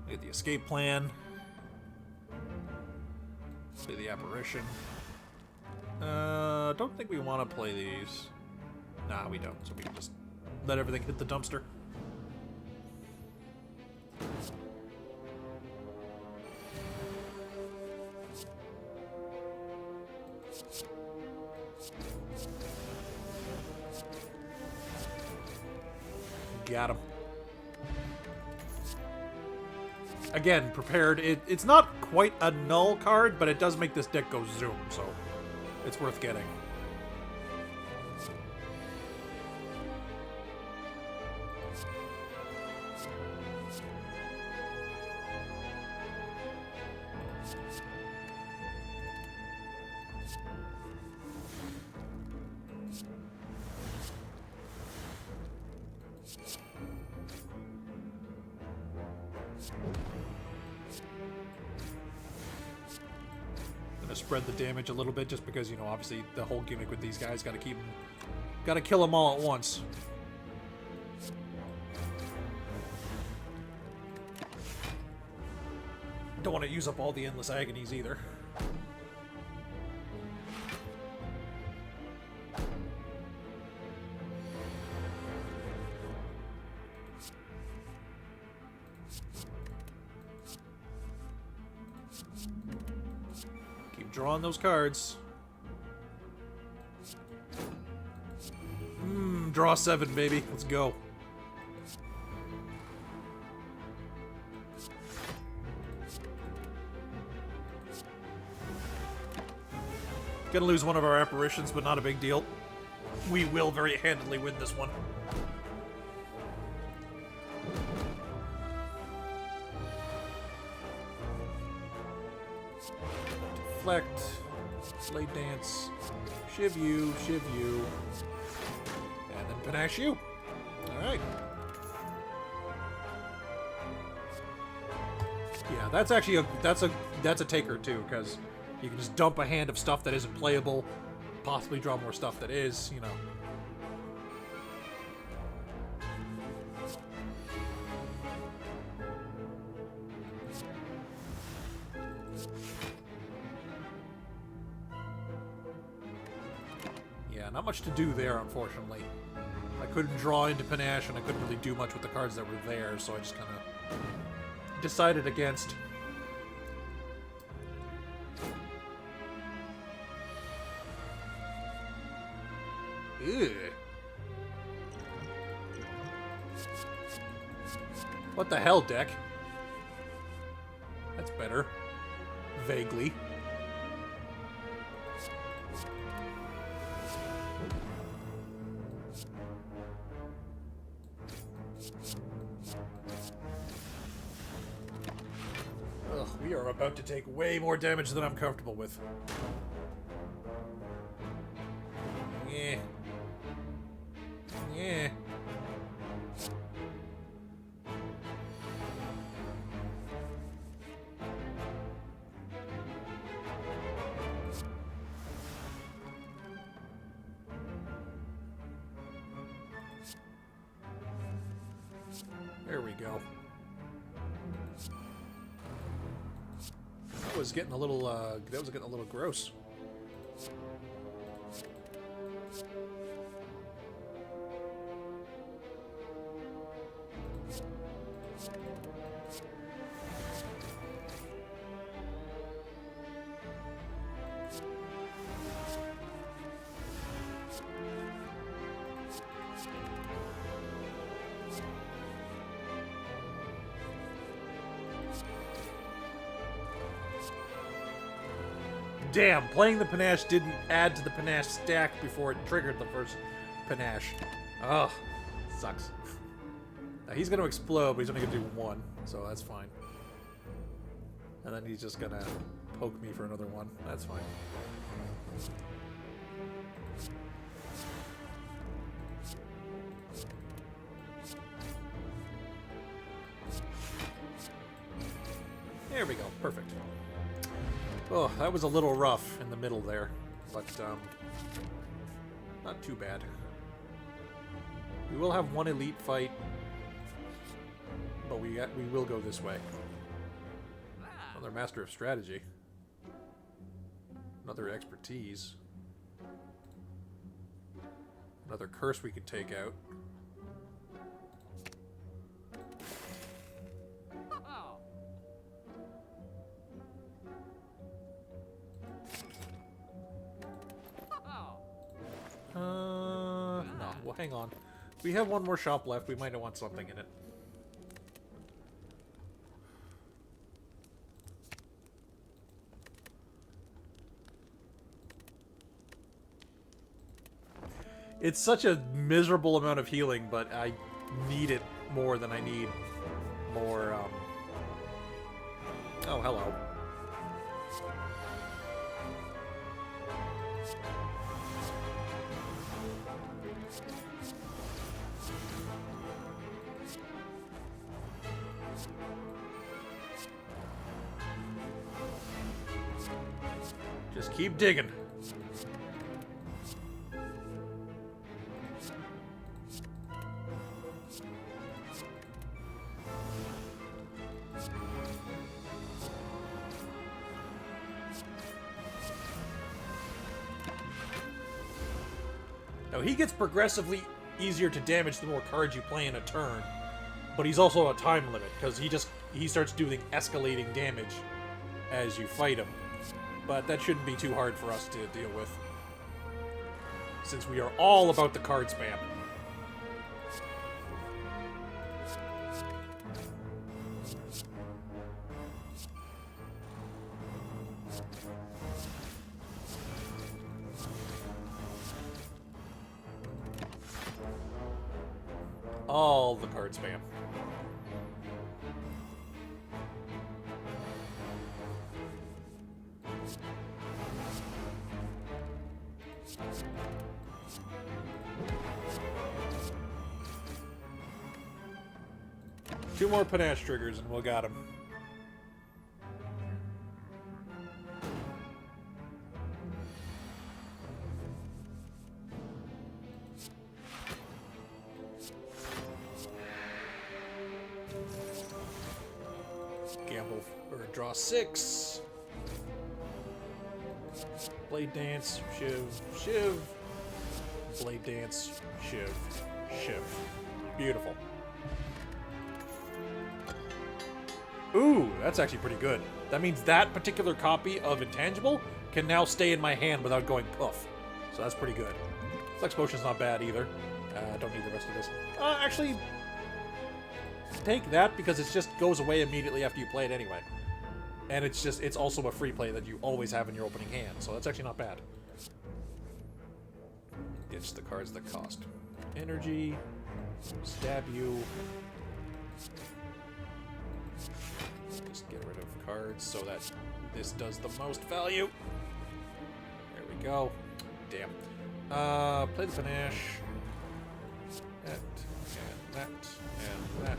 Look at the escape plan. Play the apparition. Don't think we want to play these. Nah, we don't. So we can just let everything hit the dumpster. Got him. Again, prepared. It's not quite a null card, but it does make this deck go zoom, so it's worth getting. to spread the damage a little bit, just because, you know, obviously the whole gimmick with these guys, gotta kill them all at once. Don't want to use up all the endless agonies either. Keep drawing those cards. Draw 7, baby. Let's go. Gonna lose one of our apparitions, but not a big deal. We will very handily win this one. Deflect, Slade Dance, Shiv you, and then Panache you. Alright. Yeah, that's actually that's a taker too, because you can just dump a hand of stuff that isn't playable, possibly draw more stuff that is, you know. Yeah, not much to do there, unfortunately. I couldn't draw into Panache, and I couldn't really do much with the cards that were there, so I just kind of decided against. Ew. What the hell, deck? That's better. Vaguely. Ugh, we are about to take way more damage than I'm comfortable with. Yeah. Yeah. There we go. That was getting a little gross. Damn, playing the Panache didn't add to the Panache stack before it triggered the first Panache. Ugh, sucks. Now, he's gonna explode, but he's only gonna do 1, so that's fine. And then he's just gonna poke me for another 1. That's fine. There we go, perfect. Oh, that was a little rough in the middle there, but not too bad. We will have one elite fight, but we will go this way. Another master of strategy. Another expertise. Another curse we could take out. No. Well, hang on. We have one more shop left. We might want something in it. It's such a miserable amount of healing, but I need it more than I need more, Oh, hello. Just keep digging. Now, he gets progressively easier to damage the more cards you play in a turn, but he's also a time limit, because he starts doing escalating damage as you fight him. But that shouldn't be too hard for us to deal with, since we are all about the card spam. All the card spam. Two more panache triggers and we'll got him. Gamble or draw 6. Blade dance, shiv. Blade dance, shiv. Beautiful. Ooh, that's actually pretty good. That means that particular copy of Intangible can now stay in my hand without going poof. So that's pretty good. Flex Potion's not bad either. Don't need the rest of this. Actually, take that because it just goes away immediately after you play it anyway. And it's also a free play that you always have in your opening hand, so that's actually not bad. It's the cards that cost energy, stab you. Just get rid of cards so that this does the most value. There we go. Damn. Play the panache. That, and that, and that,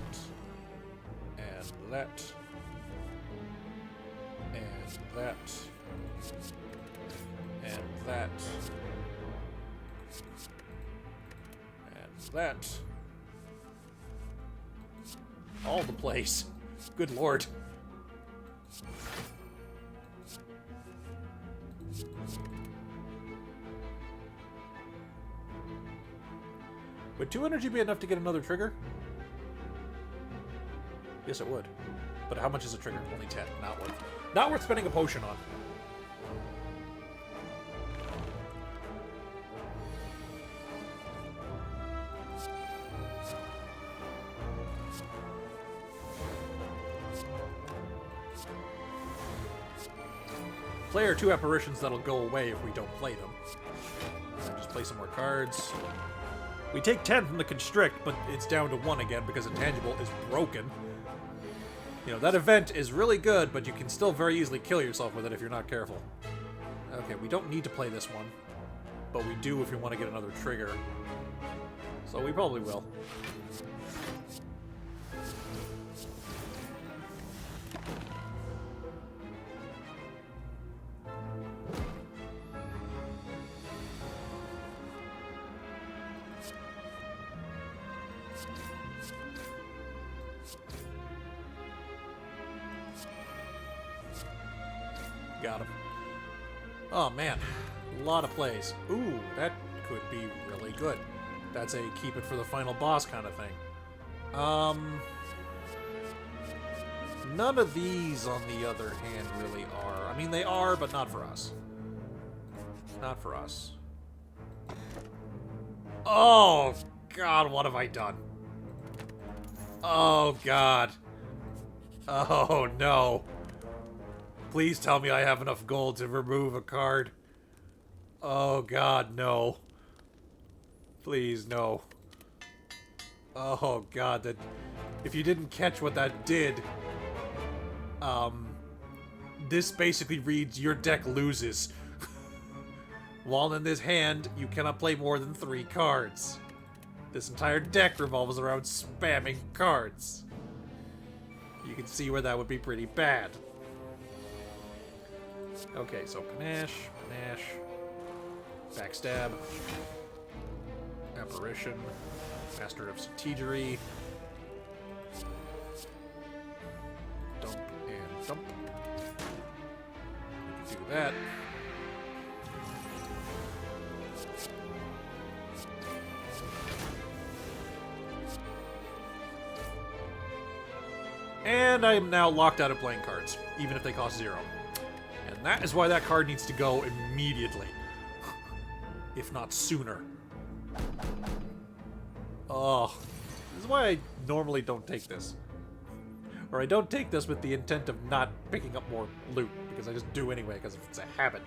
and that, and that, and that, and that. All the plays. Good lord. Would 2 energy be enough to get another trigger? Yes, it would. But how much is a trigger? Only 10. Not worth. Not worth spending a potion on. Play our 2 apparitions that'll go away if we don't play them. Just play some more cards. We take 10 from the Constrict, but it's down to 1 again because Intangible is broken. You know, that event is really good, but you can still very easily kill yourself with it if you're not careful. Okay, we don't need to play this one, but we do if we want to get another trigger. So we probably will. Got him. Oh man, a lot of plays. Ooh, that could be really good. That's a keep it for the final boss kind of thing. None of these, on the other hand, really are. I mean, they are, but not for us. Not for us. Oh, God, what have I done? Oh, God. Oh, no. Please tell me I have enough gold to remove a card. Oh, God, no. Please, no. Oh, God, that... If you didn't catch what that did... This basically reads, your deck loses. While in this hand, you cannot play more than 3 cards. This entire deck revolves around spamming cards. You can see where that would be pretty bad. Okay, so panache, panache, backstab, apparition, master of strategery, dump and dump. We can do that. And I am now locked out of playing cards, even if they cost 0. And that is why that card needs to go immediately. If not sooner. Oh. This is why I normally don't take this. Or I don't take this with the intent of not picking up more loot, because I just do anyway, because it's a habit.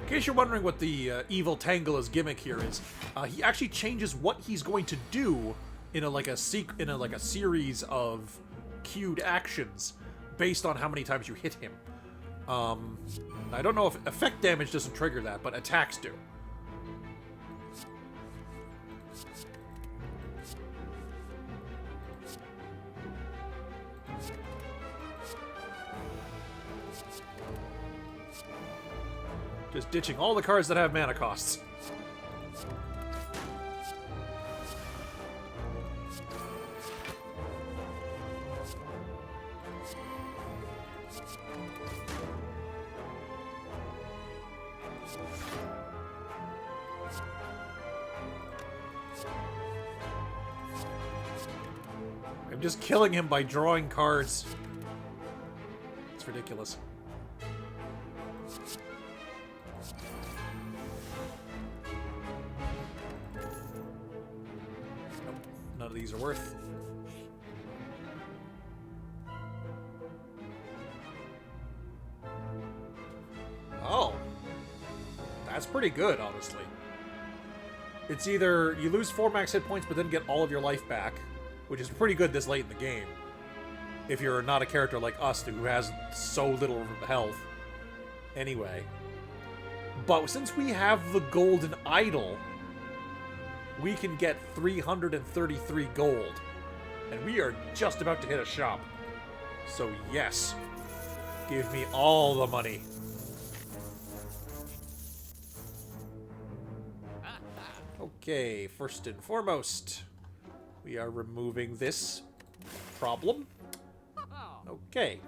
In case you're wondering what the evil Tangela's gimmick here is, he actually changes what he's going to do in a series of queued actions based on how many times you hit him. I don't know if effect damage doesn't trigger that, but attacks do. Just ditching all the cards that have mana costs. I'm just killing him by drawing cards. It's ridiculous. None of these are worth. Oh. That's pretty good, honestly. It's either you lose 4 max hit points but then get all of your life back, which is pretty good this late in the game, if you're not a character like us who has so little health anyway. But since we have the golden idol, we can get 333 gold. And we are just about to hit a shop. So yes, give me all the money. Okay, first and foremost, we are removing this problem. Okay.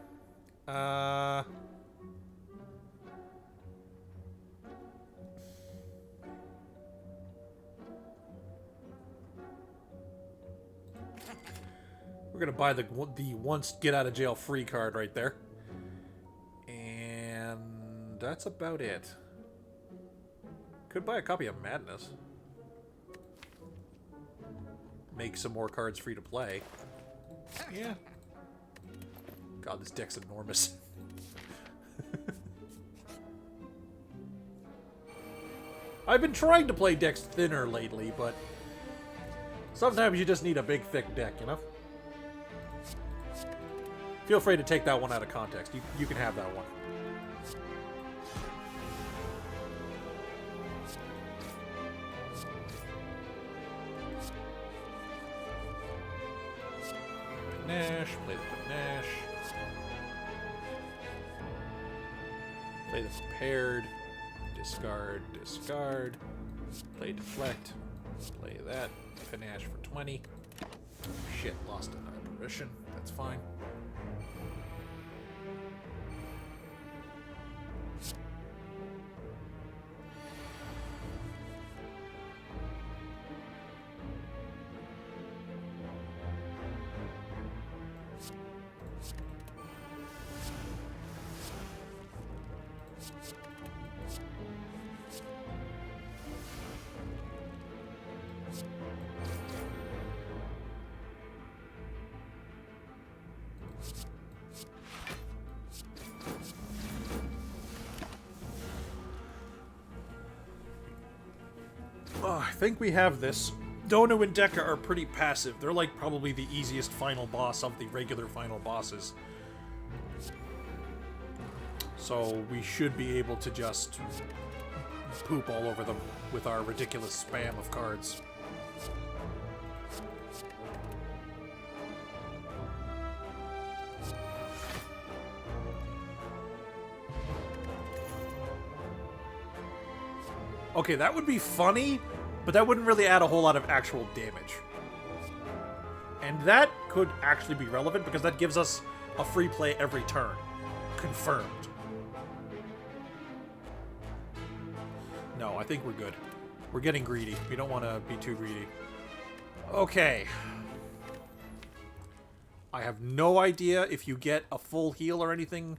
We're gonna buy the once get out of jail free card right there. And that's about it. Could buy a copy of Madness. Make some more cards free to play. Yeah. God, this deck's enormous. I've been trying to play decks thinner lately, but sometimes you just need a big, thick deck, you know? Feel free to take that one out of context. You can have that one. Panache, play the Panache. Play the Prepared. Discard, discard. Play Deflect. Play that. Panache for 20. Shit, lost an apparition. That's fine. I think we have this. Donu and Deka are pretty passive. They're like probably the easiest final boss of the regular final bosses. So we should be able to just poop all over them with our ridiculous spam of cards. Okay, that would be funny, but that wouldn't really add a whole lot of actual damage. And that could actually be relevant, because that gives us a free play every turn. Confirmed. No, I think we're good. We're getting greedy. We don't want to be too greedy. Okay. I have no idea if you get a full heal or anything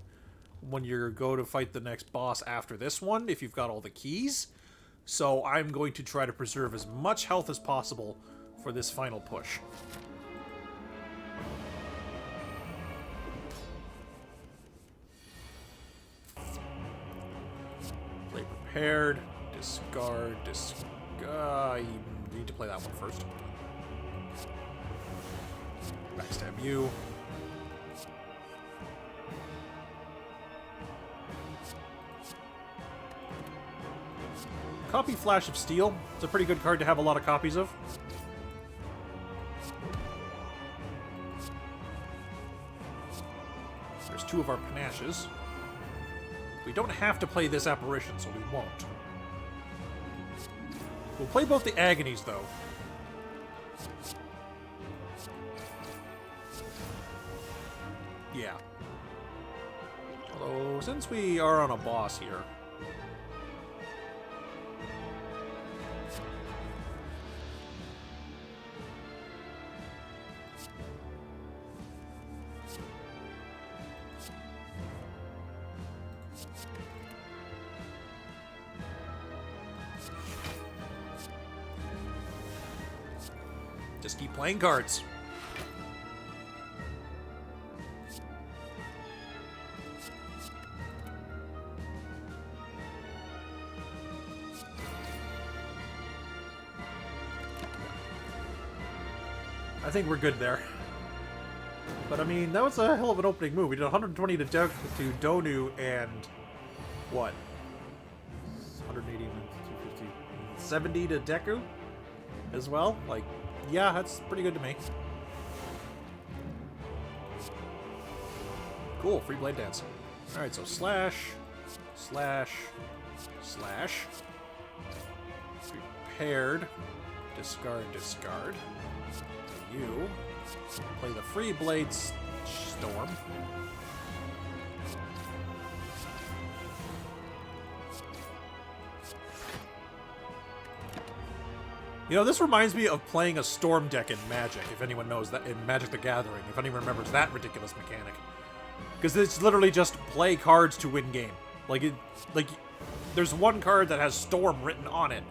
when you go to fight the next boss after this one, if you've got all the keys. So I'm going to try to preserve as much health as possible for this final push. Play prepared. Discard. You need to play that one first. Backstab you. Copy Flash of Steel. It's a pretty good card to have a lot of copies of. There's two of our panaches. We don't have to play this apparition, so we won't. We'll play both the Agonies, though. Yeah. Although, since we are on a boss here... just keep playing cards. I think we're good there. But I mean, that was a hell of an opening move. We did 120 to Donu and what? 180, 250, 70 to Deku as well. Like, yeah, that's pretty good to me. Cool, free blade dance. Alright, so slash, slash, slash. Prepared. Discard, discard. You. Play the free blades storm. You know, this reminds me of playing a storm deck in Magic, if anyone knows that, in Magic the Gathering, if anyone remembers that ridiculous mechanic. Because it's literally just play cards to win game. Like, there's one card that has Storm written on it,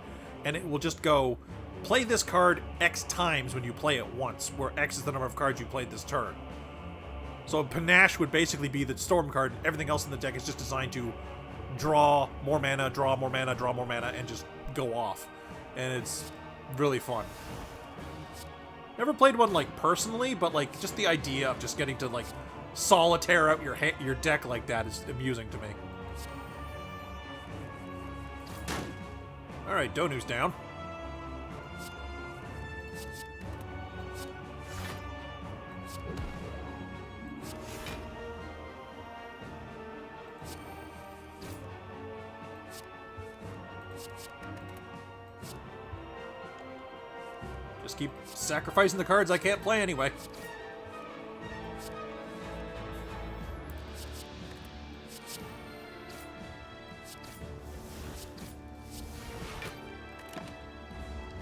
and it will just go, play this card X times when you play it once, where X is the number of cards you played this turn. So Panache would basically be the Storm card, and everything else in the deck is just designed to draw more mana, draw more mana, draw more mana, and just go off. And it's really fun. Never played one, like, personally, but, like, just the idea of just getting to, like, solitaire out your deck like that is amusing to me. Alright, Donu's down. Just keep sacrificing the cards I can't play anyway.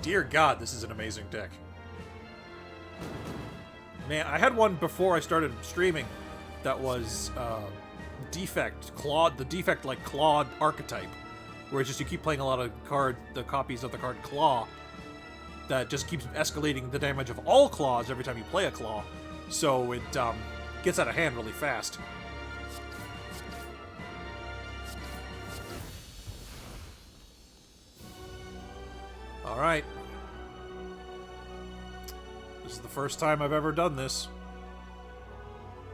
Dear God, this is an amazing deck. Man, I had one before I started streaming that was Defect, Claude, the Defect like Claude archetype, where it's just you keep playing a lot of the copies of the card Claw that just keeps escalating the damage of all claws every time you play a claw, so it gets out of hand really fast. Alright. This is the first time I've ever done this.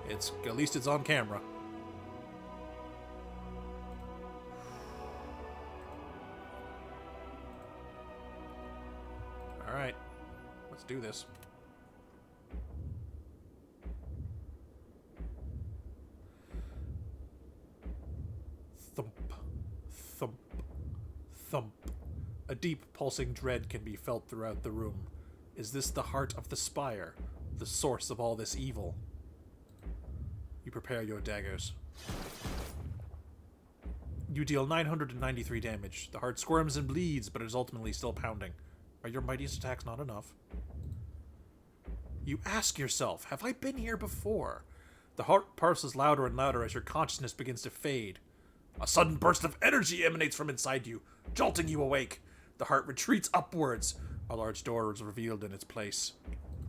At least it's on camera. Alright. Let's do this. Thump. Thump. Thump. A deep, pulsing dread can be felt throughout the room. Is this the heart of the Spire? The source of all this evil? You prepare your daggers. You deal 993 damage. The heart squirms and bleeds, but it is ultimately still pounding. Are your mightiest attacks not enough? You ask yourself, have I been here before? The heart pulses louder and louder as your consciousness begins to fade. A sudden burst of energy emanates from inside you, jolting you awake. The heart retreats upwards. A large door is revealed in its place.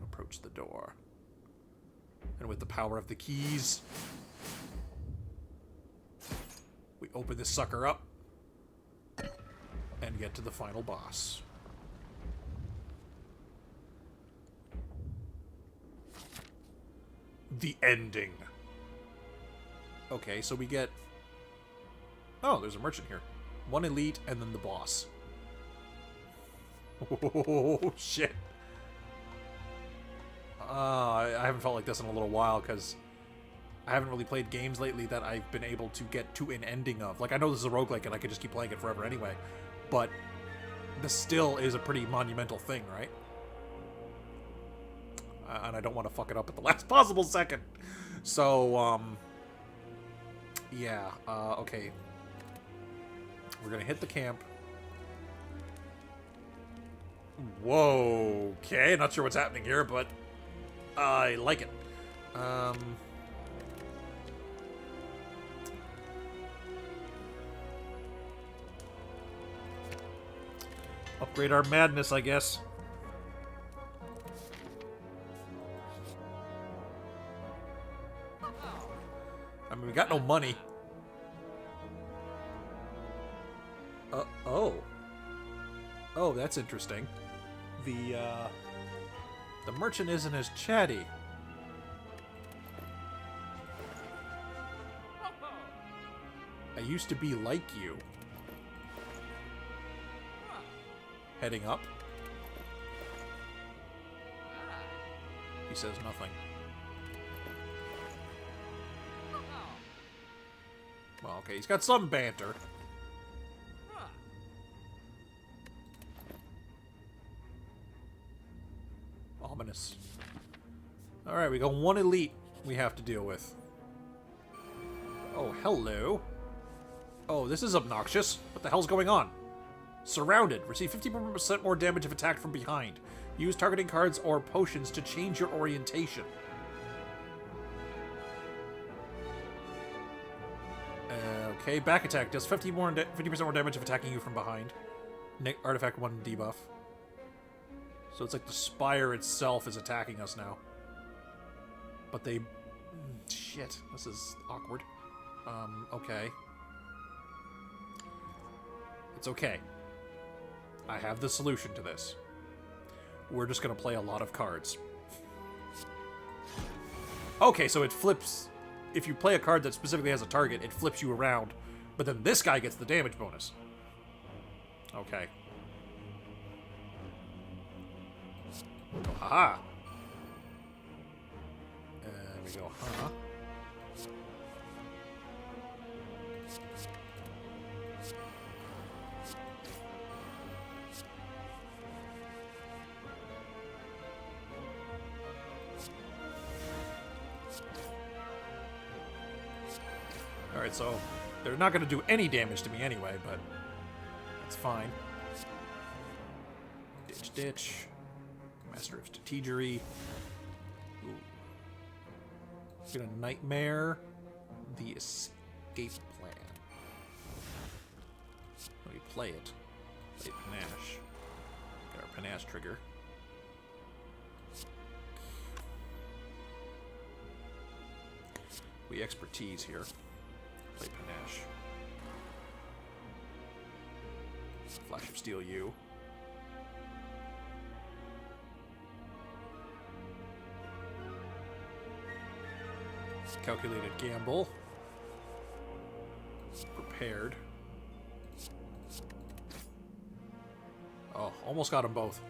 Approach the door. And with the power of the keys, we open this sucker up and get to the final boss. The ending. Okay, so we get... Oh, there's a merchant here. One elite and then the boss. Oh, shit. I haven't felt like this in a little while because I haven't really played games lately that I've been able to get to an ending of. Like, I know this is a roguelike and I could just keep playing it forever anyway, but this still is a pretty monumental thing, right? And I don't want to fuck it up at the last possible second. So, yeah, okay. We're gonna hit the camp. Whoa, okay, not sure what's happening here, but I like it. Upgrade our madness, I guess. I mean, we got no money. Oh. Oh, that's interesting. The merchant isn't as chatty. I used to be like you. Heading up. He says nothing. Well, okay, he's got some banter. Ominous. Alright, we got one elite we have to deal with. Oh, hello. Oh, this is obnoxious. What the hell's going on? Surrounded. Receive 50% more damage if attacked from behind. Use targeting cards or potions to change your orientation. Okay, back attack does 50% more damage if attacking you from behind. Artifact 1 debuff. So it's like the Spire itself is attacking us now. But they... Shit, this is awkward. Okay. It's okay. I have the solution to this. We're just gonna play a lot of cards. Okay, so it flips... If you play a card that specifically has a target, it flips you around. But then this guy gets the damage bonus. Okay. Go, haha. There we go, huh? Alright, so they're not going to do any damage to me anyway, but it's fine. Ditch, ditch. Master of Strategery. Ooh. Get a Nightmare. The Escape Plan. Let me play it. Play Panache. Get our Panache trigger. We expertise here. Play Panache. Flash of Steel U. Calculated gamble. Prepared. Oh, almost got them both.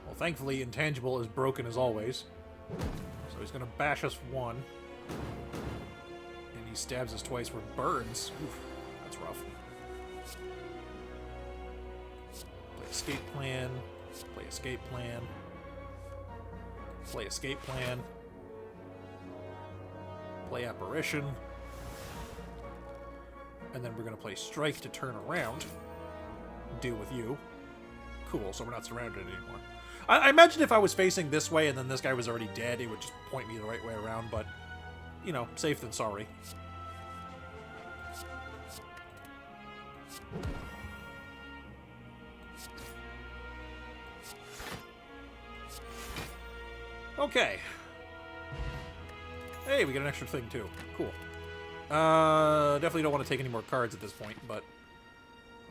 Well, thankfully, Intangible is broken as always. So he's going to bash us one. And he stabs us twice for burns. Oof, that's rough. Play escape plan. Play escape plan. Play escape plan. Play apparition. And then we're going to play strike to turn around. Deal with you. Cool, so we're not surrounded anymore. I imagine if I was facing this way and then this guy was already dead, it would just point me the right way around, but, you know, safe than sorry. Okay. Hey, we get an extra thing, too. Cool. Definitely don't want to take any more cards at this point, but...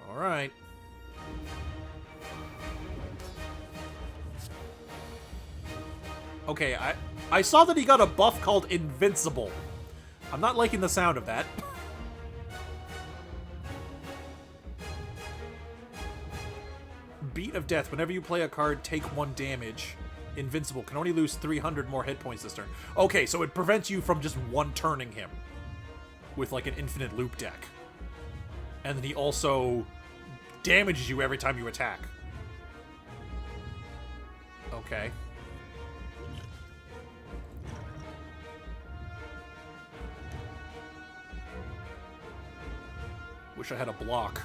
Alright. Okay, I saw that he got a buff called Invincible. I'm not liking the sound of that. Beat of Death. Whenever you play a card, take 1 damage. Invincible. Can only lose 300 more hit points this turn. Okay, so it prevents you from just one-turning him. With, like, an infinite loop deck. And then he also damages you every time you attack. Okay. Wish I had a block.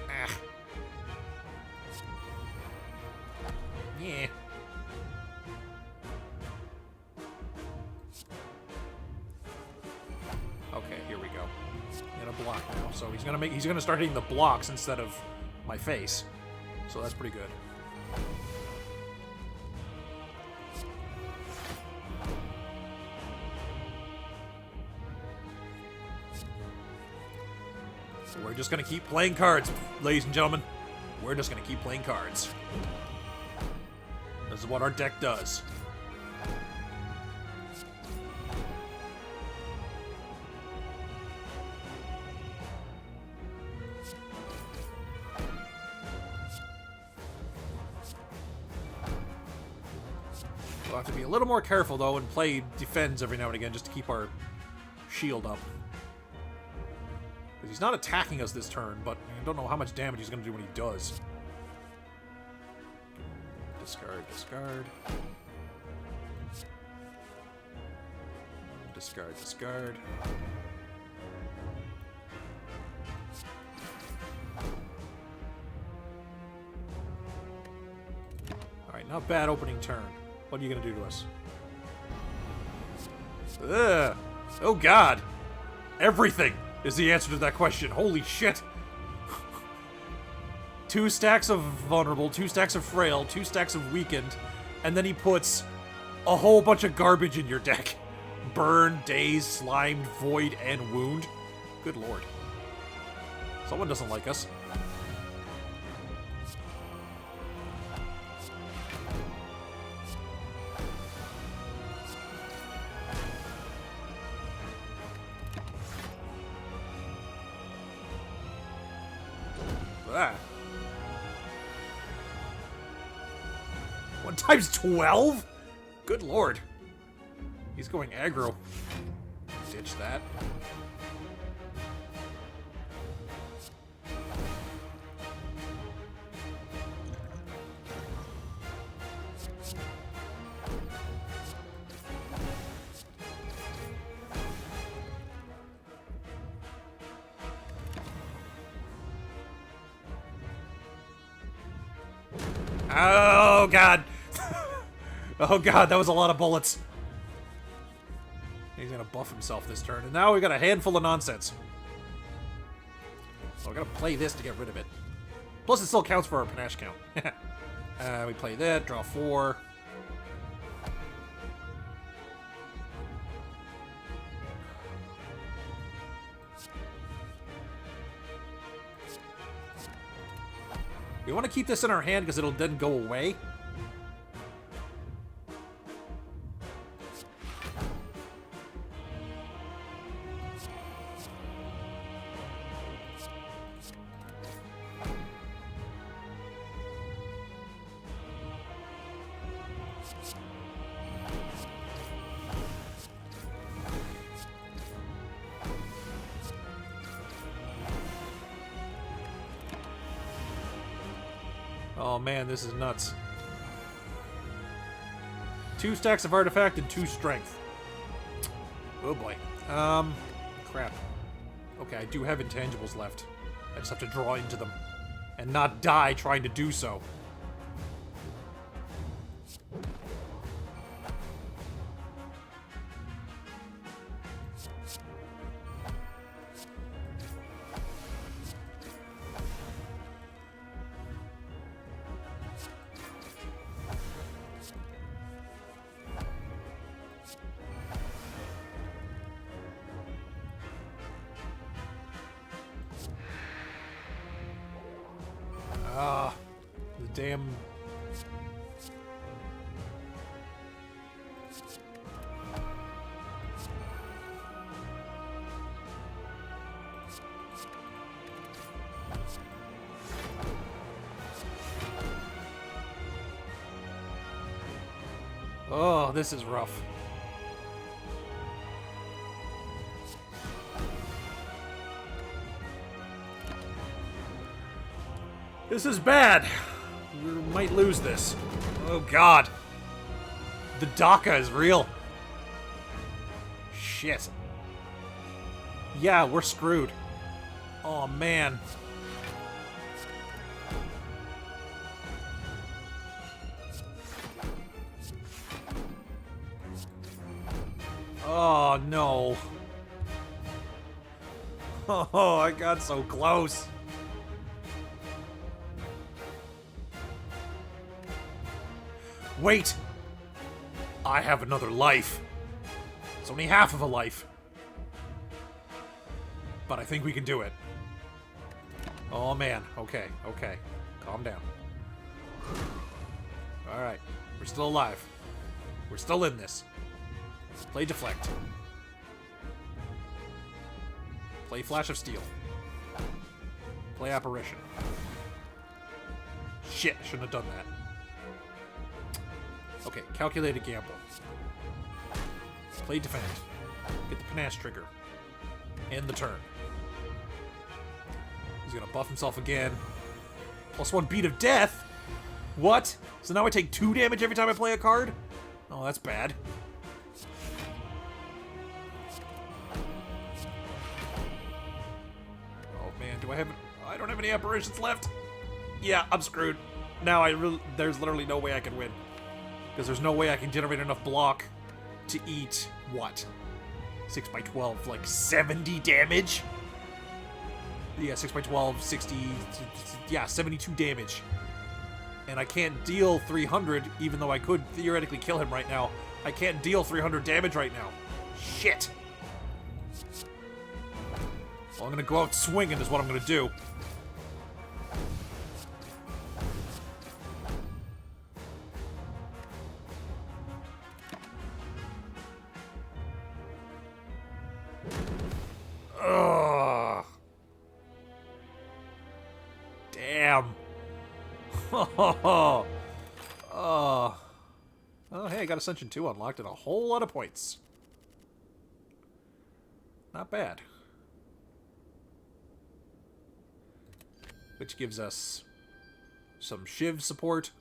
Ah. Yeah. Okay, here we go. In a block now, so he's gonna start hitting the blocks instead of my face. So that's pretty good. So we're just gonna keep playing cards, ladies and gentlemen. We're just gonna keep playing cards. This is what our deck does. We'll have to be a little more careful, though, and play defense every now and again just to keep our shield up. Because he's not attacking us this turn, but I don't know how much damage he's going to do when he does. Discard, discard. Discard, discard. Alright, not bad opening turn. What are you going to do to us? Ugh. Oh, God. Everything is the answer to that question. Holy shit. 2 stacks of vulnerable, 2 stacks of frail, 2 stacks of weakened, and then he puts a whole bunch of garbage in your deck. Burn, daze, slimed, void, and wound. Good lord. Someone doesn't like us. Ah. 1 times 12? Good lord. He's going aggro. Ditch that. Oh, God. Oh, God, that was a lot of bullets. He's gonna buff himself this turn, and now we got a handful of nonsense. So I gotta play this to get rid of it. Plus, it still counts for our panache count. We play that, draw 4. We want to keep this in our hand because it'll then go away. Oh man, this is nuts. 2 stacks of artifact and 2 strength. Oh boy. Crap. Okay, I do have intangibles left. I just have to draw into them. And not die trying to do so. The damn... Oh, this is rough. This is bad. We might lose this. Oh god. The DACA is real. Shit. Yeah, we're screwed. Oh man. Oh no. Oh, I got so close. Wait! I have another life. It's only half of a life. But I think we can do it. Oh man, okay, okay. Calm down. Alright, we're still alive. We're still in this. Play Deflect. Play Flash of Steel. Play Apparition. Shit, I shouldn't have done that. Okay, calculated gamble. Play Defend. Get the Panache trigger. End the turn. He's gonna buff himself again. +1 Beat of Death? What? So now I take 2 damage every time I play a card? Oh, that's bad. Oh man, do I have... I don't have any apparitions left. Yeah, I'm screwed. Now there's literally no way I can win. Because there's no way I can generate enough block to eat, what? 6 by 12, like 70 damage? Yeah, 6 by 12, 60, yeah, 72 damage. And I can't deal 300, even though I could theoretically kill him right now. I can't deal 300 damage right now. Shit! Well, I'm gonna go out swinging is what I'm gonna do. Ugh. Damn. Oh, hey, I got Ascension 2 unlocked and a whole lot of points. Not bad. Which gives us some Shiv support.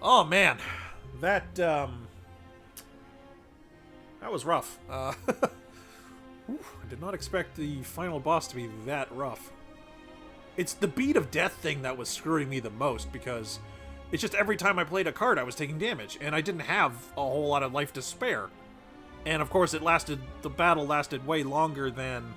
Oh man, that was rough. I did not expect the final boss to be that rough. It's the beat of death thing that was screwing me the most, because it's just every time I played a card I was taking damage, and I didn't have a whole lot of life to spare. And of course the battle lasted way longer than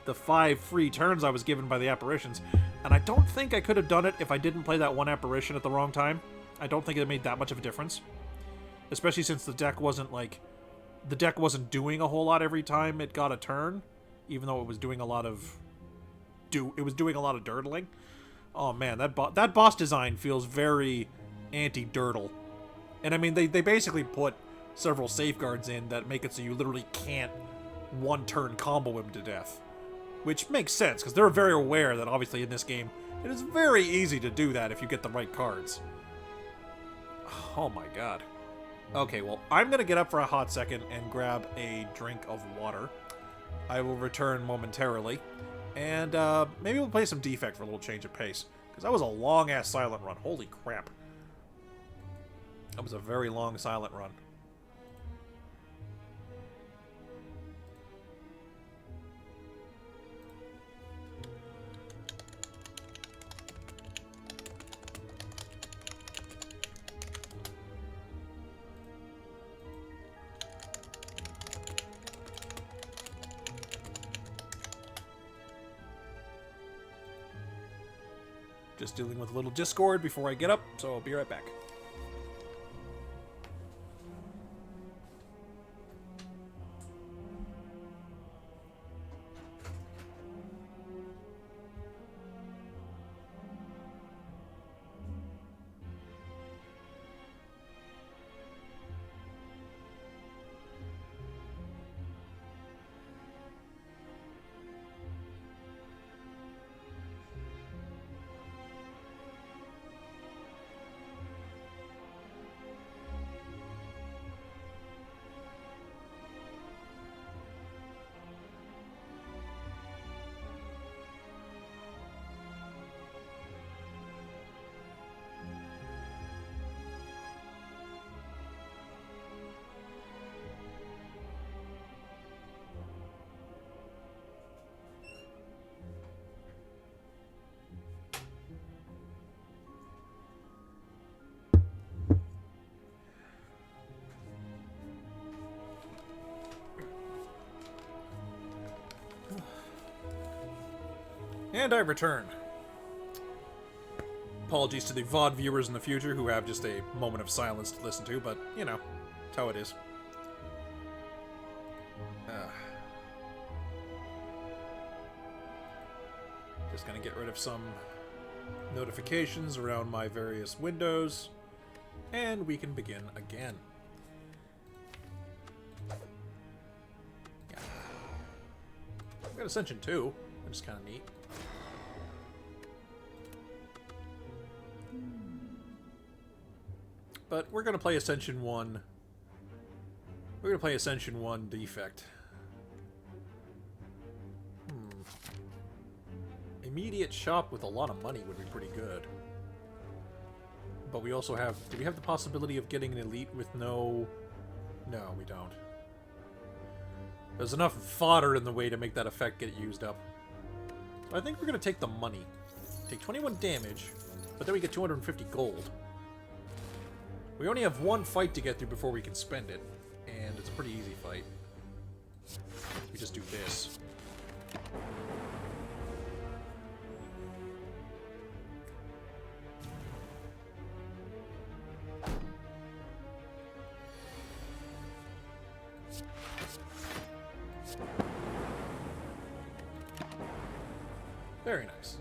the 5 free turns I was given by the apparitions. And I don't think I could have done it if I didn't play that one apparition at the wrong time. I don't think it made that much of a difference. especially since the deck wasn't doing a whole lot every time it got a turn, even though it was doing a lot of dirtling. Oh man, that boss design feels very anti-dirtle. And I mean, they basically put several safeguards in that make it so you literally can't one-turn combo him to death. Which makes sense, because they're very aware that obviously in this game, it is very easy to do that if you get the right cards. Oh my god. Okay, well, I'm going to get up for a hot second and grab a drink of water. I will return momentarily. And maybe we'll play some Defect for a little change of pace. Because that was a long-ass silent run. Holy crap. That was a very long silent run. Just dealing with a little Discord before I get up, so I'll be right back. And I return. Apologies to the VOD viewers in the future who have just a moment of silence to listen to, but, you know, that's how it is. Just gonna get rid of some notifications around my various windows, and we can begin again. Yeah. I've got Ascension 2, which is kind of neat. But we're going to play Ascension 1. We're going to play Ascension 1 Defect. Immediate shop with a lot of money would be pretty good. But we also have... Do we have the possibility of getting an elite with no... No, we don't. There's enough fodder in the way to make that effect get used up. So I think we're going to take the money. Take 21 damage, but then we get 250 gold. We only have one fight to get through before we can spend it, and it's a pretty easy fight. We just do this. Very nice.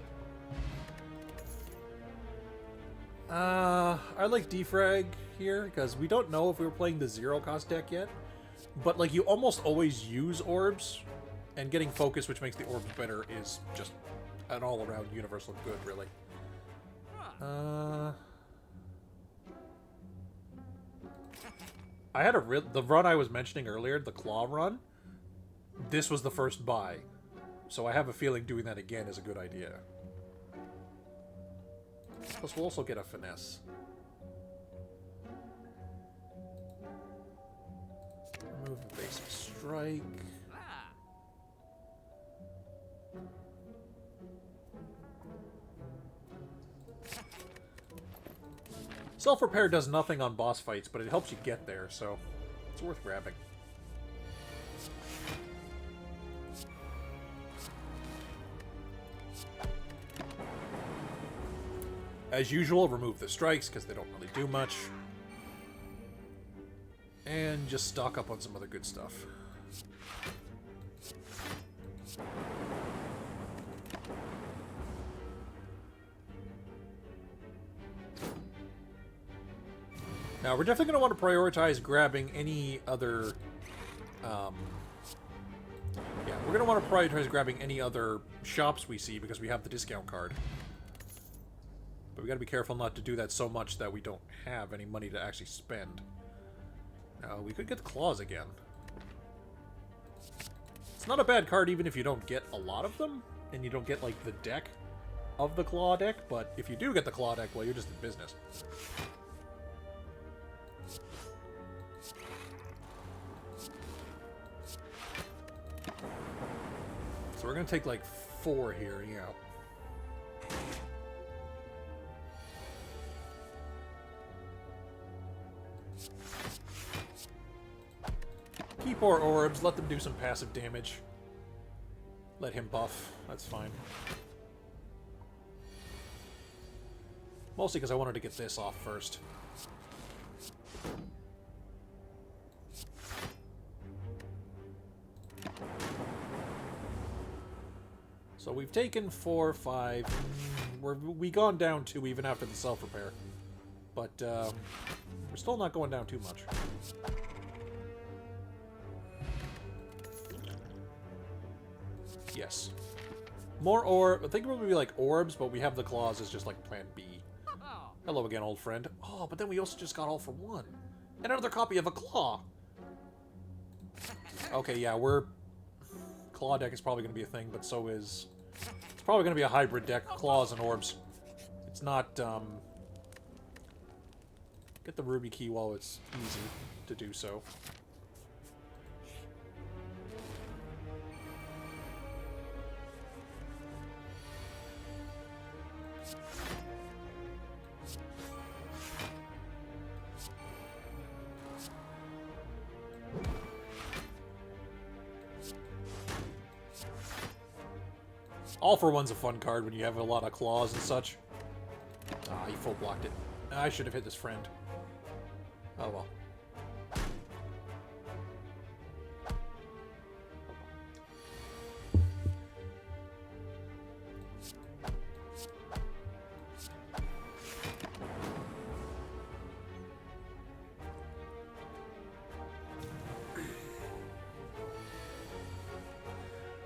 I like defrag here, because we don't know if we were playing the zero-cost deck yet. But, like, you almost always use orbs, and getting focus, which makes the orbs better, is just an all-around universal good, really. I had the run I was mentioning earlier, the claw run. This was the first buy. So I have a feeling doing that again is a good idea. Plus, we'll also get a finesse. Remove the basic strike. Self-repair does nothing on boss fights, but it helps you get there, so it's worth grabbing. As usual, remove the strikes, because they don't really do much. And just stock up on some other good stuff. Now, we're definitely going to want to prioritize grabbing any other... yeah, we're going to want to prioritize grabbing any other shops we see because we have the discount card. But we got to be careful not to do that so much that we don't have any money to actually spend. Now, we could get the claws again. It's not a bad card even if you don't get a lot of them, and you don't get, like, the deck of the claw deck, but if you do get the claw deck, well, you're just in business. So we're going to take, like, 4 here, yeah. Keep our orbs, let them do some passive damage. Let him buff, that's fine. Mostly because I wanted to get this off first. So we've taken 4, 5. We've gone down 2 even after the self-repair. But we're still not going down too much. Yes. More orb. I think it would be like orbs, but we have the claws as just like plan B. Hello again, old friend. Oh, but then we also just got all for 1. And another copy of a claw. Okay, yeah, claw deck is probably going to be a thing, but so is... It's probably going to be a hybrid deck, claws and orbs. It's not, Get the ruby key while it's easy to do so. All for One's a fun card when you have a lot of claws and such. Ah, he full blocked it. I should have hit this friend. Oh well.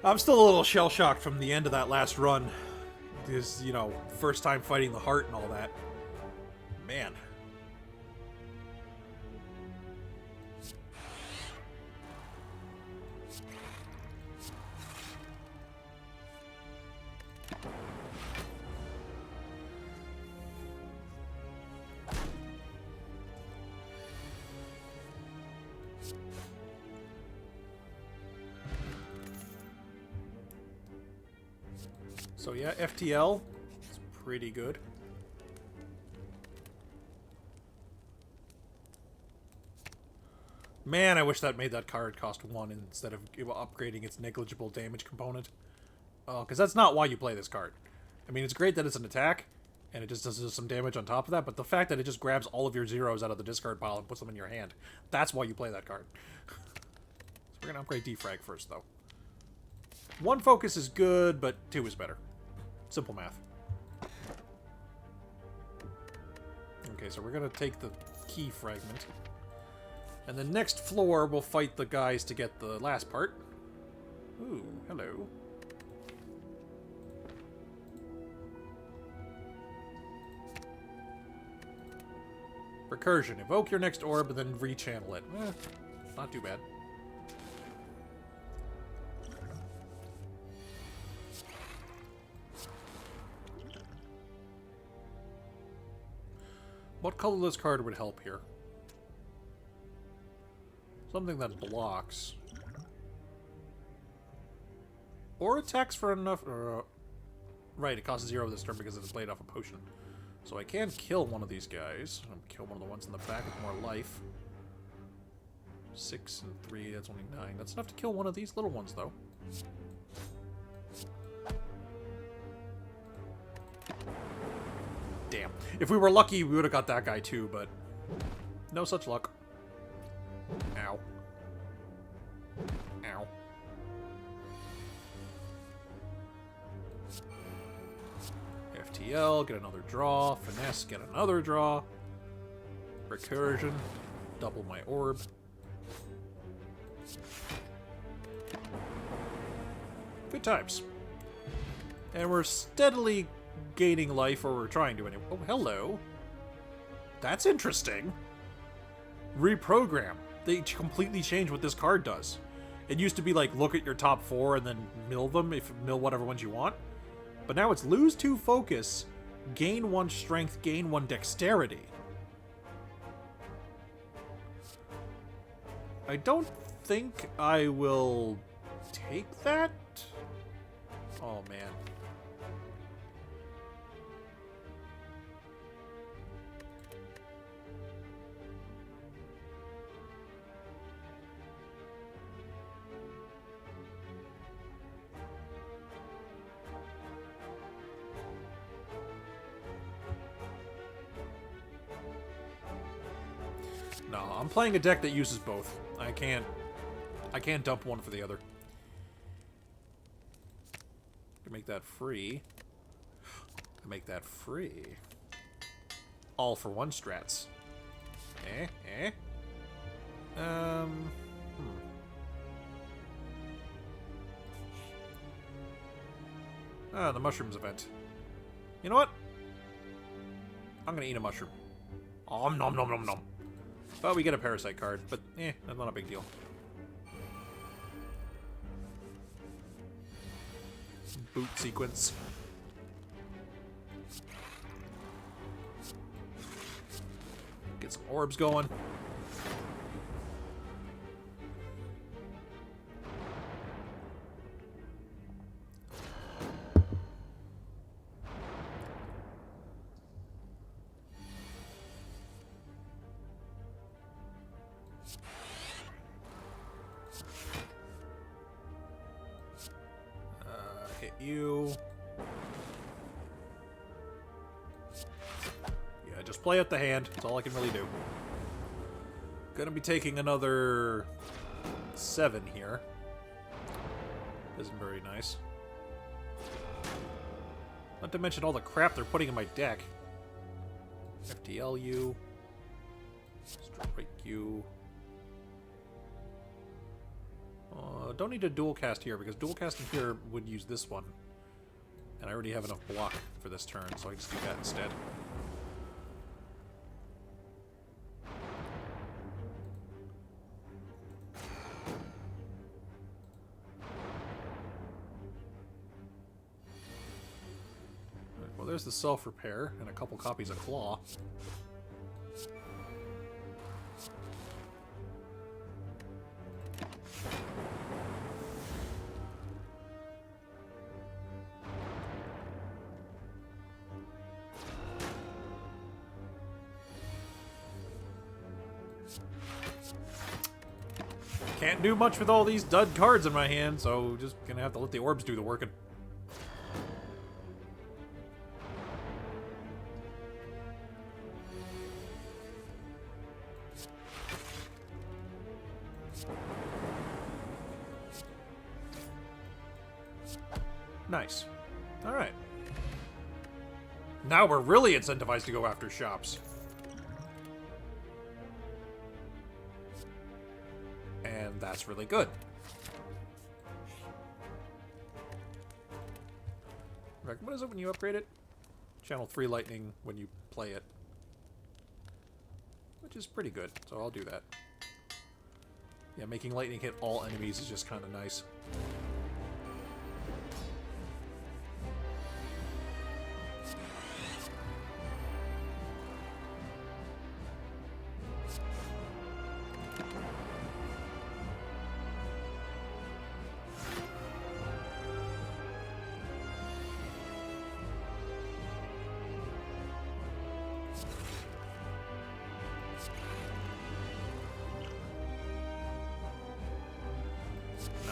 I'm still a little shell-shocked from the end of that last run. Because, you know, first time fighting the heart and all that. Man. So yeah, FTL is pretty good. Man, I wish that made that card cost 1 instead of upgrading its negligible damage component. Oh, because that's not why you play this card. I mean, it's great that it's an attack, and it just does some damage on top of that, but the fact that it just grabs all of your zeros out of the discard pile and puts them in your hand, that's why you play that card. So we're going to upgrade Defrag first, though. 1 focus is good, but 2 is better. Simple math. Okay, so we're going to take the key fragment. And the next floor, we'll fight the guys to get the last part. Ooh, hello. Recursion. Evoke your next orb and then rechannel it. Not too bad. What colorless card would help here? Something that blocks. Or attacks for enough... right, it costs 0 this turn because it's played off a potion. So I can kill one of these guys. I'll kill one of the ones in the back with more life. 6 and 3, that's only 9. That's enough to kill one of these little ones, though. Damn. If we were lucky, we would have got that guy too, but no such luck. Ow. Ow. FTL, get another draw. Finesse, get another draw. Recursion, double my orb. Good times. And we're steadily gaining life, or we're trying to anyway. Oh, hello. That's interesting. Reprogram. They completely changed what this card does. It used to be like, look at your top 4 and then mill them, mill whatever ones you want. But now it's lose 2 focus, gain 1 strength, gain 1 dexterity. I don't think I will take that. Oh, man. No, I'm playing a deck that uses both. I can't dump one for the other. Can make that free. Can make that free. All for 1 strats. Ah, the mushrooms event. You know what? I'm gonna eat a mushroom. Om nom nom nom nom. But we get a parasite card, but that's not a big deal. Boot sequence. Get some orbs going. Hit you. Yeah, just play out the hand. That's all I can really do. Gonna be taking another 7 here. Isn't very nice. Not to mention all the crap they're putting in my deck. FTL you. Strike you. Don't need a dual cast here, because dual casting here would use this one. And I already have enough block for this turn, so I just do that instead. Well, there's the self-repair, and a couple copies of Claw. Can't do much with all these dud cards in my hand, so just gonna have to let the orbs do the working. Nice. Alright. Now we're really incentivized to go after shops. And that's really good. What is it when you upgrade it? Channel 3 lightning when you play it. Which is pretty good, so I'll do that. Yeah, making lightning hit all enemies is just kind of nice.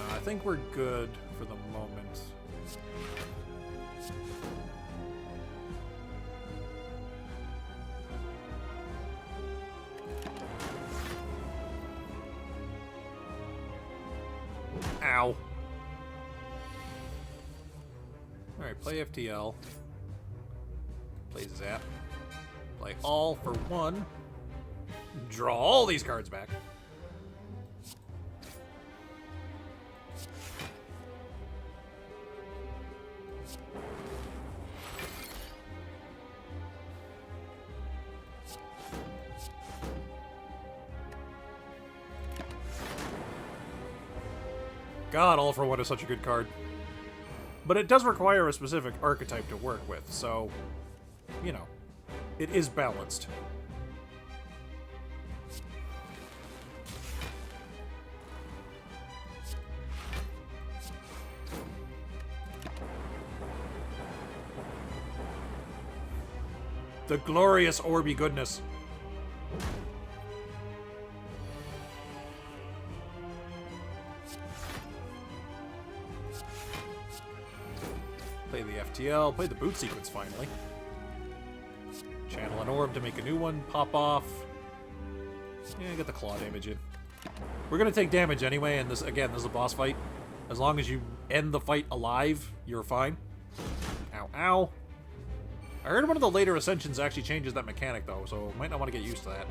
I think we're good for the moment. Ow. Alright, play FTL. Play Zap. Play All for 1. Draw all these cards back. God, All for One is such a good card. But it does require a specific archetype to work with, so, you know, it is balanced. The glorious Orby goodness. Play the FTL, play the boot sequence finally. Channel an orb to make a new one, pop off. Yeah, get the claw damage in. We're gonna take damage anyway, and this, again, this is a boss fight. As long as you end the fight alive, you're fine. Ow, ow. I heard one of the later Ascensions actually changes that mechanic, though, so might not want to get used to that.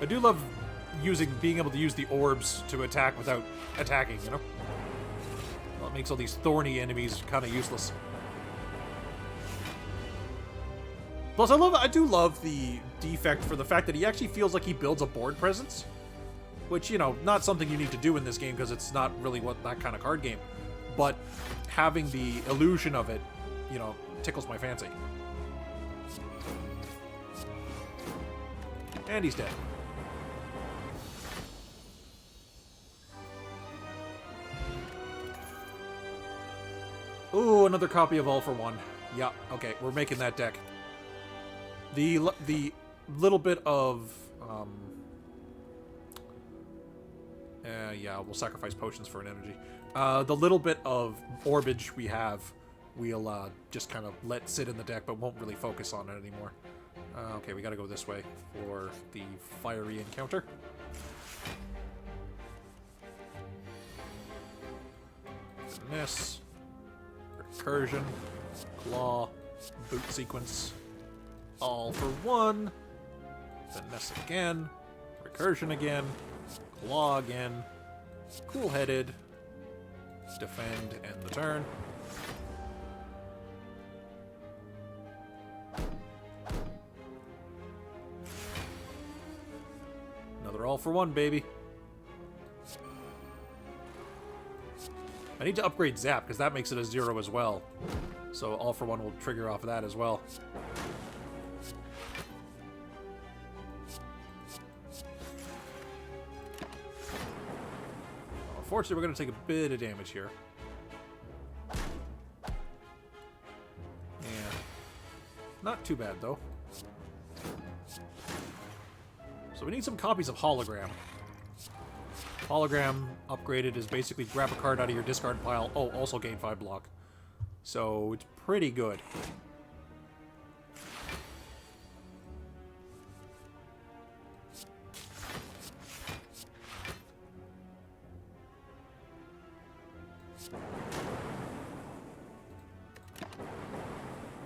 I do love being able to use the orbs to attack without attacking, you know? Well, it makes all these thorny enemies kind of useless. Plus, I do love the defect for the fact that he actually feels like he builds a board presence. Which, you know, not something you need to do in this game because it's not really that kind of card game. But having the illusion of it, you know, tickles my fancy. And he's dead. Ooh, another copy of All for One. Yeah, okay, we're making that deck. The little bit of... yeah, we'll sacrifice potions for an energy. The little bit of orbage we have, we'll just kind of let sit in the deck, but won't really focus on it anymore. Okay, we gotta go this way for the fiery encounter. Finesse. Recursion. Claw. Boot sequence. All for one. Finesse again. Recursion again. Claw again. Cool-headed. Defend, end the turn. Another All for One, baby. I need to upgrade Zap, because that makes it a 0 as well. So All for One will trigger off of that as well. Unfortunately, we're going to take a bit of damage here. Yeah. Not too bad, though. So we need some copies of Hologram. Hologram upgraded is basically grab a card out of your discard pile. Oh, also gain 5 block. So it's pretty good.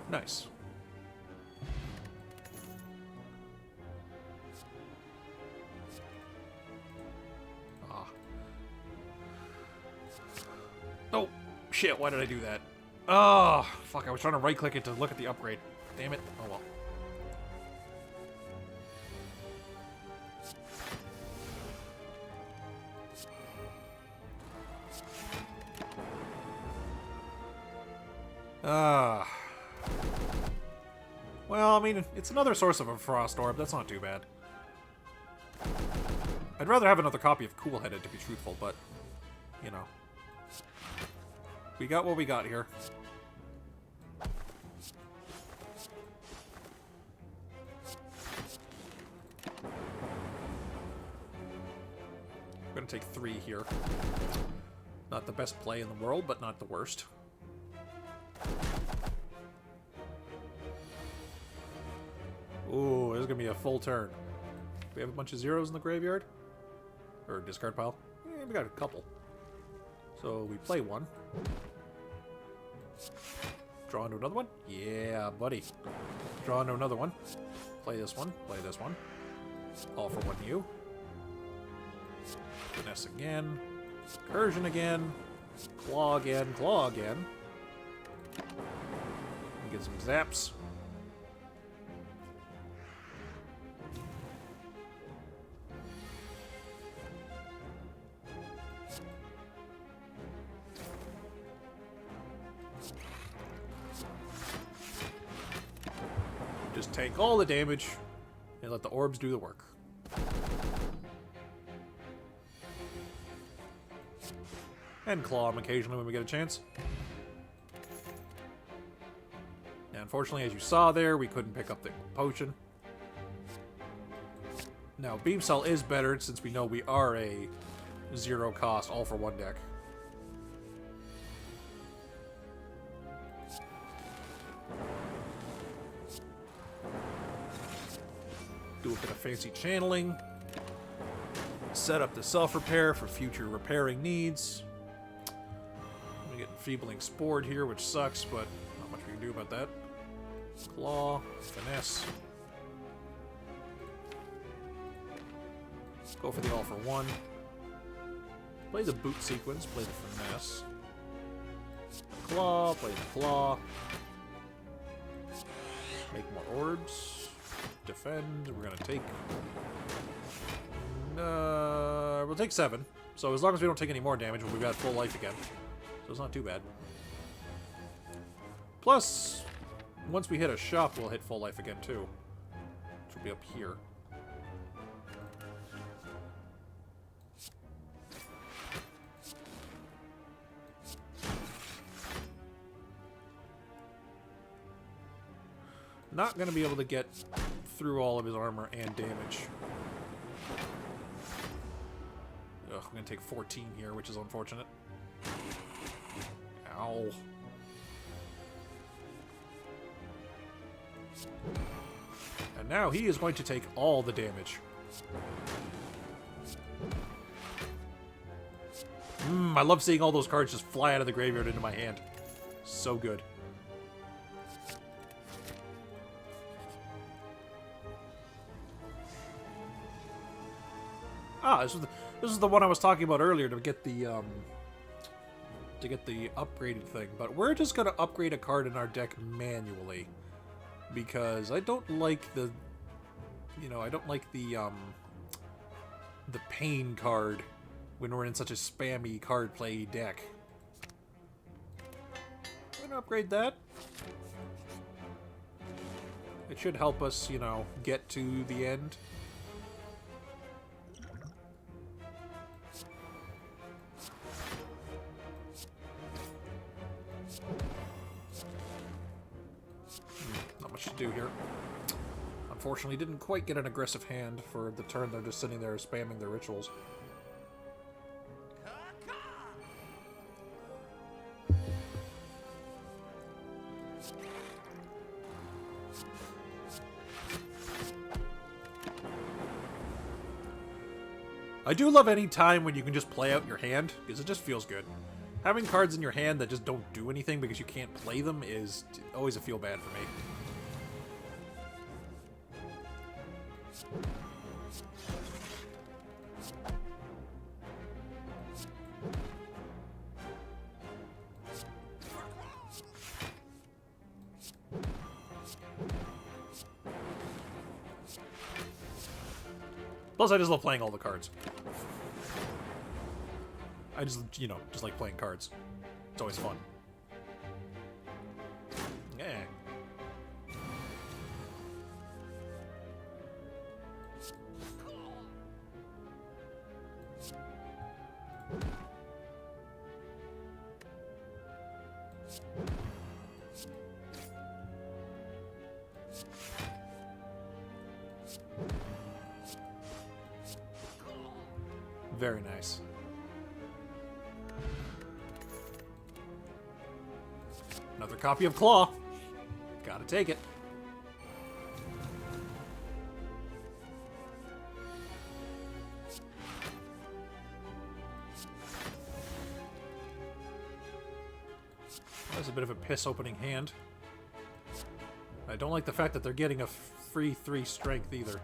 Nice. Oh, shit, why did I do that? Oh, fuck, I was trying to right-click it to look at the upgrade. Damn it. Oh, well. Well, I mean, it's another source of a Frost Orb. That's not too bad. I'd rather have another copy of Cool-Headed, to be truthful, but, you know. We got what we got here. 3 here. Not the best play in the world, but not the worst. Ooh, this is gonna be a full turn. We have a bunch of zeros in the graveyard? Or discard pile? Yeah, we got a couple. So we play one. Draw into another one? Yeah, buddy. Draw into another one. Play this one. Play this one. All for 1 U. Finesse again. Incursion again. Claw again. Claw again. Get some zaps. Just take all the damage and let the orbs do the work. And claw them occasionally when we get a chance. And unfortunately, as you saw there, we couldn't pick up the potion. Now, Beam Cell is better since we know we are a 0 cost all for 1 deck. Do a bit of fancy channeling. Set up the self-repair for future repairing needs. We get Enfeebling Spored here, which sucks, but not much we can do about that. Claw, finesse. Go for the all for 1. Play the boot sequence, play the finesse. Claw, play the claw. Make more orbs. Defend. We're gonna take. We'll take 7. So as long as we don't take any more damage, we'll be at full life again. So it's not too bad. Plus, once we hit a shop, we'll hit full life again too, which will be up here. Not going to be able to get through all of his armor and damage. Ugh, I'm going to take 14 here, which is unfortunate. Ow. And now he is going to take all the damage. I love seeing all those cards just fly out of the graveyard into my hand. So good. Ah, this is the one I was talking about earlier to get the upgraded thing. But we're just gonna upgrade a card in our deck manually because I don't like the, I don't like the pain card when we're in such a spammy card play deck. I'm gonna upgrade that. It should help us, get to the end. Not much to do here. Unfortunately, didn't quite get an aggressive hand for the turn. They're just sitting there spamming their rituals. I do love any time when you can just play out your hand, because it just feels good. Having cards in your hand that just don't do anything because you can't play them is always a feel bad for me. Plus, I just love playing all the cards. I just, just like playing cards. It's always fun. Yeah. Very nice. Another copy of Claw. Gotta take it. That's a bit of a piss opening hand. I don't like the fact that they're getting a free 3 strength either.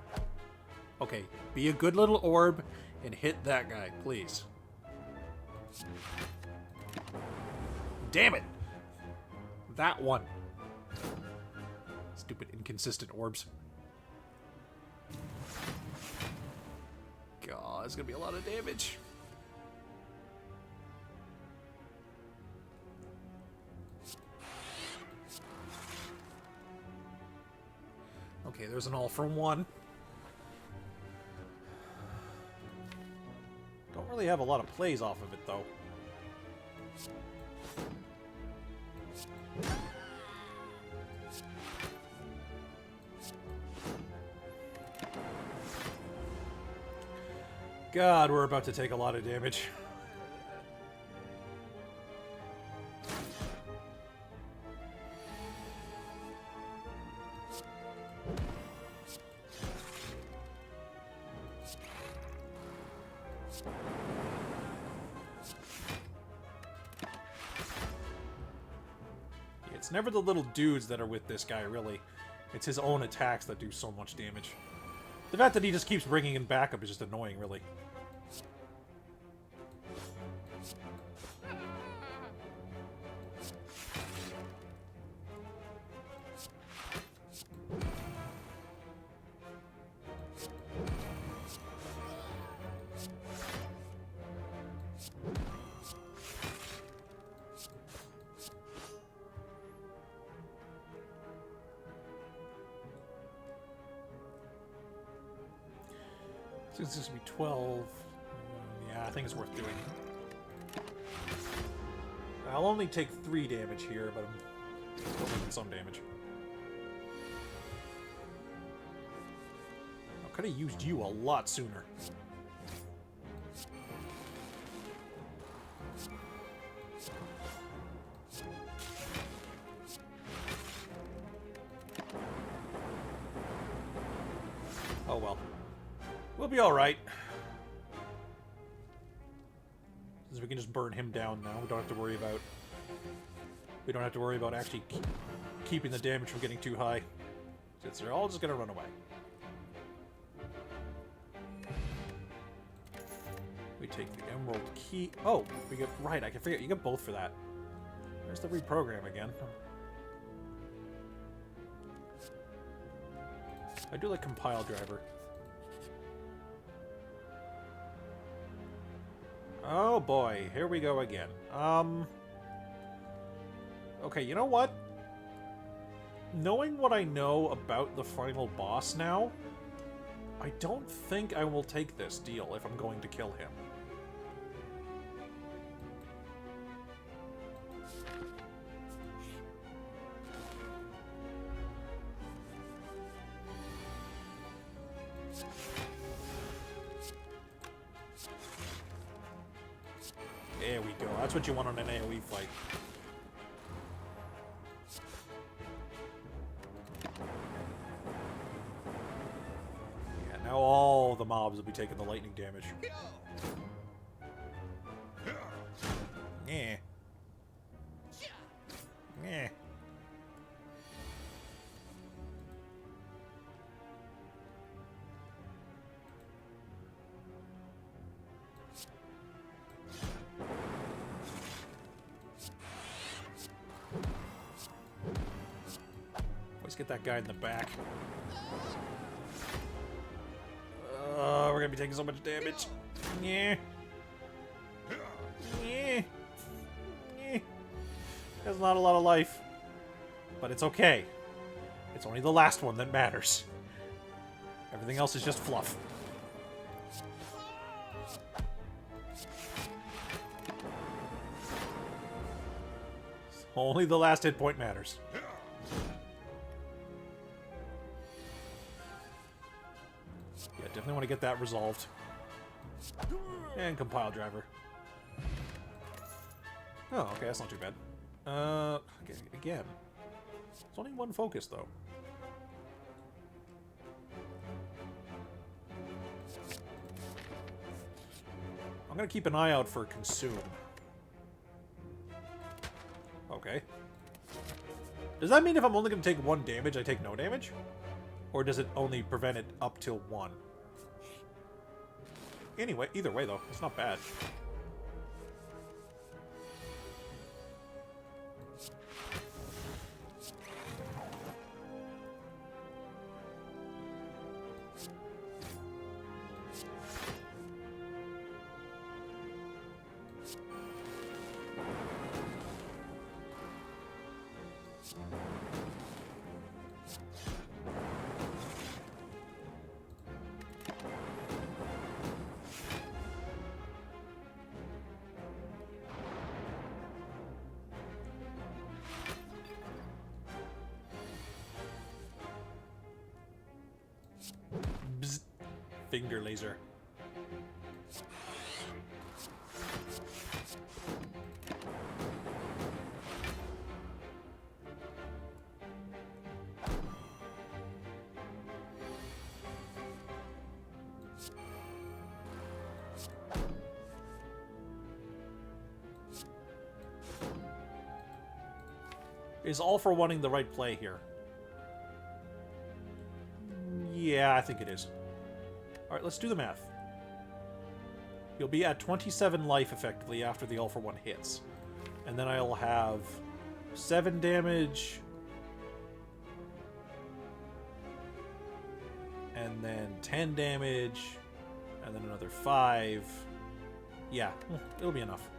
Okay, be a good little orb and hit that guy, please. Damn it! That one. Stupid inconsistent orbs. God, it's gonna be a lot of damage. Okay, there's an all for one. Don't really have a lot of plays off of it, though. God, we're about to take a lot of damage. It's never the little dudes that are with this guy, really. It's his own attacks that do so much damage. The fact that he just keeps bringing in backup is just annoying, really. Since this will be 12, yeah, I think it's worth doing. I'll only take 3 damage here, but I'm still taking some damage. I could have used you a lot sooner. Oh well. We'll be alright. Since we can just burn him down now. We don't have to worry about... We don't have to worry about actually keeping the damage from getting too high. Since they're all just gonna run away. We take the emerald key... Oh! We get... Right, I can figure... You get both for that. There's the reprogram again. I do like compile driver. Oh boy, here we go again. Okay, you know what? Knowing what I know about the final boss now, I don't think I will take this deal if I'm going to kill him. There we go. That's what you want on an AoE fight. Yeah, now all the mobs will be taking the lightning damage. Yeah. Yeah. Let's get that guy in the back. We're gonna be taking so much damage. Yeah. Yeah. Yeah. There's not a lot of life. But it's okay. It's only the last one that matters. Everything else is just fluff. Only the last hit point matters. Yeah, definitely want to get that resolved. And compile driver. Oh, okay, that's not too bad. Okay, again. It's only one focus, though. I'm gonna keep an eye out for consume. Okay. Does that mean if I'm only gonna take 1 damage, I take no damage? Or does it only prevent it up till 1? Anyway, either way, though, it's not bad. Bzz. Finger laser. Is all for wanting the right play here? Yeah, I think it is. Alright, let's do the math. You'll be at 27 life, effectively, after the all for one hits. And then I'll have 7 damage. And then 10 damage. And then another 5. Yeah, it'll be enough.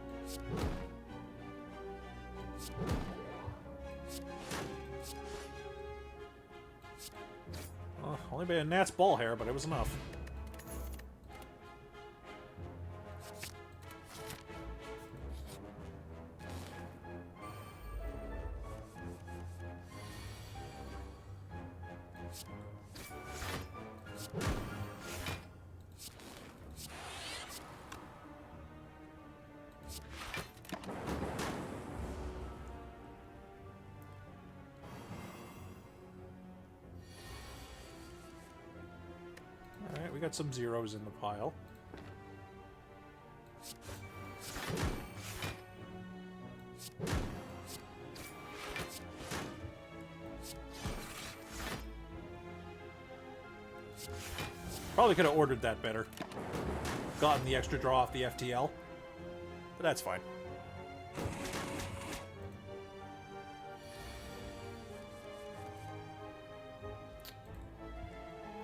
Only by a gnat's ball hair, but it was enough. Alright, we got some zeros in the pile. Probably could have ordered that better. Gotten the extra draw off the FTL. But that's fine.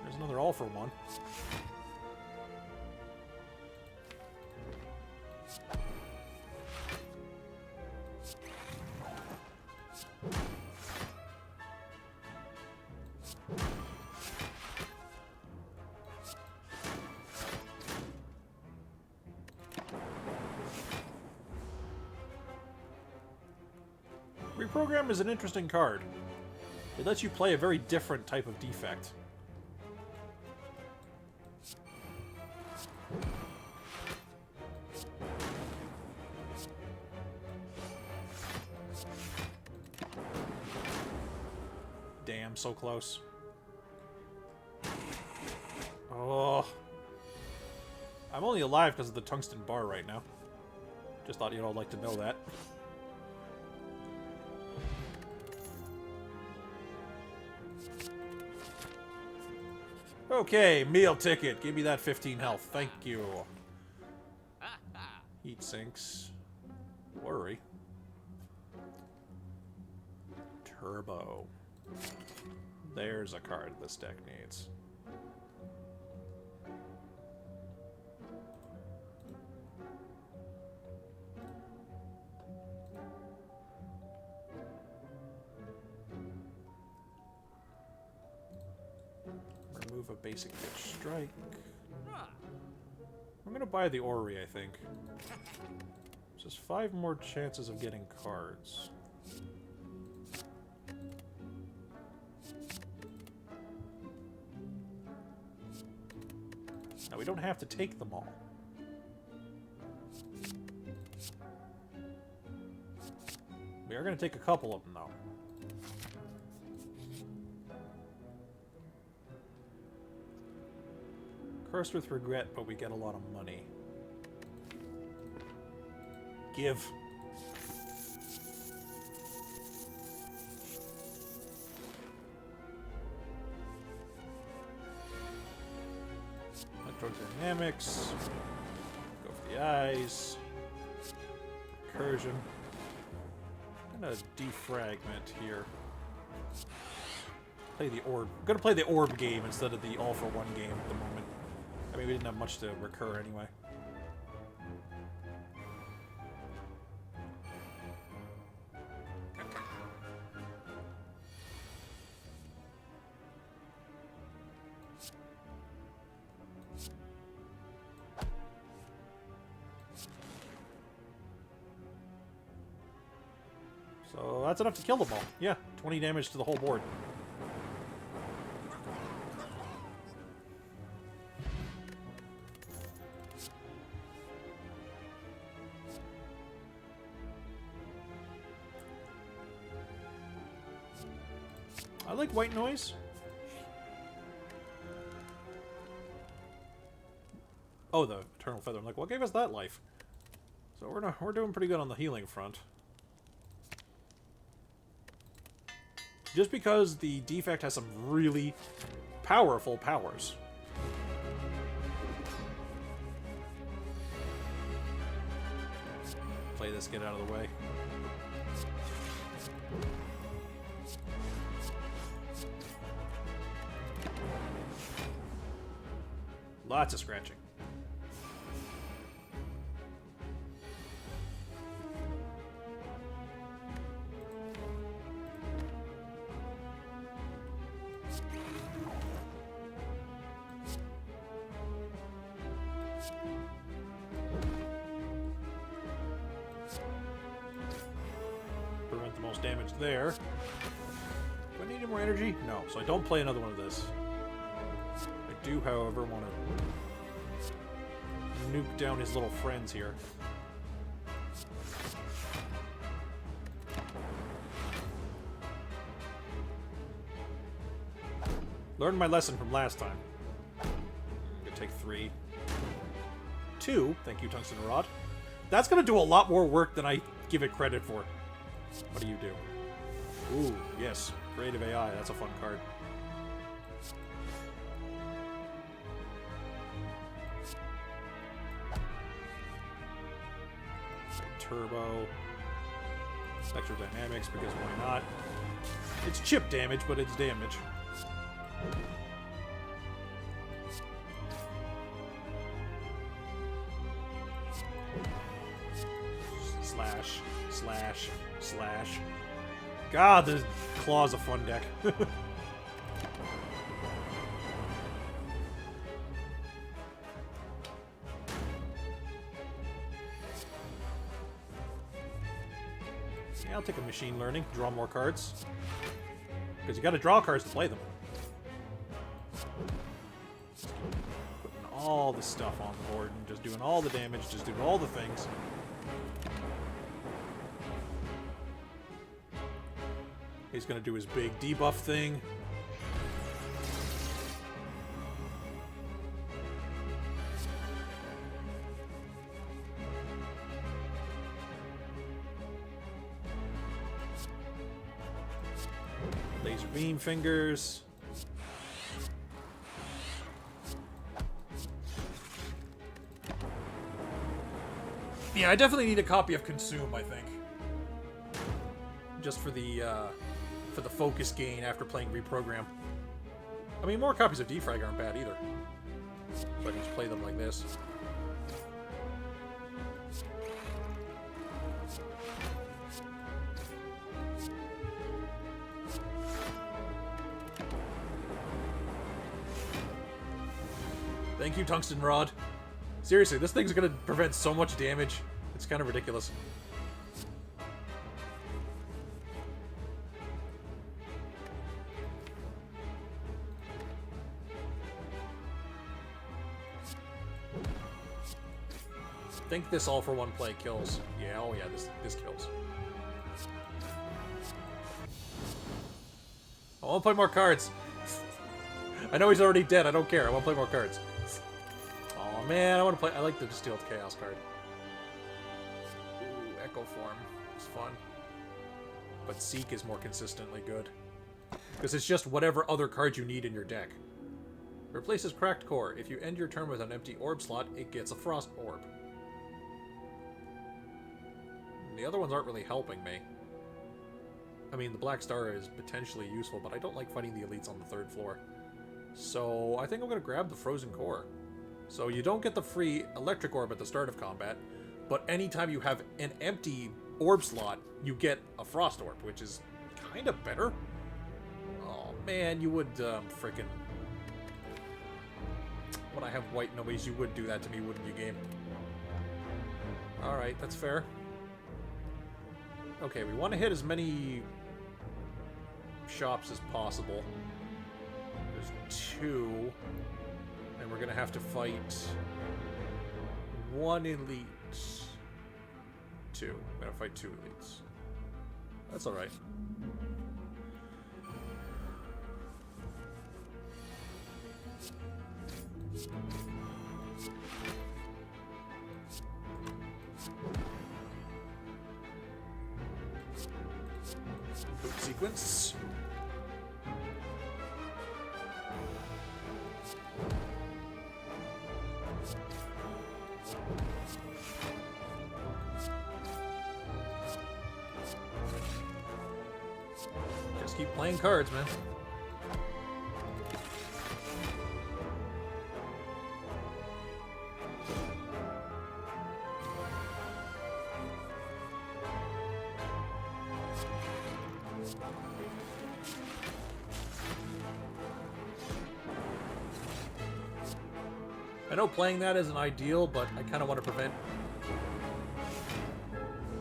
There's another all for one. Reprogram is an interesting card. It lets you play a very different type of defect. Damn, so close. Oh. I'm only alive because of the tungsten bar right now. Just thought you'd all like to know that. Okay, meal ticket. Give me that 15 health. Thank you. Heat sinks. Worry. Turbo. There's a card this deck needs. Remove a basic pitch strike. I'm gonna buy the Orrery, I think. Just 5 more chances of getting cards. Now, we don't have to take them all. We are going to take a couple of them, though. Cursed with regret, but we get a lot of money. Give. Electrodynamics. Go for the eyes. Recursion. I'm gonna defragment here. Play the orb. I'm gonna play the orb game instead of the all-for-one game at the moment. I mean, we didn't have much to recur anyway. So that's enough to kill them all. Yeah, 20 damage to the whole board. I like white noise. Oh, the Eternal Feather. I'm like, what gave us that life? So we're doing pretty good on the healing front. Just because the defect has some really powerful powers. Play this, get out of the way. Lots of scratching. Prevent the most damage there. Do I need any more energy? No, so I don't play another one of this. I do, however, want to nuke down his little friends here. Learned my lesson from last time. I'm gonna take 3. 2, thank you, Tungsten Rod. That's gonna do a lot more work than I give it credit for. What do you do? Ooh, yes. Creative AI, that's a fun card. Turbo. Electrodynamics, because why not? It's chip damage, but it's damage. Slash, slash, slash. God, the Claw's a fun deck. Yeah, I'll take a machine learning, draw more cards. Because you gotta draw cards to play them. Putting all the stuff on the board and just doing all the damage, just doing all the things. He's gonna do his big debuff thing. Laser beam fingers. Yeah, I definitely need a copy of Consume, I think. Just for the focus gain after playing Reprogram. I mean, more copies of Defrag aren't bad either. So I can just play them like this. Thank you, Tungsten Rod. Seriously, this thing's gonna prevent so much damage. It's kind of ridiculous. I think this all-for-one play kills. Yeah, oh yeah, this kills. I want to play more cards. I know he's already dead. I don't care. I want to play more cards. Oh man, I want to play. I like the Distilled Chaos card. Ooh, Echo Form. It's fun. But Seek is more consistently good. Because it's just whatever other card you need in your deck. Replaces Cracked Core. If you end your turn with an empty orb slot, it gets a Frost Orb. The other ones aren't really helping me. I mean, the Black Star is potentially useful, but I don't like fighting the elites on the 3rd floor. So I think I'm going to grab the Frozen Core. So you don't get the free Electric Orb at the start of combat, but anytime you have an empty orb slot, you get a Frost Orb, which is kind of better. Oh man, you would frickin'... When I have white nobody's, you would do that to me, wouldn't you, game? Alright, that's fair. Okay, we want to hit as many shops as possible. There's 2. And we're going to have to fight 1 elite. 2. We're going to fight 2 elites. That's alright. Boot sequence. Just keep playing cards, man. I know playing that isn't ideal, but I kind of want to prevent...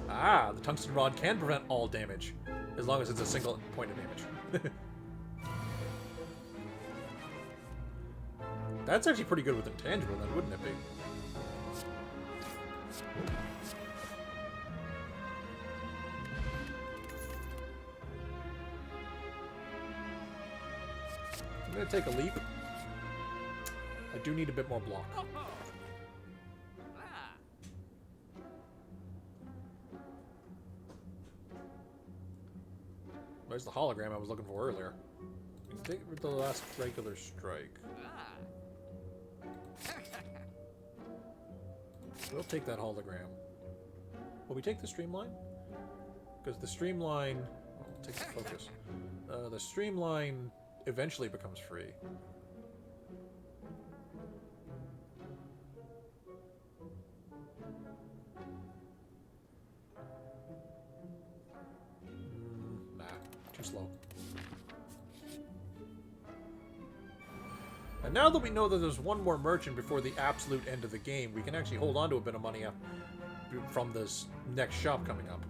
Ah, the Tungsten Rod can prevent all damage, as long as it's a single point of damage. That's actually pretty good with Intangible, then, wouldn't it be? I'm going to take a leap. I do need a bit more block. There's the hologram I was looking for earlier. Take the last regular strike. We'll take that hologram. Will we take the streamline? Because the streamline... Oh, we'll take the focus. The streamline eventually becomes free. Too slow. And now that we know that there's one more merchant before the absolute end of the game, we can actually hold on to a bit of money from this next shop coming up.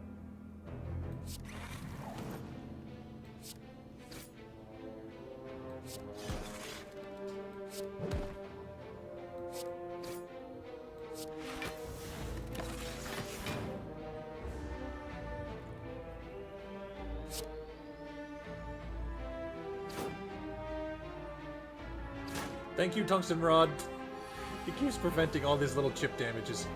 Thank you, Tungsten Rod. It keeps preventing all these little chip damages.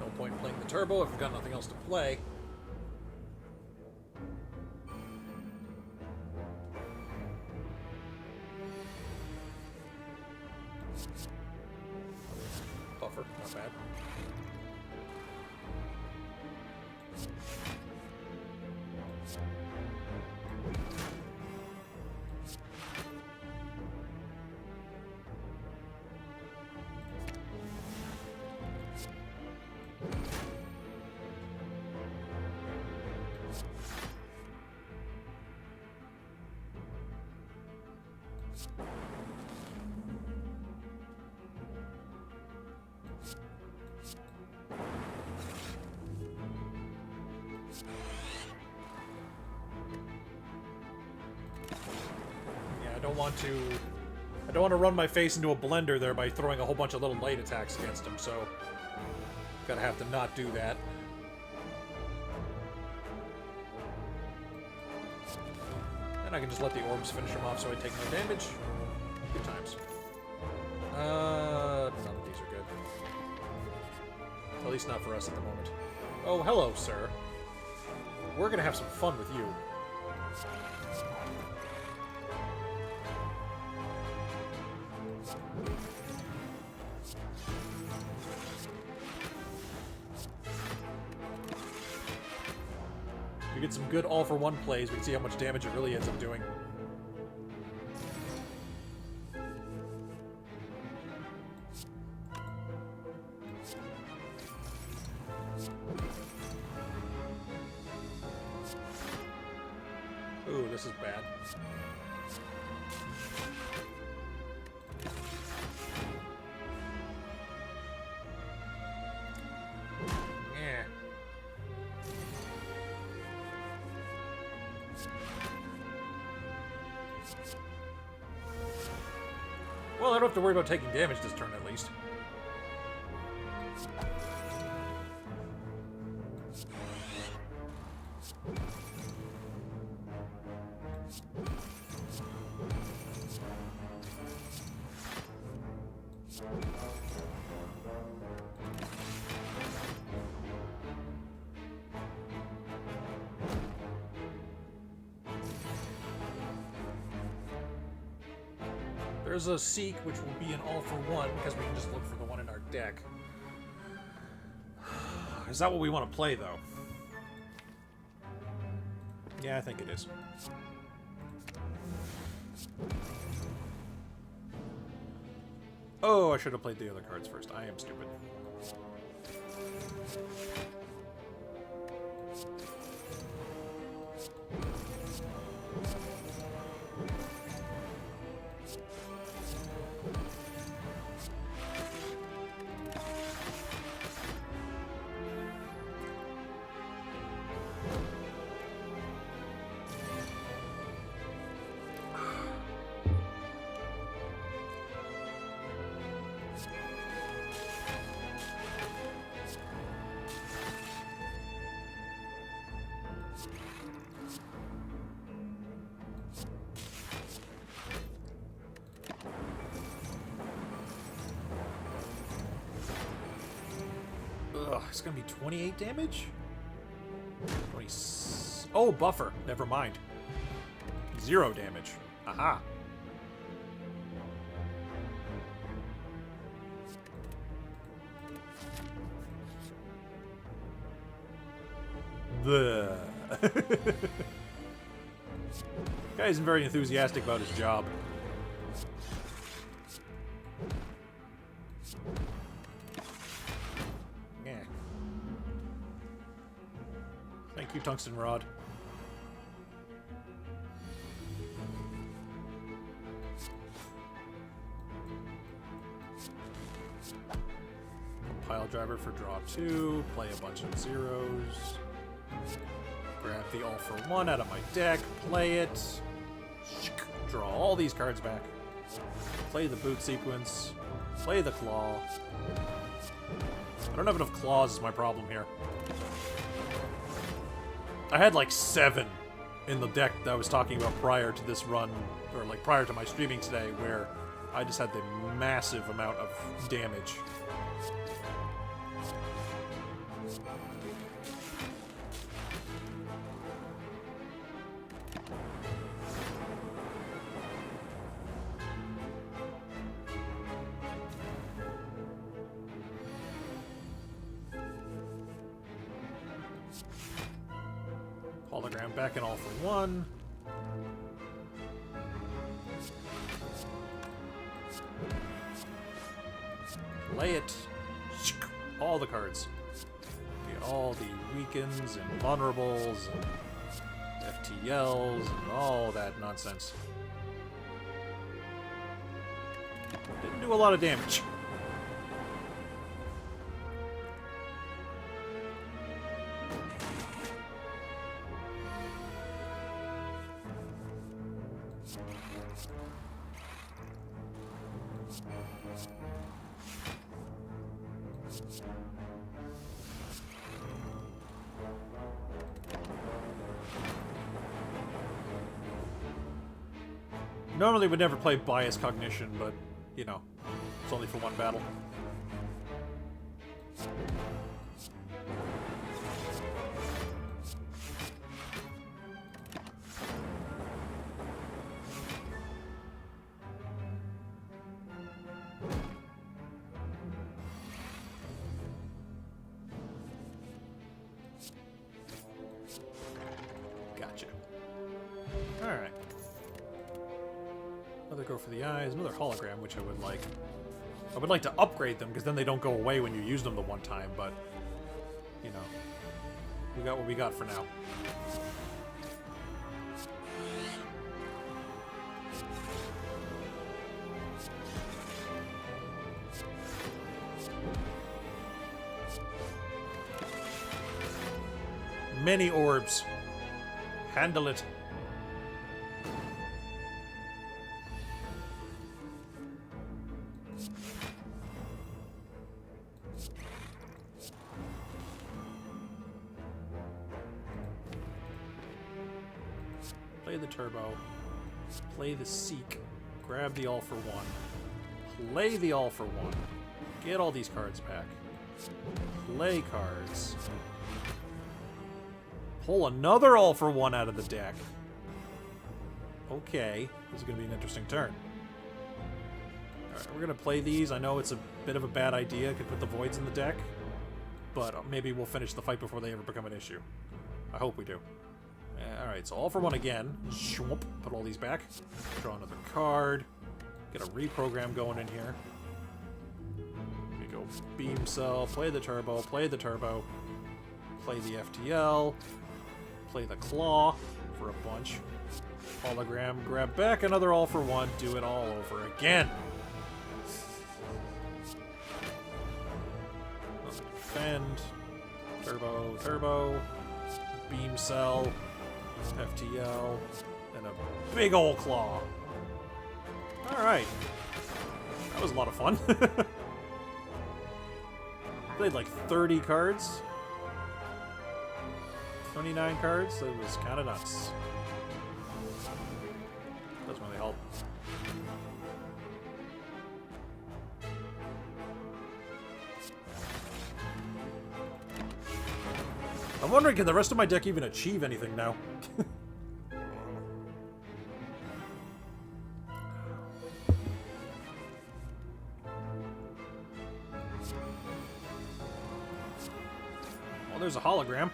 No point in playing the turbo if we've got nothing else to play. Buffer, not bad. don't want to... I don't want to run my face into a blender there by throwing a whole bunch of little light attacks against him, so... Gotta have to not do that. And I can just let the orbs finish him off so I take no damage. Good times. None of these are good. At least not for us at the moment. Oh, hello, sir. We're gonna have some fun with you. We get some good all-for-one plays, we can see how much damage it really ends up doing. Ooh, this is bad. Yeah. Well, I don't have to worry about taking damage this turn, at least. There's a Seek, which will be an all-for-one, because we can just look for the one in our deck. Is that what we want to play, though? Yeah, I think it is. Oh, I should have played the other cards first. I am stupid. Ugh, it's gonna be 28 damage? 20... Oh, buffer. Never mind. 0 damage. Aha. The guy isn't very enthusiastic about his job. Yeah. Thank you, Tungsten Rod. Pile driver for draw 2. Play a bunch of zeros. Grab the all-for-one out of my deck, play it, draw all these cards back, play the boot sequence, play the claw. I don't have enough claws is my problem here. I had like 7 in the deck that I was talking about prior to this run, or like prior to my streaming today, where I just had the massive amount of damage. Hologram back in all-for-one. Play it. All the cards. Get all the weakens and vulnerables and FTLs and all that nonsense. Didn't do a lot of damage. Normally would never play Bias Cognition, but, you know, it's only for one battle. Gotcha. Alright. Another go for the eyes, another hologram, which I would like. I would like to upgrade them, because then they don't go away when you use them the one time, but, you know, we got what we got for now. Many orbs. Handle it. Play the turbo. Play the seek. Grab the all for one. Play the all for one. Get all these cards back. Play cards. Pull another all for one out of the deck. Okay, this is going to be an interesting turn. Alright, we're going to play these. I know it's a bit of a bad idea. Could put the voids in the deck. But maybe we'll finish the fight before they ever become an issue. I hope we do. Alright, so all for one again. Shwoop, put all these back. Draw another card. Get a reprogram going in here. Here we go. Beam cell. Play the turbo. Play the turbo. Play the FTL. Play the claw for a bunch. Hologram. Grab back another all for one. Do it all over again. Defend. Turbo. Turbo. Beam cell. FTL. And a big ol' claw. Alright. That was a lot of fun. Played like 30 cards. 29 cards? That was kind of nuts. Doesn't really help. I'm wondering, can the rest of my deck even achieve anything now? Well, there's a hologram.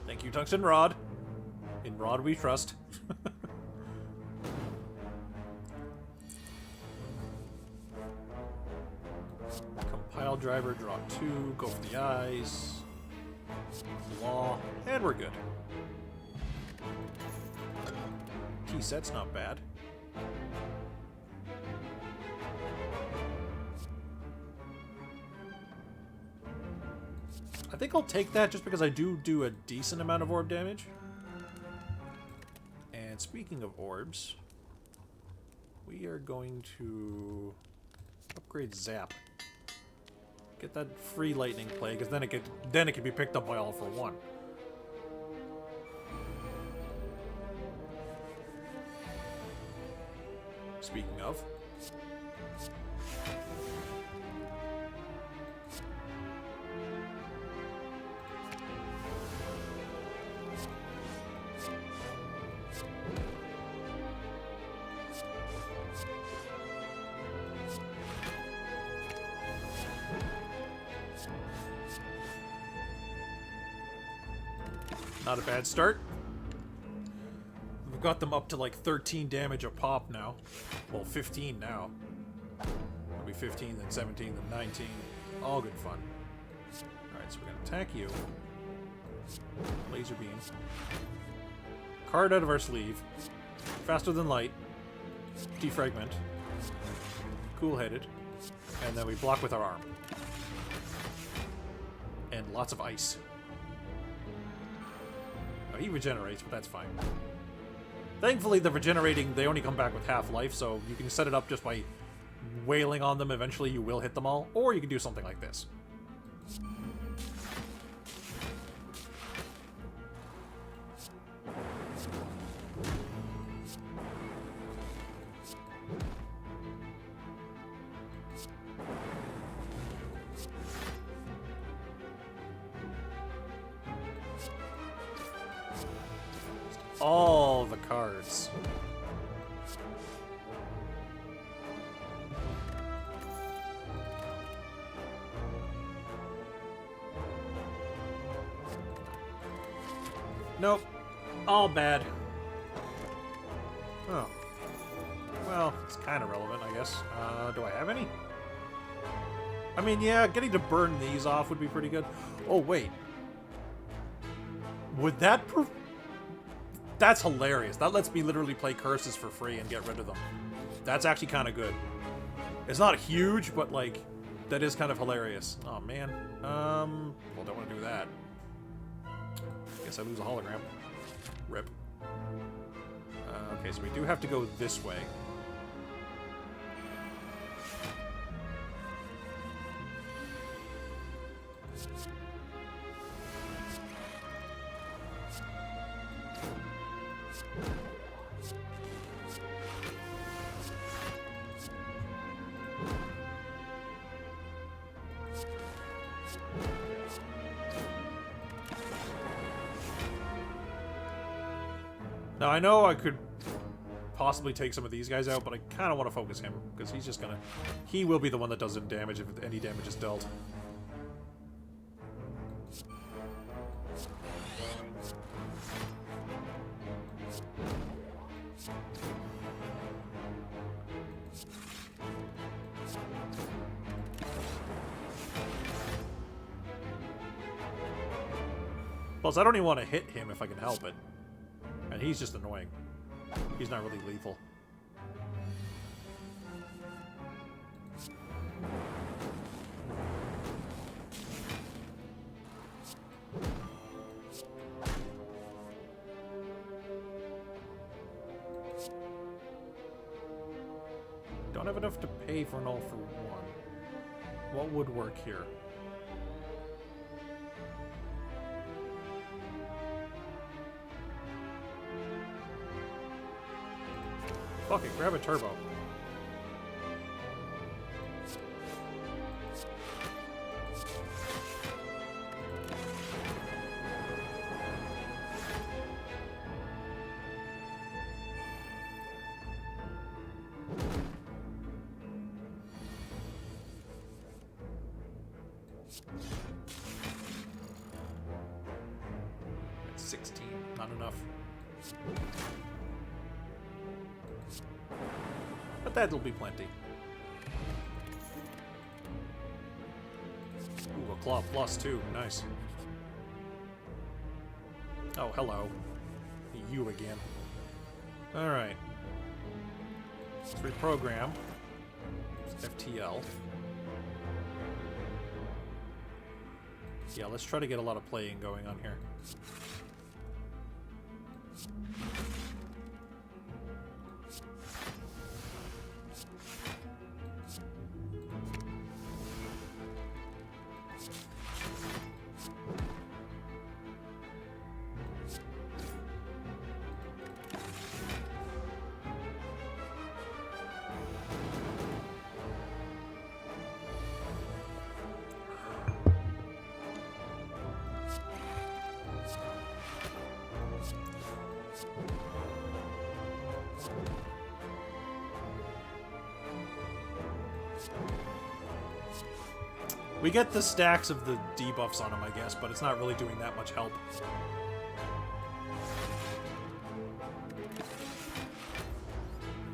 Thank you, Tungsten Rod. In Rod we trust. Compile driver, draw 2, go for the eyes. Claw, and we're good. Key set's not bad. I think I'll take that just because I do a decent amount of orb damage. And speaking of orbs, we are going to upgrade Zap. Get that free lightning play, because then it can be picked up by all for one. Speaking of. Not a bad start. We've got them up to like 13 damage a pop now. Well, 15 now. It'll be 15, then 17, then 19. All good fun. Alright, so we're going to attack you. Laser beam. Card out of our sleeve. Faster than light. Defragment. Cool-headed. And then we block with our arm. And lots of ice. Oh, he regenerates, but that's fine. Thankfully, the regenerating, they only come back with half life, so you can set it up just by wailing on them. Eventually, you will hit them all. Or you can do something like this. All the cards. Nope. All bad. Oh. Well, it's kind of relevant, I guess. Do I have any? I mean, yeah, getting to burn these off would be pretty good. Oh, wait. Would that... That's hilarious. That lets me literally play curses for free and get rid of them. That's actually kind of good. It's not huge, but, like, that is kind of hilarious. Oh, man. Well, don't want to do that. Guess I lose a hologram. Rip. Okay, so we do have to go this way. Now, I know I could possibly take some of these guys out, but I kind of want to focus him, because he's just gonna... He will be the one that does damage if any damage is dealt. Plus, I don't even want to hit him if I can help it. And he's just annoying. He's not really lethal. Don't have enough to pay for an all for one. What would work here? Fuck it, grab a turbo. That's 16, not enough. But that'll be plenty. Ooh, a claw plus 2. Nice. Oh, hello. You again. Alright. Let's reprogram. FTL. Yeah, let's try to get a lot of playing going on here. We get the stacks of the debuffs on him, I guess, but it's not really doing that much help.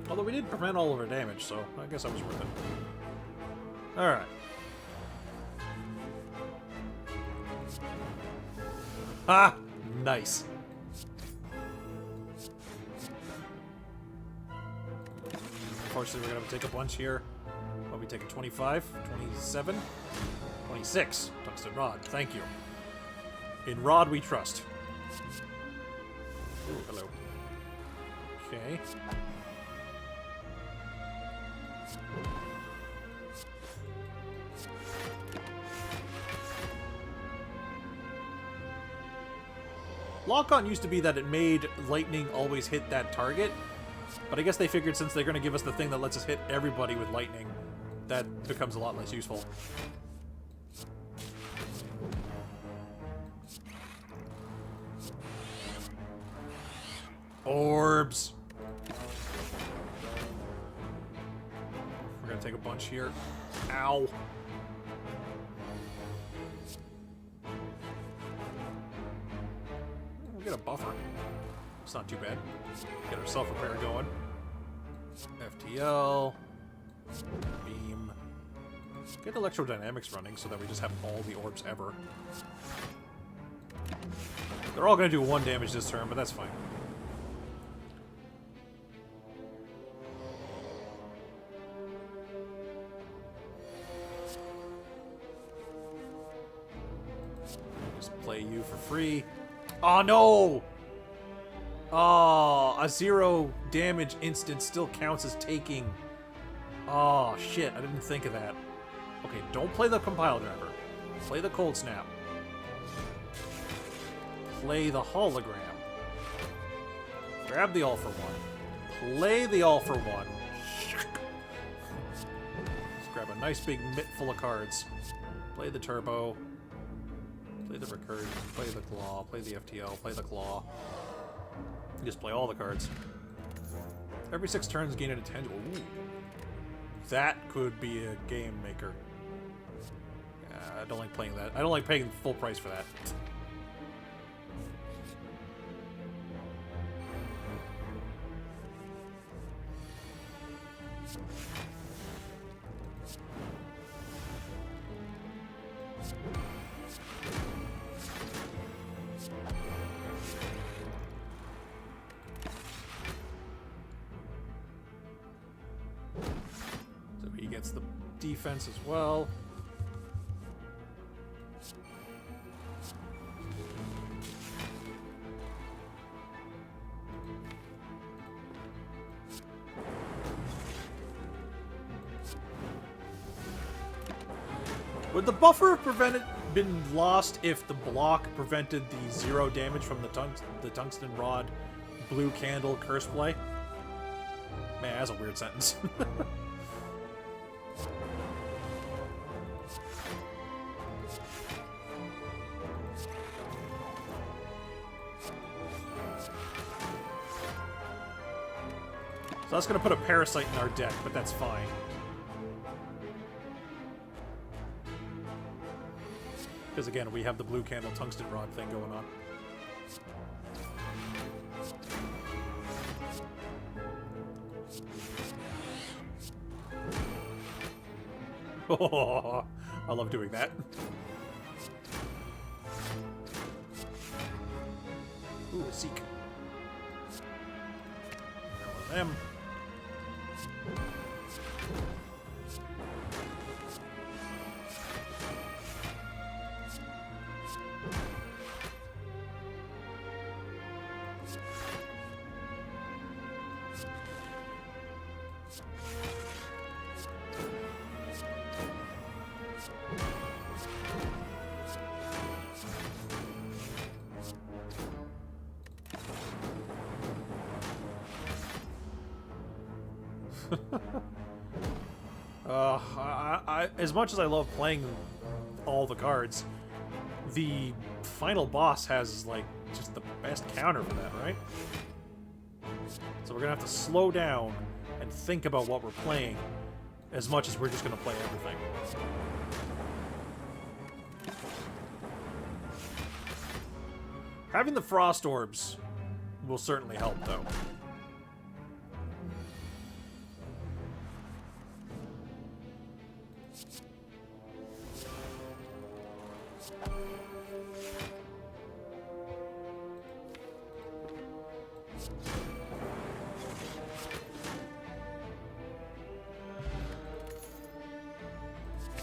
Although we did prevent all of our damage, so I guess that was worth it. Alright. Ah! Nice. Unfortunately, we're going to have to take a bunch here. What are we taking? 25? 27? 26. Tungsten rod. Thank you. In rod we trust. Ooh, hello. Okay. Lock-on used to be that it made lightning always hit that target, but I guess they figured since they're going to give us the thing that lets us hit everybody with lightning, that becomes a lot less useful. Orbs! We're going to take a bunch here. Ow! Get a buffer. It's not too bad. Get our self-repair going. FTL. Beam. Get electrodynamics running so that we just have all the orbs ever. They're all going to do 1 damage this turn, but that's fine. Just play you for free. Oh, no! Oh, a 0 damage instant still counts as taking. Oh, shit. I didn't think of that. Okay, don't play the compile driver. Play the cold snap. Play the hologram. Grab the all for one. Play the all for one. Let's grab a nice big mitt full of cards. Play the turbo. Play the recursion, play the claw, play the FTL, play the claw. Just play all the cards. Every 6 turns, gain an intangible. Ooh. That could be a game maker. I don't like playing that. I don't like paying full price for that. Gets the defense as well. Would the buffer have been lost if the block prevented the 0 damage from the tungsten rod blue candle curse play? Man, that's a weird sentence. So that's going to put a parasite in our deck, but that's fine. Because again, we have the blue candle tungsten rod thing going on. Oh, I love doing that. Ooh, a Seek. One of them. As much as I love playing all the cards, the final boss has, like, just the best counter for that, right? So we're gonna have to slow down and think about what we're playing as much as we're just gonna play everything. Having the frost orbs will certainly help, though.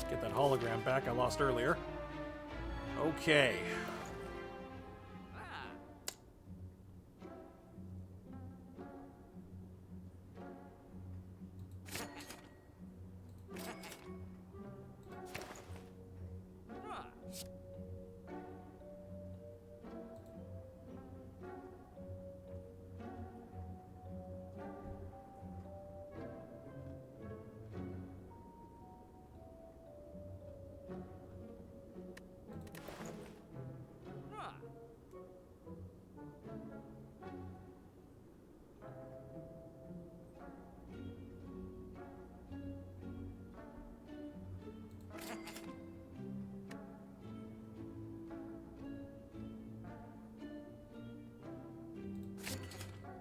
Get that hologram back I lost earlier. Okay.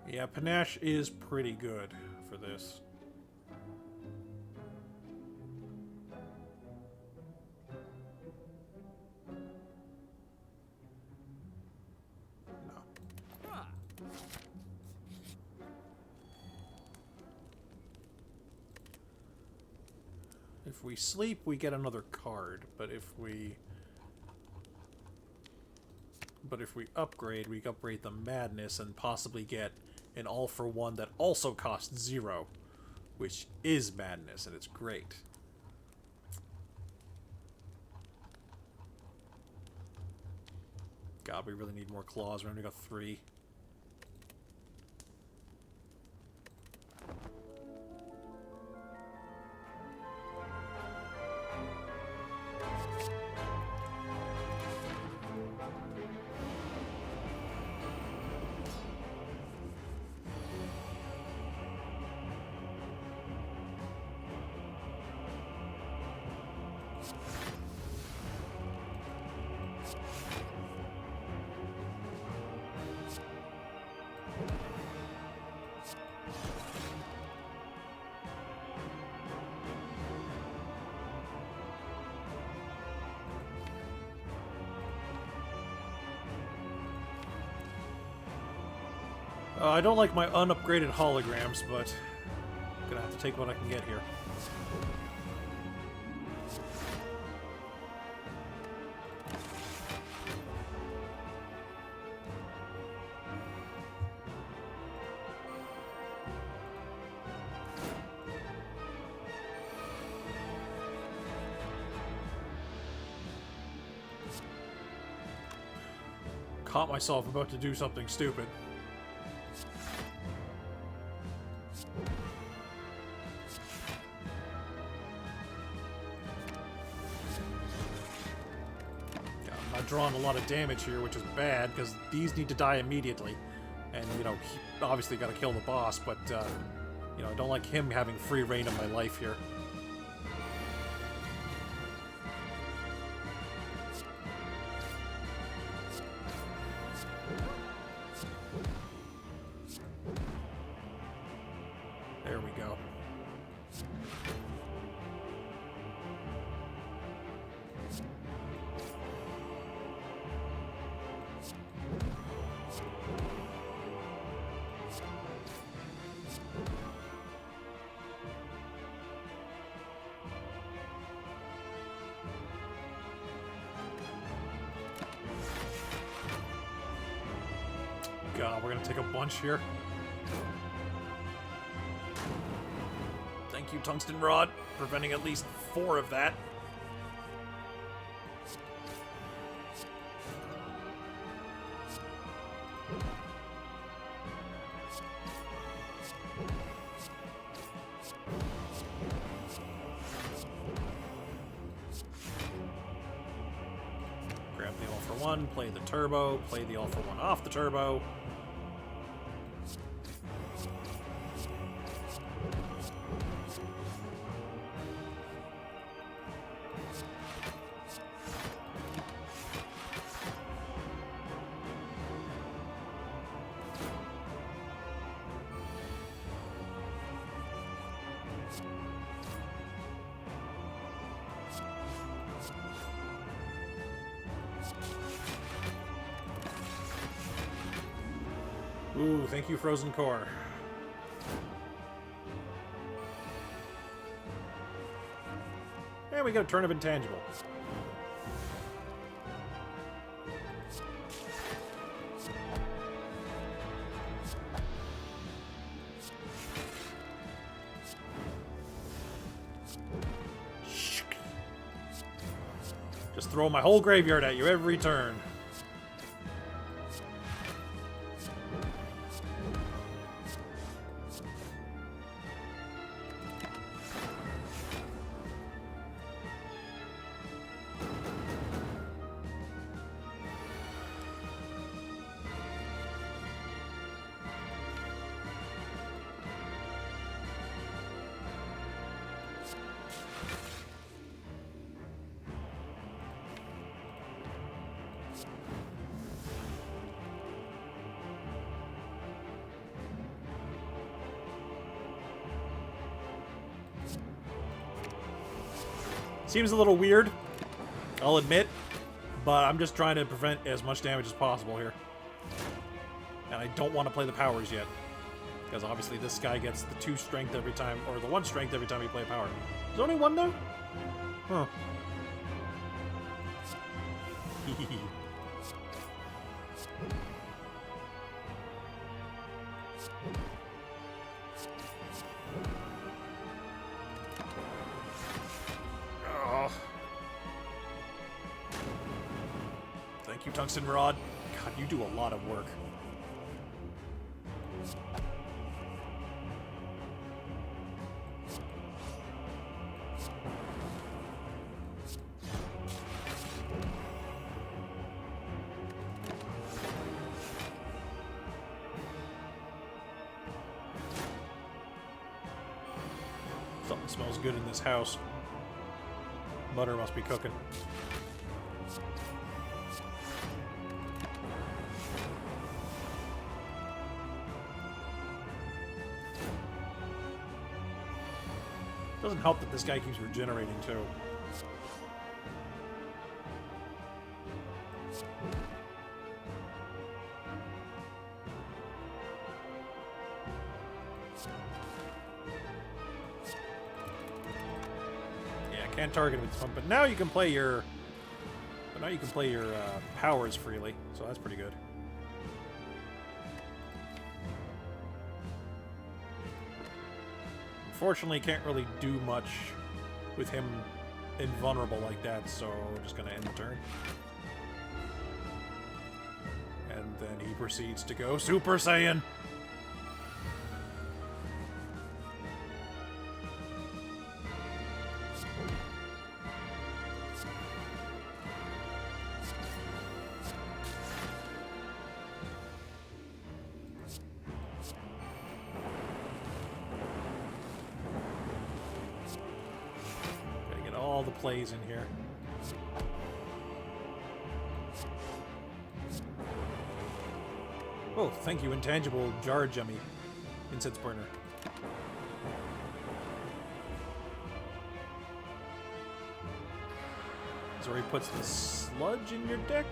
Yeah, Panache is pretty good for this. No. If we sleep, we get another card, but if we upgrade, we upgrade the Madness and possibly get an all-for-one that also costs 0, which is Madness, and it's great. God, we really need more claws. We only got 3. I don't like my unupgraded holograms, but I'm gonna have to take what I can get here. Caught myself about to do something stupid. Drawing a lot of damage here, which is bad because these need to die immediately, and you know, obviously got to kill the boss, but you know, I don't like him having free reign of my life here. There we go. God, we're gonna take a bunch here. Thank you, Tungsten Rod, preventing at least 4 of that. Grab the all-for-one, play the turbo, play the all-for-one off the turbo. Ooh, thank you, Frozen Core. And we got a turn of intangible. Just throw my whole graveyard at you every turn. Seems a little weird, I'll admit, but I'm just trying to prevent as much damage as possible here. And I don't want to play the powers yet, because obviously this guy gets the 2 strength every time, or the 1 strength every time you play a power. There's only 1 though? Huh. Thank you, Tungsten Rod. God, you do a lot of work. Something smells good in this house. Butter must be cooking. Doesn't help that this guy keeps regenerating too. Yeah, can't target him with this one, but now you can play your. But now you can play your powers freely, so that's pretty good. Unfortunately, can't really do much with him invulnerable like that, so we're just going to end the turn. And then he proceeds to go Super Saiyan. All the plays in here. Oh, thank you, Intangible Jar Jummy. Incense Burner. Is where he puts the sludge in your deck?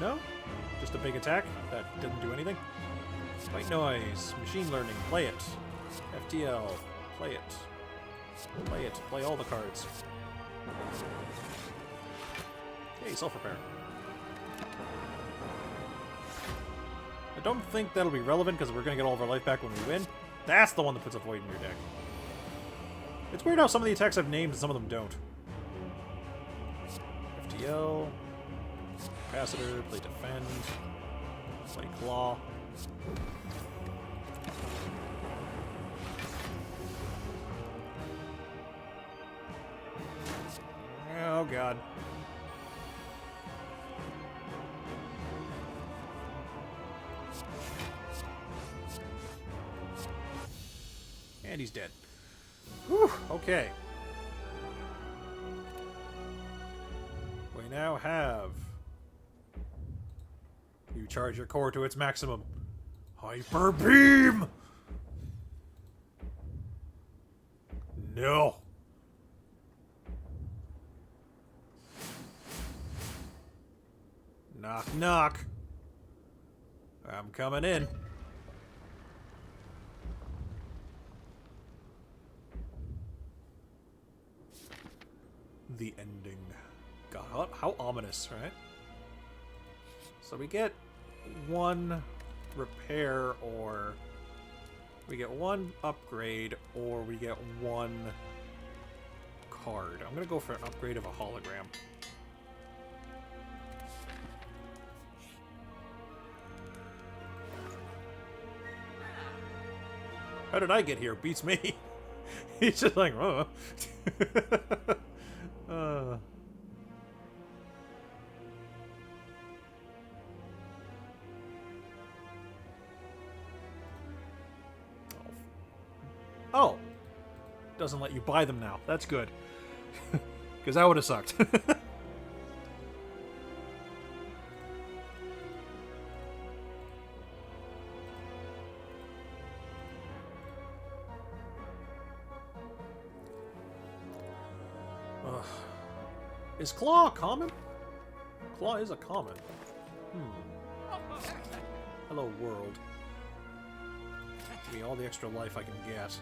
No? Just a big attack? That didn't do anything? White Noise. Machine Learning. Play it. FTL. Play it. Play it. Play all the cards. Hey, Self Repair. I don't think that'll be relevant because we're going to get all of our life back when we win. That's the one that puts a void in your deck. It's weird how some of the attacks I've named and some of them don't. FTL. Capacitor. Play Defend. Play Claw. Oh, God. And he's dead. Whew, okay. We now have... You charge your core to its maximum. Hyper Beam! No. Knock, knock. I'm coming in. the ending. God, how ominous, right? So we get one repair, or we get one upgrade, or we get one card. I'm gonna go for an upgrade of a hologram. How did I get here? Beats me. He's just like, oh. Oh. Doesn't let you buy them now. That's good. Because that would have sucked. Is Claw common? Claw is a common. Hello, world. Give me all the extra life I can get.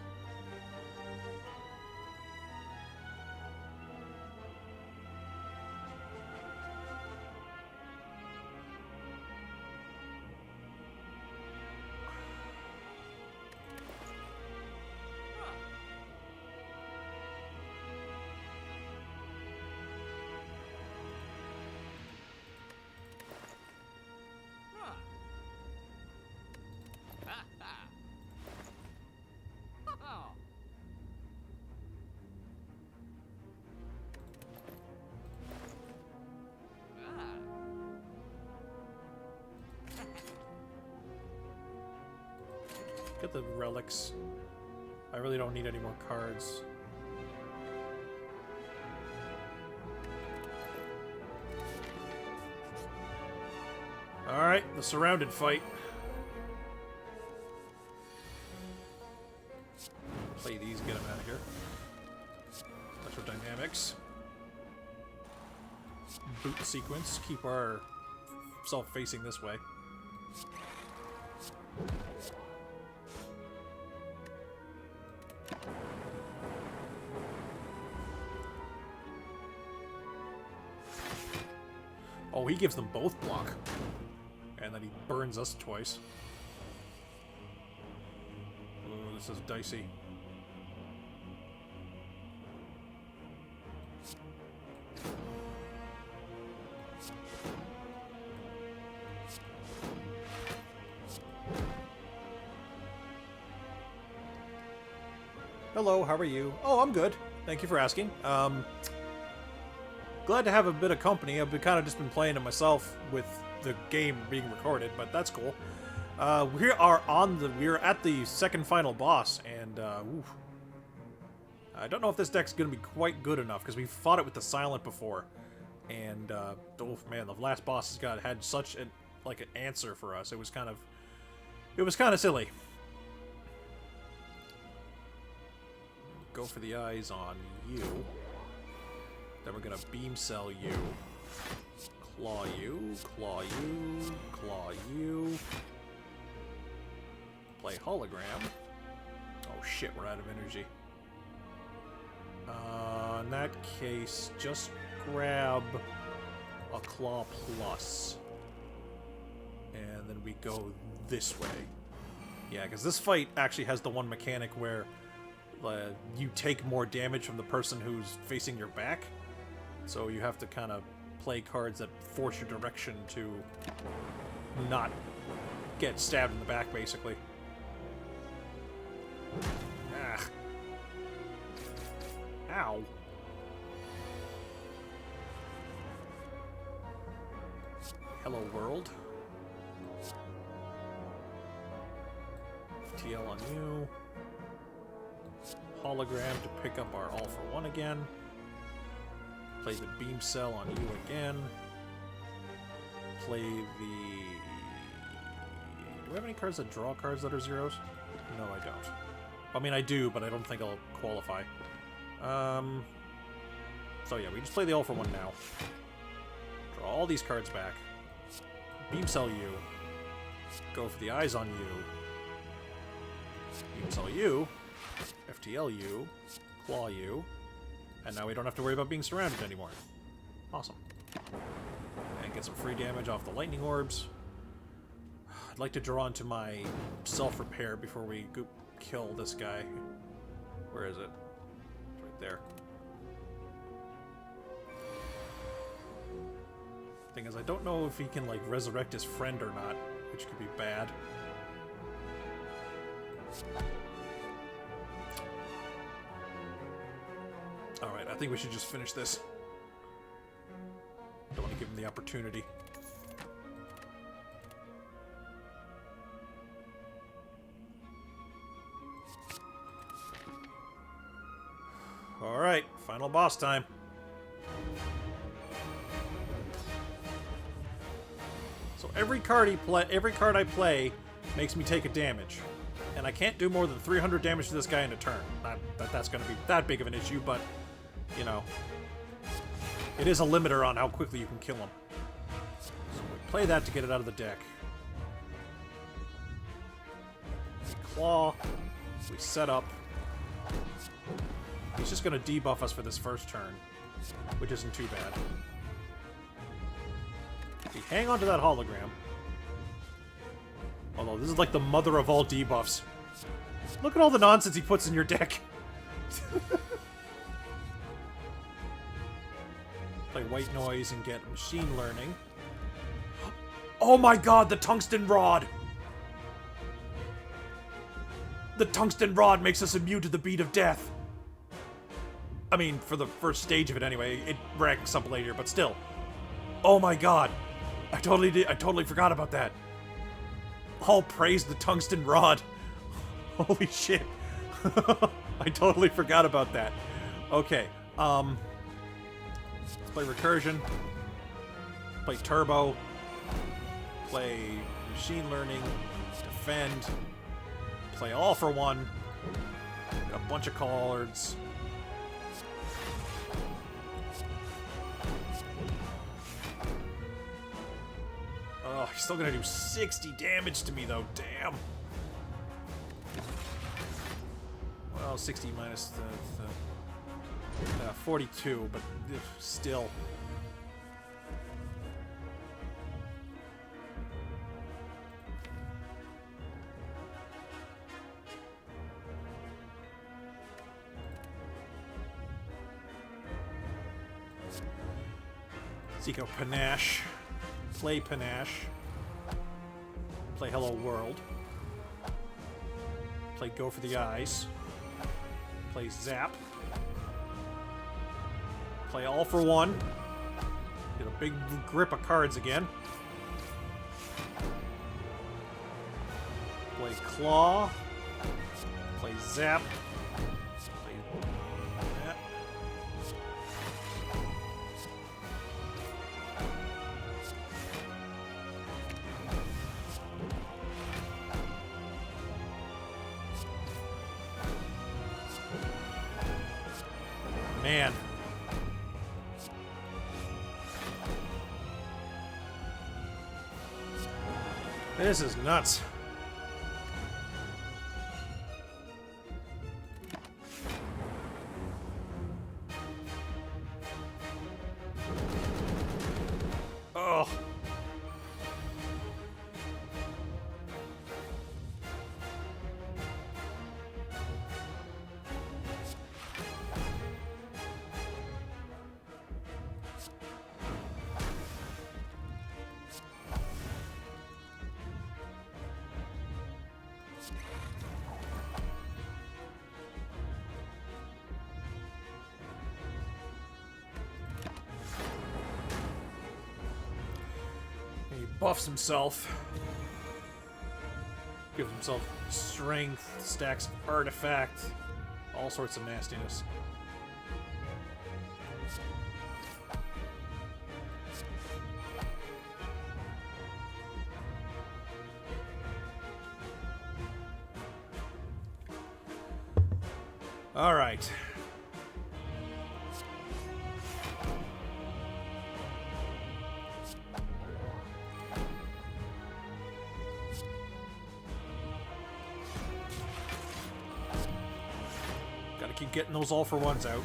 Get the relics. I really don't need any more cards. Alright, the surrounded fight. Play these, get them out of here. Special dynamics. Boot sequence, keep our self facing this way. Oh, he gives them both block. And then he burns us twice. Oh, this is dicey. Hello, how are you? Oh, I'm good. Thank you for asking. Glad to have a bit of company. I've kind of just been playing it myself with the game being recorded, but that's cool. We're at the second final boss, and I don't know if this deck's gonna be quite good enough because we fought it with the silent before, and oh man, the last boss had such an answer for us. It was kind of silly. Go for the eyes on you. Then we're gonna beam cell you. Claw you, claw you, claw you. Play hologram. Oh shit, we're out of energy. In that case, just grab a claw plus. And then we go this way. Yeah, because this fight actually has the one mechanic where you take more damage from the person who's facing your back. So you have to kind of play cards that force your direction to not get stabbed in the back, basically. Ah. Ow. Hello, world. TL on you. Hologram to pick up our all for one again. Play the beam cell on you again. Play the... Do we have any cards that draw cards that are zeros? No, I don't. I mean, I do, but I don't think I'll qualify. So yeah, we just play the all for one now. Draw all these cards back. Beam cell you. Go for the eyes on you. Beam cell you. FTL you. Claw you. And now we don't have to worry about being surrounded anymore. Awesome. And get some free damage off the lightning orbs. I'd like to draw into my self-repair before we kill this guy. Where is it? It's right there. Thing is, I don't know if he can, like, resurrect his friend or not, which could be bad. Alright, I think we should just finish this. Don't want to give him the opportunity. Alright, final boss time. So every card I play makes me take a damage. And I can't do more than 300 damage to this guy in a turn. Not that that's going to be that big of an issue, but, you know, it is a limiter on how quickly you can kill him. So we play that to get it out of the deck. We claw. We set up. He's just going to debuff us for this first turn, which isn't too bad. We hang on to that hologram. Although, this is like the mother of all debuffs. Look at all the nonsense he puts in your deck. Play white noise and get machine learning. Oh my god, the tungsten rod! The tungsten rod makes us immune to the beat of death. I mean, for the first stage of it anyway. It ranks up later, but still. Oh my god. I totally forgot about that. All praise the tungsten rod. Holy shit. I totally forgot about that. Okay, let's play recursion. Play turbo. Play machine learning. Defend. Play all for one. Get a bunch of cards. Oh, he's still gonna do 60 damage to me, though. Damn. Well, 60 minus the 42, but still. Zico Panache. Play Panache. Play Hello World. Play Go for the Eyes. Play Zap. Play All for One. Get a big grip of cards again. Play Claw. Play Zap. Play that. Man. This is nuts. Oh. He buffs himself. Gives himself strength, stacks artifact, all sorts of nastiness. All right. Gotta keep getting those all for ones out.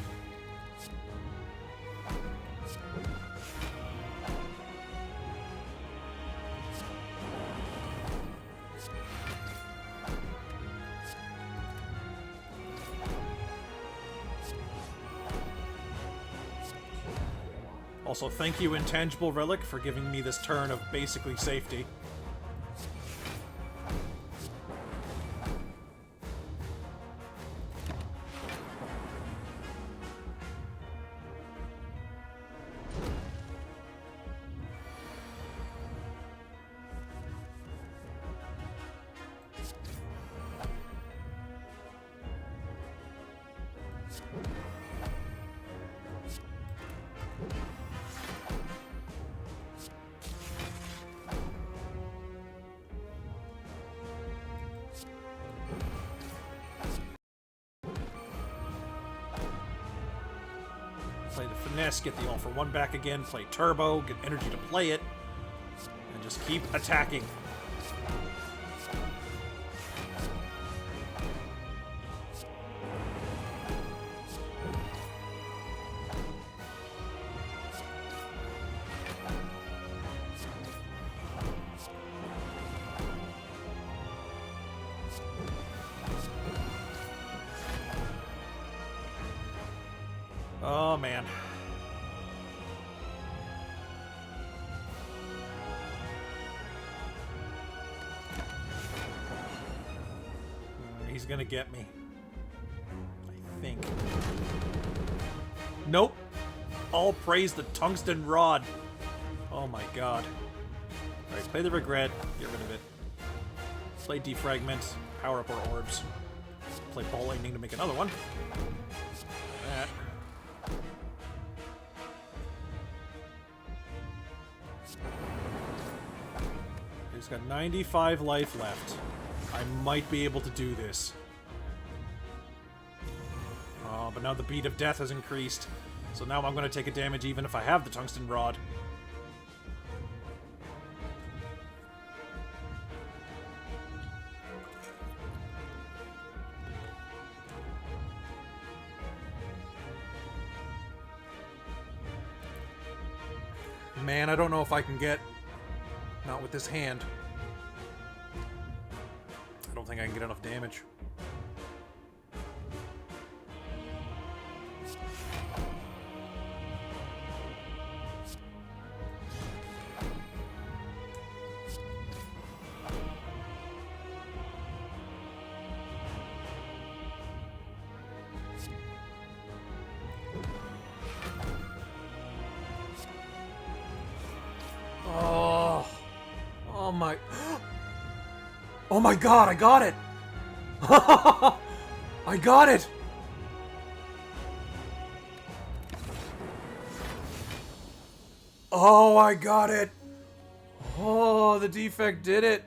Also, thank you, Intangible Relic, for giving me this turn of basically safety. Play the Finesse, get the All for One back again, play Turbo, get energy to play it, and just keep attacking. Oh, man. He's gonna get me. I think. Nope. All praise the tungsten rod. Oh my god. Alright, play the regret. Get rid of it. Play defragment. Power up our orbs. Play ball lightning to make another one. That. He's got 95 life left. I might be able to do this. Oh, but now the beat of death has increased. So now I'm going to take a damage even if I have the tungsten rod. Man, I don't know if I can get... Not with this hand. I don't think I can get enough damage. Oh my... Oh my god, I got it! I got it! Oh, I got it! Oh, the defect did it!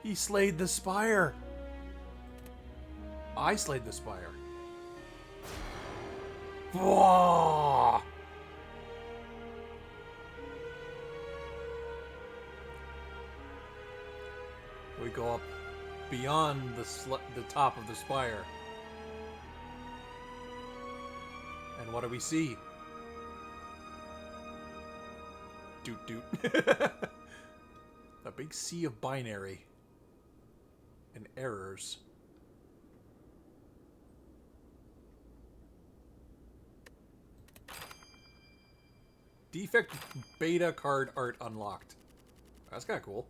He slayed the Spire. I slayed the Spire. Whoa! We go up beyond the top of the Spire. And what do we see? Doot doot. A big sea of binary. And errors. Defect beta card art unlocked. That's kind of cool.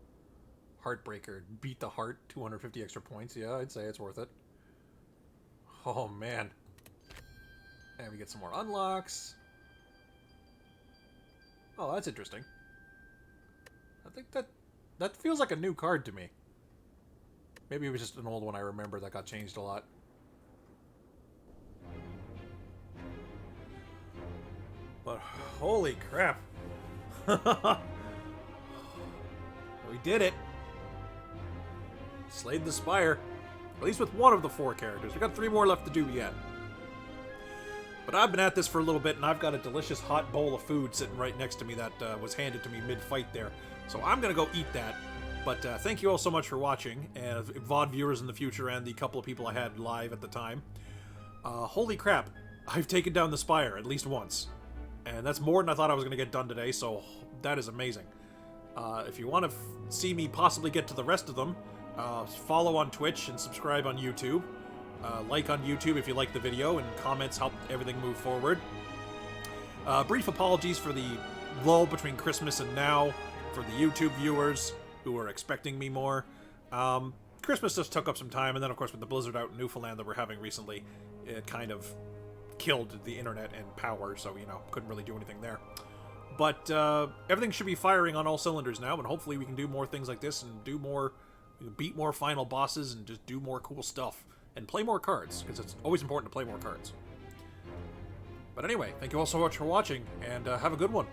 Heartbreaker. Beat the heart. 250 extra points. Yeah, I'd say it's worth it. Oh, man. And we get some more unlocks. Oh, that's interesting. I think that feels like a new card to me. Maybe it was just an old one I remember that got changed a lot. But holy crap. We did it. Slayed the Spire. At least with one of the 4 characters. We got 3 more left to do yet. But I've been at this for a little bit, and I've got a delicious hot bowl of food sitting right next to me that was handed to me mid-fight there. So I'm going to go eat that. But thank you all so much for watching, and VOD viewers in the future and the couple of people I had live at the time. Holy crap. I've taken down the Spire at least once. And that's more than I thought I was going to get done today, so that is amazing. If you want to see me possibly get to the rest of them, follow on Twitch and subscribe on YouTube. Like on YouTube if you like the video, and comments help everything move forward. Brief apologies for the lull between Christmas and now for the YouTube viewers who were expecting me more. Christmas just took up some time, and then, of course, with the blizzard out in Newfoundland that we're having recently, it kind of killed the internet and power, so, you know, couldn't really do anything there. But everything should be firing on all cylinders now, and hopefully we can do more things like this and do more, beat more final bosses and just do more cool stuff. And play more cards, because it's always important to play more cards. But anyway, thank you all so much for watching, and have a good one.